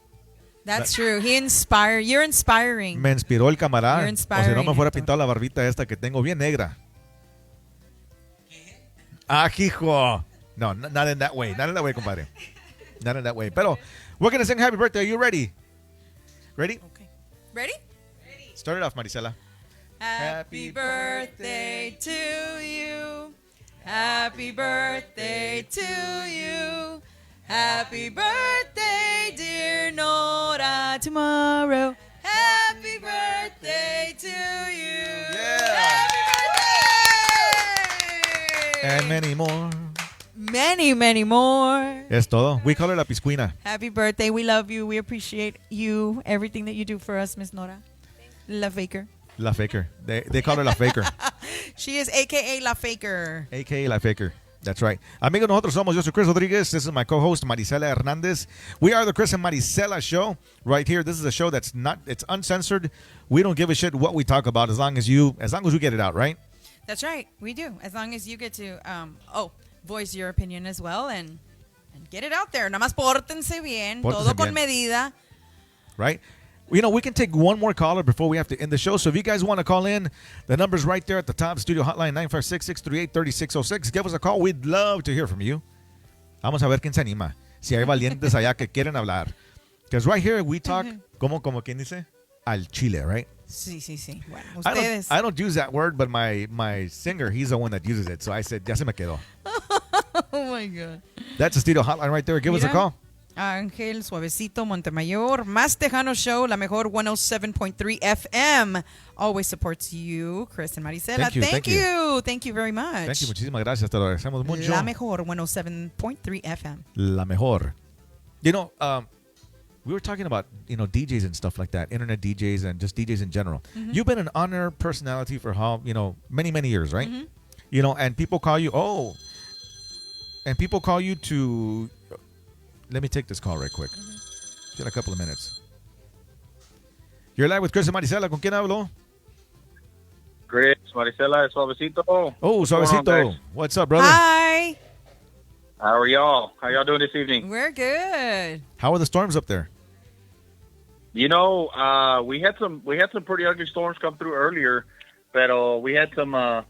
That's true. You're inspiring. Me inspiró el camarada. You're O si no inspiring, me fuera Héctor. pintado la barbita esta que tengo bien negra. Ah, hijo. No, not in that way. Not in that way, compadre. Not in that way. Pero we're going to sing happy birthday. Are you ready? Ready? Okay. Ready? Start it off, Marisela. Happy birthday to you. Happy birthday to you. Happy birthday, dear Nora. Tomorrow. Happy birthday to you. Yeah. Happy birthday. And many more. Many, many more. Es todo. We call her la piscuina. Happy birthday. We love you. We appreciate you. Everything that you do for us, Miss Nora. La Faker. La Faker. They call her La Faker. She is AKA La Faker. AKA La Faker. That's right. Amigos, nosotros somos. Yo soy Chris Rodriguez. This is my co-host, Marisela Hernandez. We are the Chris and Marisela Show right here. This is a show it's uncensored. We don't give a shit what we talk about as long as you get it out, right? That's right. We do. As long as you get to voice your opinion as well and get it out there. Nada más pórtense bien. Pórtense Todo con bien. medida. Right? We can take one more caller before we have to end the show. So if you guys want to call in, the number's right there at the top. Studio hotline 956-638-3606. Give us a call. We'd love to hear from you. Vamos a ver quién se anima. Si hay valientes allá que quieren hablar. Because right here we talk, como quien dice, al chile, right? Sí, sí, sí. Bueno, ustedes. I don't use that word, but my singer, he's the one that uses it. So I said, ya se me quedó. Oh, my God. That's the studio hotline right there. Give us a call. Ángel, Suavecito, Montemayor, Más Tejano Show, La Mejor 107.3 FM. Always supports you, Chris and Marisela. Thank you. Thank you very much. Thank you. Muchísimas gracias. Te lo agradecemos mucho. La Mejor 107.3 FM. La Mejor. You know, we were talking about, DJs and stuff like that, internet DJs and just DJs in general. Mm-hmm. You've been an on-air personality for many, many years, right? Mm-hmm. And people call you, to, let me take this call right quick. Just in a couple of minutes. You're live with Chris and Marisela. ¿Con quién hablo? Chris, Marisela, Suavecito. Oh, What's going on, Suavecito. guys? What's up, brother? Hi. How are y'all? How y'all doing this evening? We're good. How are the storms up there? We had some pretty ugly storms come through earlier, but we had some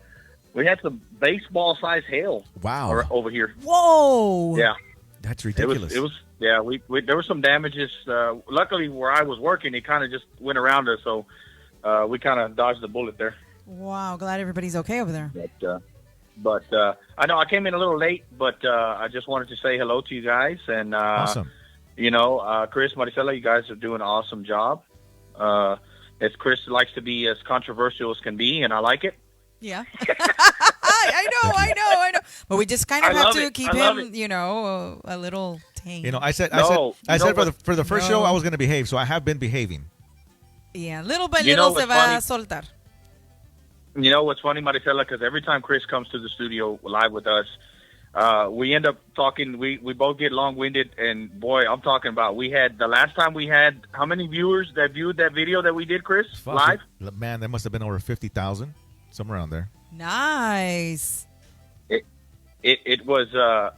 baseball sized hail. Wow. Over here. Whoa. Yeah. That's ridiculous. It was there were some damages. Luckily, where I was working, it kind of just went around us, so we kind of dodged the bullet there. Wow. Glad everybody's okay over there. But I know I came in a little late, but I just wanted to say hello to you guys. And, awesome. Chris, Marisela, you guys are doing an awesome job. As Chris likes to be as controversial as can be, and I like it. Yeah. I know. But we just kind of have to keep him, a little tame. I said for the first show I was going to behave, so I have been behaving. Yeah, little by little se va a soltar. You know what's funny, Marisela? Because every time Chris comes to the studio live with us, we end up talking. We both get long-winded, and boy, I'm talking about. The last time we had how many viewers that viewed that video that we did, Chris, live? Man, there must have been over 50,000, somewhere around there. Nice. It was.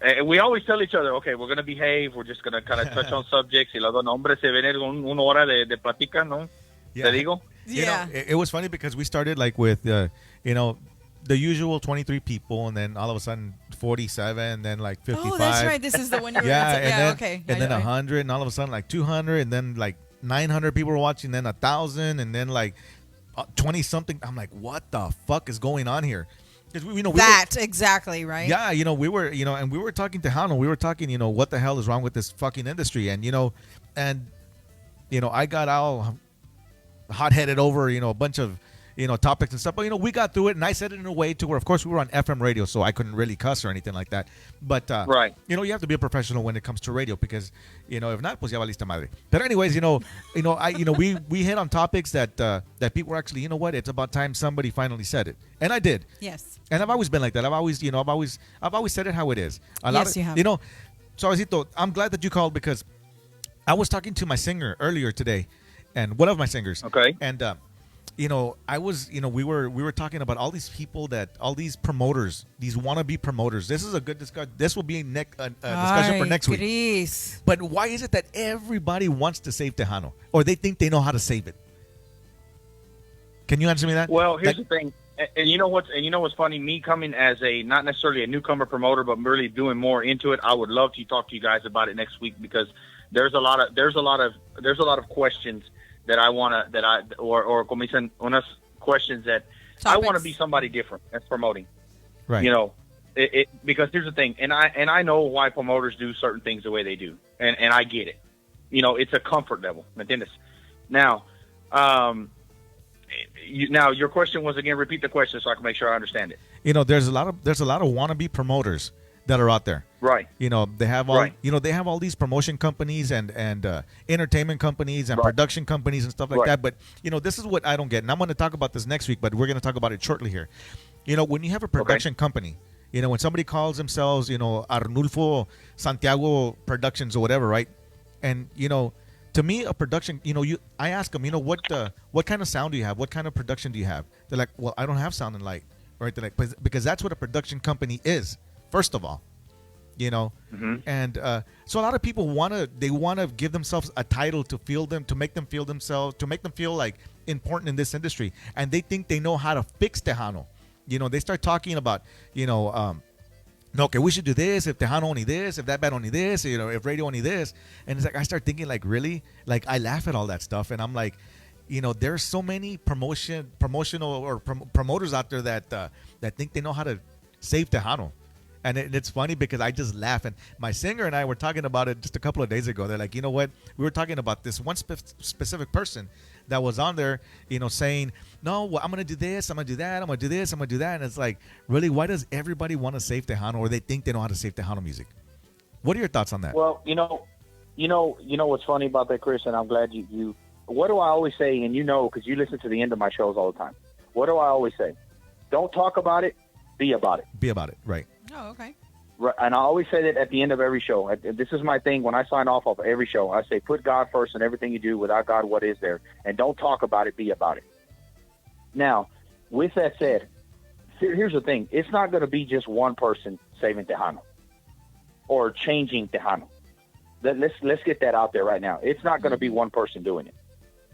And we always tell each other, okay, we're gonna behave. We're just gonna kind of touch on subjects. Y luego, no, hombre, se viene una hora de plática, ¿no? Yeah. Te digo. Yeah. It was funny because we started like with, the usual 23 people, and then all of a sudden 47, then like 55. Oh, that's right. This is the one you were okay. And then 100, and all of a sudden like 200, and then like 900 people were watching, then 1,000, and then like 20 something. I'm like, what the fuck is going on here? Because exactly right. Yeah, we were, and we were talking to Hano. We were talking, what the hell is wrong with this fucking industry, and I got all hot-headed over, a bunch of, topics and stuff. But, we got through it, and I said it in a way to where, of course, we were on FM radio, so I couldn't really cuss or anything like that. But, right. You have to be a professional when it comes to radio because, if not, pues ya valiste madre. But anyways, we hit on topics that people were actually, it's about time somebody finally said it. And I did. Yes. And I've always been like that. I've always said it how it is. You have. Suavecito, I'm glad that you called because I was talking to my singer earlier today, and one of my singers. Okay. And I was, we were talking about all these people all these promoters, these wannabe promoters. This is a good discussion. This will be a discussion for next week. Chris. But why is it that everybody wants to save Tejano, or they think they know how to save it? Can you answer me that? Well, here's the thing. And you know what's funny? Me coming as not necessarily a newcomer promoter, but really doing more into it. I would love to talk to you guys about it next week, because there's a lot of questions that I want to, or como dicen, unas questions that I want to be somebody different that's promoting. Right. Because here's the thing, and I know why promoters do certain things the way they do, and I get it. It's a comfort level. ¿Me entiendes? Now, your question was, again, repeat the question so I can make sure I understand it. There's a lot of wannabe promoters that are out there. Right. They have all these promotion companies and entertainment companies and production companies and stuff like that. But this is what I don't get, and I'm going to talk about this next week, but we're going to talk about it shortly here. When you have a production company, when somebody calls themselves, Arnulfo Santiago Productions or whatever, right? And to me, a production, I ask them, what kind of sound do you have? What kind of production do you have? They're like, well, I don't have sound and light, right? They're like, because that's what a production company is. First of all, and so a lot of people want to give themselves a title to make them feel like important in this industry, and they think they know how to fix Tejano. They start talking about, no, okay, we should do this, if Tejano only this, if that band only this, if radio only this, and it's like I start thinking, like, really, like, I laugh at all that stuff, and I'm like, there's so many promotional or promoters out there that think they know how to save Tejano. And it's funny because I just laugh. And my singer and I were talking about it just a couple of days ago. They're like, you know what? We were talking about this one specific person that was on there, saying, no, well, I'm going to do this, I'm going to do that, I'm going to do this, I'm going to do that. And it's like, really, why does everybody want to save Tejano, or they think they know how to save Tejano music? What are your thoughts on that? Well, what's funny about that, Chris, and I'm glad you what do I always say? And because you listen to the end of my shows all the time. What do I always say? Don't talk about it, be about it. Be about it, right. Oh, okay. Right, and I always say that at the end of every show. This is my thing when I sign off of every show. I say, put God first in everything you do. Without God, what is there? And don't talk about it, be about it. Now, with that said, here's the thing. It's not going to be just one person saving Tejano or changing Tejano. Let's get that out there right now. It's not going to be one person doing it.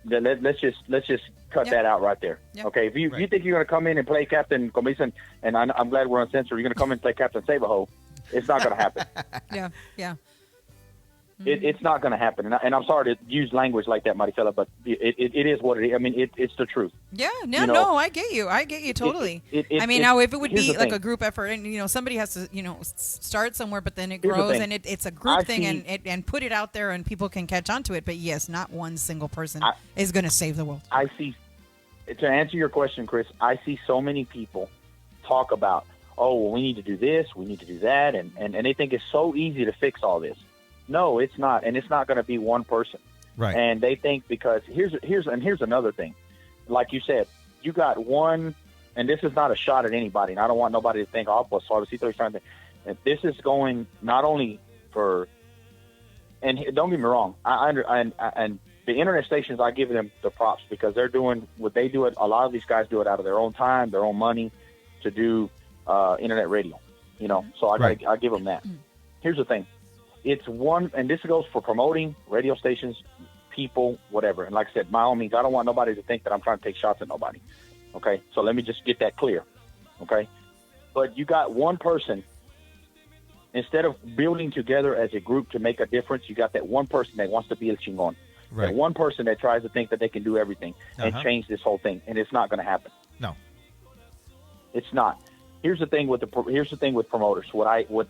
Let's just cut that out right there. Yep. Okay, if you think you're going to come in and play Captain Comisen, and I'm glad we're uncensored, you're going to come in and play Captain Save-A-Ho, it's not going to happen. Yeah. It's not going to happen. And I'm sorry to use language like that, Marisela, but it is what it is. I mean, it's the truth. Yeah, no, I get you. I get you totally. Now, if it would be like a group effort, and, somebody has to, start somewhere, but then it grows, and it's a group thing, and put it out there, and people can catch on to it. But, yes, not one single person is going to save the world. I see. To answer your question, Chris, I see so many people talk about, oh, well, we need to do this, we need to do that, and they think it's so easy to fix all this. No, it's not, and it's not going to be one person. Right. And they think because here's another thing. Like you said, you got one, and this is not a shot at anybody, and I don't want nobody to think, oh, pues suavecito is trying to. And this is going not only for, and don't get me wrong, and the internet stations, I give them the props because they're doing what they do. A lot of these guys do it out of their own time, their own money, to do internet radio. So I give them that. Here's the thing. It's one, and this goes for promoting radio stations, people, whatever. And like I said, by all means, I don't want nobody to think that I'm trying to take shots at nobody. Okay? So let me just get that clear. Okay? But you got one person, instead of building together as a group to make a difference, you got that one person that wants to be el chingón. Right. That one person that tries to think that they can do everything and change this whole thing. And it's not going to happen. No. It's not. Here's the thing with promoters.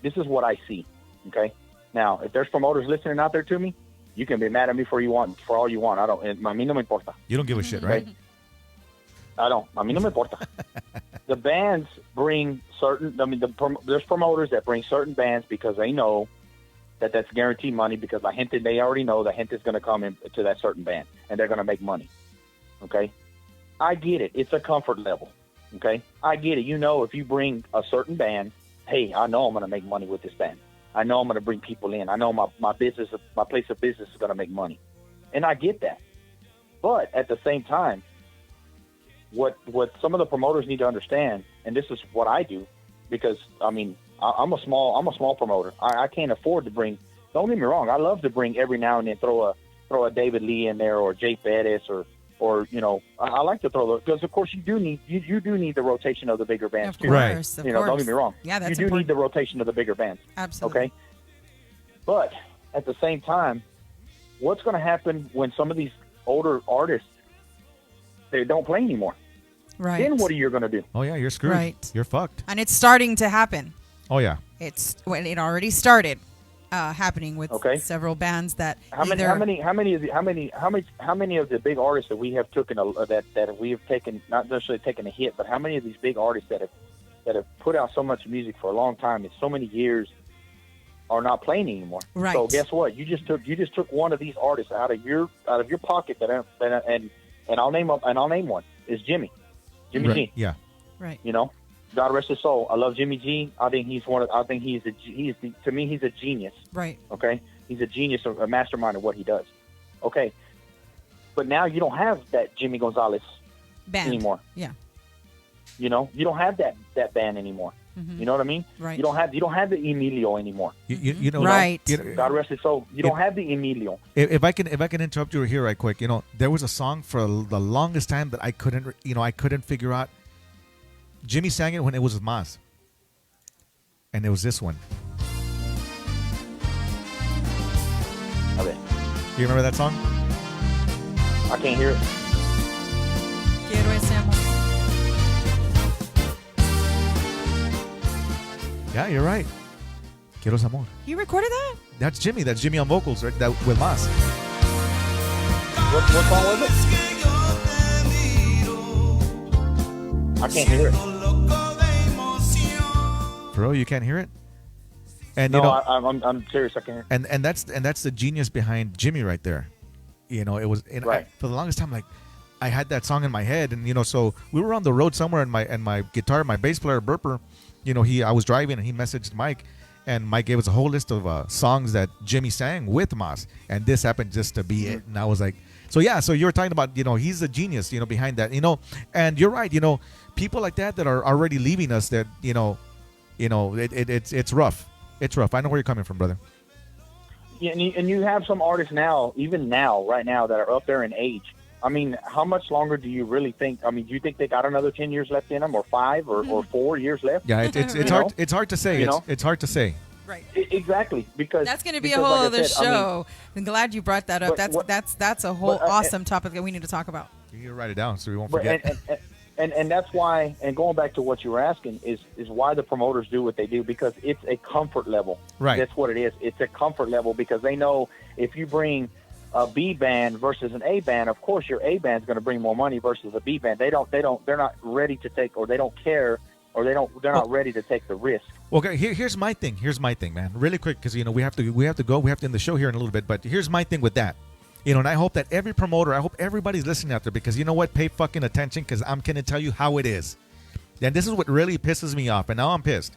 This is what I see. Okay? Now, if there's promoters listening out there to me, you can be mad at me for all you want. A mí no me importa. You don't give a shit, right? I don't. A mí no me importa. The bands bring certain. There's promoters that bring certain bands because they know that that's guaranteed money because they already know the gente is going to come into that certain band and they're going to make money. Okay, I get it. It's a comfort level. Okay, I get it. If you bring a certain band, hey, I know I'm going to make money with this band. I know I'm going to bring people in. I know my business, my place of business is going to make money. And I get that. But at the same time, what some of the promoters need to understand, and this is what I do, because I mean I'm a small promoter. I can't afford to bring. Don't get me wrong. I love to bring every now and then throw a David Lee in there or Jay Bettis or you know, I like to throw those because of course you do need the rotation of the bigger bands too. Right. Of You know, don't course. get me wrong. Yeah, that's you do important. need the rotation of the bigger bands. Absolutely. Okay. But at the same time, what's going to happen when some of these older artists they don't play anymore? Right. Then what are you going to do? Oh yeah, you're screwed. Right. You're fucked. And it's starting to happen. Oh yeah. It already started happening with several bands that How many of the big artists that we have that we have taken, not necessarily taken a hit, but how many of these big artists that have put out so much music for a long time and so many years are not playing anymore? Right. So guess what? You just took one of these artists out of your pocket and I'll name one is Jimmy Right. G. Yeah. Right. You know, God rest his soul. I love Jimmy G. I think he's to me he's a genius. Right. Okay, he's a genius, a mastermind of what he does. Okay, but now you don't have that Jimmy Gonzalez band anymore. Yeah. You know, you don't have that band anymore. Mm-hmm. You know what I mean? Right. You don't have the Emilio anymore. You know. Right. You know, God rest his soul. You don't have the Emilio. if I can interrupt you here right quick, you know, there was a song for the longest time that I couldn't figure out. Jimmy sang it when it was with Mas, and it was this one. Okay. You remember that song? I can't hear it. Quiero ese amor. Yeah, you're right. Quiero ese amor. You recorded that? That's Jimmy. That's Jimmy on vocals, right? That with Mas. What song was it? I can't hear it. Bro, you can't hear it? And No, you know, I'm serious. I can't hear it. and that's the genius behind Jimmy right there. You know, it was Right. for the longest time, like I had that song in my head, and you know, so we were on the road somewhere, and my guitar, my bass player Burper, you know, I was driving and he messaged Mike, and Mike gave us a whole list of songs that Jimmy sang with Mas, and this happened just to be it, and I was like, so yeah, so you were talking about, you know, he's the genius, you know, behind that, you know, and you're right, you know, people like that are already leaving us, that you know, it's rough. It's rough. I know where you're coming from, brother. Yeah, and you have some artists now, even now, right now, that are up there in age. I mean, how much longer do you really think? I mean, do you think they got another 10 years left in them, or 5 or 4 years left? Yeah, it's hard. It's hard to say. It's hard to say. Right. Exactly, because That's going to be a because, whole like I other said, I mean, show. I'm glad you brought that up. But That's a whole but, awesome topic that we need to talk about. You need to write it down so we won't But, forget. and that's why, and going back to what you were asking, is why the promoters do what they do, because it's a comfort level. Right. That's what it is. It's a comfort level, because they know if you bring a B band versus an A band, of course your A band's going to bring more money versus a B band. They're not ready to take, or they don't care, or they're not ready to take the risk. Okay, here's my thing. Here's my thing, man. Really quick, because you know we have to go. We have to end the show here in a little bit. But here's my thing with that. You know, and I hope that every promoter, I hope everybody's listening out there, because you know what? Pay fucking attention, because I'm going to tell you how it is. And this is what really pisses me off, and now I'm pissed.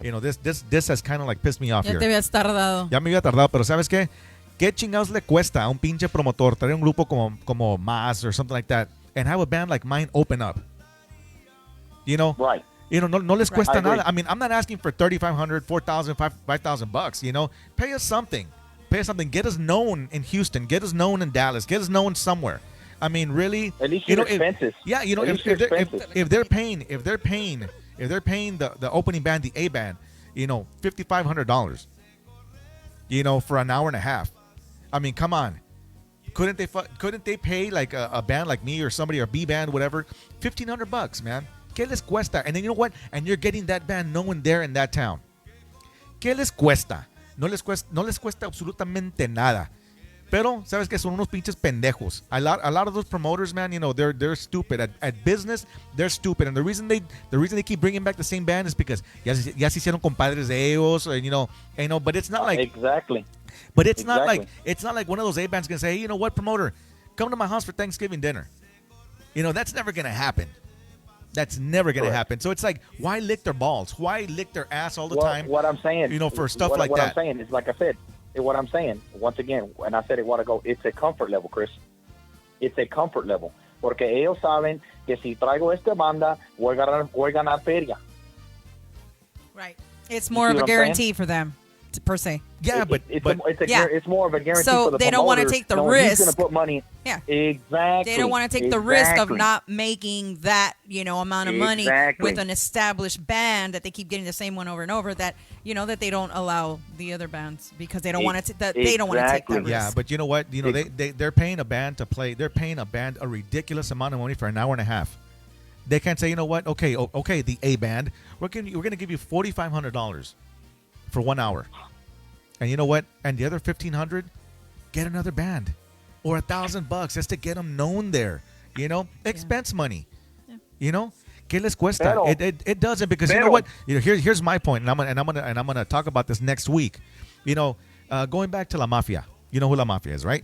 You know, this has kind of like pissed me off Ya here. te habías tardado. Ya me había tardado, pero ¿sabes qué? ¿Qué chingados le cuesta a un pinche promotor traer un grupo como Mas or something like that and have a band like mine open up? You know? Right. You know, no les cuesta I agree. nada. I mean, I'm not asking for $3,500, $4,000, $5,000. You know, pay us something. Pay us something. Get us known in Houston. Get us known in Dallas. Get us known somewhere. I mean, really. At least you know, your expenses. Yeah, you know, At least your expenses. if they're paying the opening band, the A band, you know, $5,500. You know, for an hour and a half. I mean, come on. Couldn't they pay like a band like me or somebody, or B band, whatever, $1,500, man? ¿Qué les cuesta? And then you know what? And you're getting that band known there in that town. ¿Qué les cuesta? No les cuesta absolutamente nada. Pero, ¿sabes qué? Son unos pinches pendejos. A lot of those promoters, man, you know, they're stupid. At business, they're stupid. And the reason they keep bringing back the same band is because ya se hicieron compadres de ellos, or, you know, but it's not like... Exactly. But it's not like one of those A bands can say, hey, you know what, promoter, come to my house for Thanksgiving dinner. You know, that's never going to happen. That's never going to happen. So it's like, why lick their balls? Why lick their ass all the time? What I'm saying, you know, for stuff what like that. What I'm saying is, like I said, what I'm saying, once again, and I said it a while ago, it's a comfort level, Chris. It's a comfort level. porque ellos saben que si traigo esta banda, voy a ganar feria. Right. It's more of a guarantee for them, per se. Yeah, It's more of a guarantee so for the they don't want to promoters take the knowing risk. He's going to put money. Yeah. Exactly. They don't want to take the risk of not making that, amount of money with an established band that they keep getting the same one over and over. That that they don't allow the other bands because they don't want to. They don't want to take that risk. Yeah, but you know what? They're paying a band to play. They're paying a band a ridiculous amount of money for an hour and a half. They can't say, you know what? Okay, the A band, we're going to give you $4,500 for 1 hour, and you know what? And the other $1,500, get another band, or $1,000 just to get them known there. Expense money. Yeah. ¿Qué les cuesta? It doesn't, because you know what? Here's my point, and I'm gonna talk about this next week. Going back to La Mafia. You know who La Mafia is, right?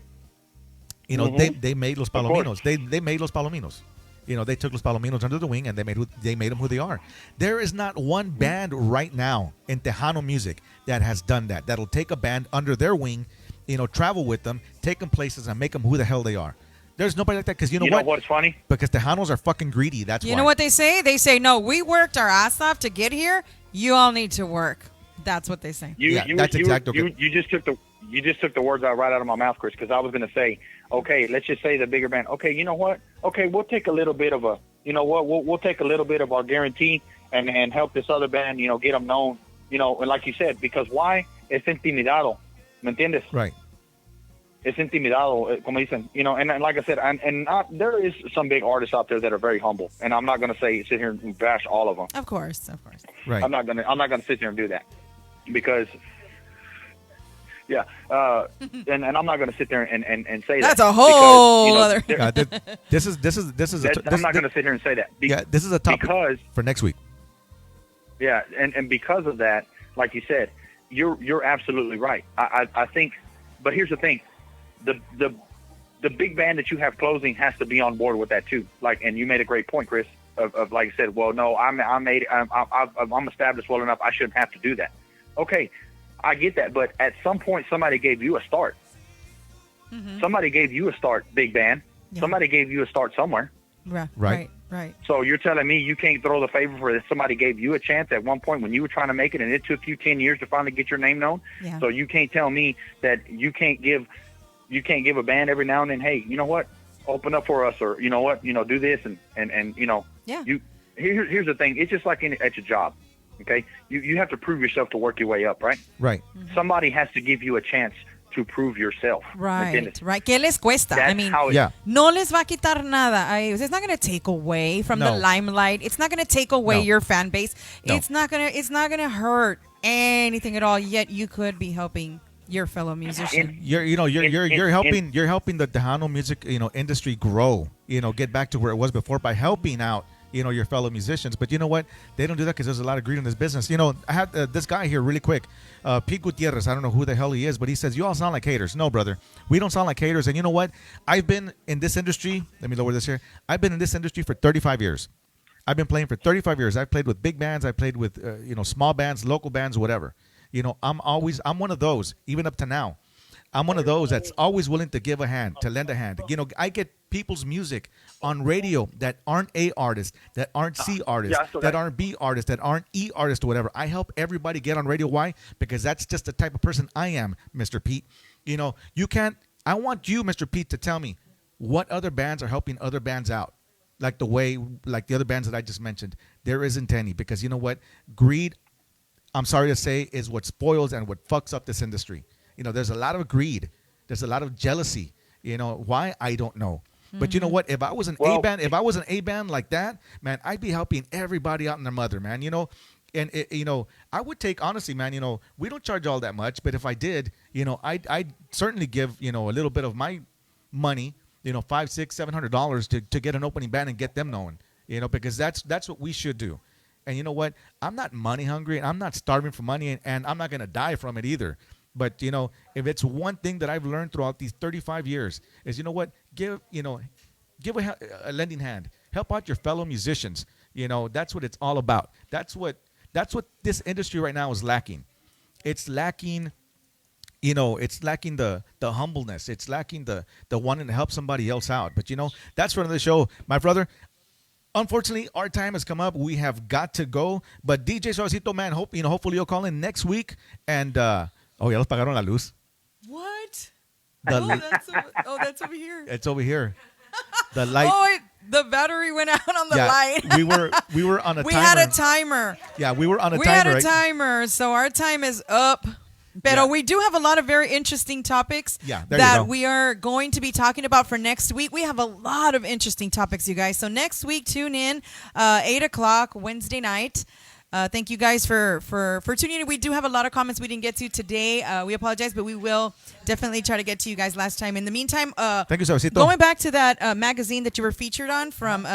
They made Los Palominos. They made Los Palominos. They took Los Palominos under the wing, and they made them who they are. There is not one band right now in Tejano music that has done that. That'll take a band under their wing, travel with them, take them places, and make them who the hell they are. There's nobody like that, because you know what? What's funny? Because Tejanos are fucking greedy. That's why. You know what they say? They say, no, we worked our ass off to get here. You all need to work. That's what they say. That's exactly. You just took the words right out of my mouth, Chris, because I was going to say, okay, let's just say the bigger band. Okay, you know what? Okay, we'll take a little bit of we'll take a little bit of our guarantee and help this other band, get them known, and like you said, because why? Es intimidado, ¿me entiendes? Right. Es intimidado, como dicen, and like I said, and there is some big artists out there that are very humble, and I'm not going to sit here and bash all of them. Of course. Right. I'm not going to sit here and do that, because. Yeah, and I'm not going to sit there and say that's that. That's a whole other. This is. I'm not going to sit here and say that. This is a topic for next week. Yeah, and because of that, like you said, you're absolutely right. I think, but here's the thing, the big band that you have closing has to be on board with that too. And you made a great point, Chris, of like I said, well, no, I'm established well enough, I shouldn't have to do that. Okay. I get that, but at some point, somebody gave you a start. Mm-hmm. Somebody gave you a start, big band. Yeah. Somebody gave you a start somewhere. Right. So you're telling me you can't throw the favor for that somebody gave you a chance at one point when you were trying to make it, and it took you 10 years to finally get your name known? Yeah. So you can't tell me that you can't give a band every now and then, hey, you know what, open up for us, or you know what, do this, and Yeah. Here's the thing. It's just like at your job. Okay, you have to prove yourself to work your way up, right? Right. Mm-hmm. Somebody has to give you a chance to prove yourself. Right. ¿Qué les cuesta? That's no les va a quitar nada. It's not going to take away from the limelight. It's not going to take away your fan base. No. It's not going to hurt anything at all. Yet you could be helping your fellow musician. You're helping the Tejano music industry grow. Get back to where it was before by helping out your fellow musicians. But you know what? They don't do that because there's a lot of greed in this business. I had this guy here really quick, Pete Gutierrez. I don't know who the hell he is, but he says, you all sound like haters. No, brother. We don't sound like haters. And you know what? I've been in this industry. Let me lower this here. I've been in this industry for 35 years. I've been playing for 35 years. I've played with big bands. I played with, small bands, local bands, whatever. I'm one of those, even up to now. I'm one of those that's always willing to give a hand, to lend a hand. I get people's music on radio that aren't A artists, that aren't C artists, that aren't B artists, that aren't E artists or whatever. I help everybody get on radio. Why? Because that's just the type of person I am, Mr. Pete. I want you, Mr. Pete, to tell me what other bands are helping other bands out. Like the other bands that I just mentioned. There isn't any, because you know what? Greed, I'm sorry to say, is what spoils and what fucks up this industry. There's a lot of greed. There's a lot of jealousy. Why? I don't know. Mm-hmm. But you know what? If I was an A band like that, man, I'd be helping everybody out and their mother, man. And I would take, honestly, man, we don't charge all that much, but if I did, I'd certainly give, a little bit of my money, $500, $600, $700 to get an opening band and get them known, because that's what we should do. And you know what? I'm not money hungry, and I'm not starving for money, and I'm not going to die from it either. But, if it's one thing that I've learned throughout these 35 years is, give a lending hand. Help out your fellow musicians. That's what it's all about. That's what this industry right now is lacking. It's lacking it's lacking the humbleness. It's lacking the wanting to help somebody else out. But that's for another show, my brother. Unfortunately, our time has come up. We have got to go. But DJ Suavecito, man, hopefully you'll call in next week. And ya los pagaron la luz. What? That's over here. It's over here. The light. Oh, wait, the battery went out on the light. we were on a timer. We had a timer. Yeah, we were on a timer. We had a timer, so our time is up. But we do have a lot of very interesting topics that we are going to be talking about for next week. We have a lot of interesting topics, you guys. So next week, tune in, 8 o'clock, Wednesday night. Thank you guys for tuning in. We do have a lot of comments we didn't get to today. We apologize, but we will definitely try to get to you guys last time. In the meantime, thank you, Suavecito. Going back to that magazine that you were featured on from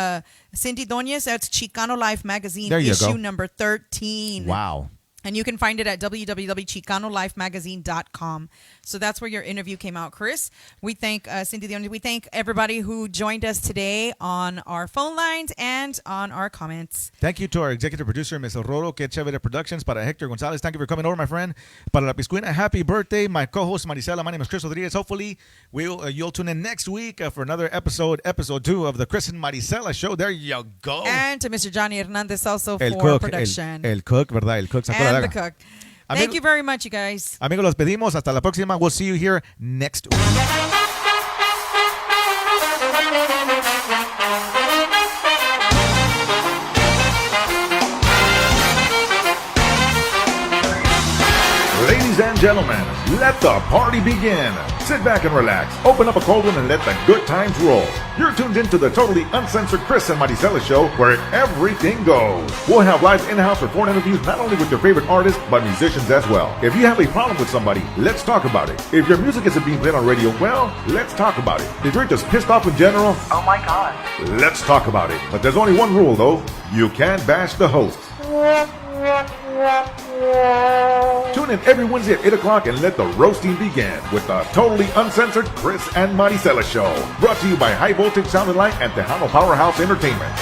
Cindy Doñez, that's Chicano Life magazine, issue number 13. Wow. And you can find it at www.chicanolifemagazine.com. So that's where your interview came out, Chris. We thank Cindy Dion. We thank everybody who joined us today on our phone lines and on our comments. Thank you to our executive producer, Ms. Aurora, Que Chévere Productions. Para Hector Gonzalez, thank you for coming over, my friend. Para La Piscuina, happy birthday. My co-host, Marisela, my name is Chris Rodriguez. Hopefully, you'll tune in next week for another episode 2 of the Chris and Marisela Show. There you go. And to Mr. Johnny Hernandez also for production. El cook, ¿verdad? El cook. And the cook. Thank you very much, you guys. Amigos, los pedimos. Hasta la próxima. We'll see you here next week. Ladies and gentlemen, let the party begin. Sit back and relax, open up a cold one, and let the good times roll. You're tuned into the totally uncensored Chris and Marisela Show, where everything goes. We'll have live in-house or phone interviews not only with your favorite artists, but musicians as well. If you have a problem with somebody, let's talk about it. If your music isn't being played on radio, well, let's talk about it. If you're just pissed off in general, Oh my God. let's talk about it. But there's only one rule, though. You can't bash the host. Tune in every Wednesday at 8 o'clock and let the roasting begin with the totally uncensored Chris and Marisela Show. Brought to you by High Voltage Sound and Light and Tejano Powerhouse Entertainment.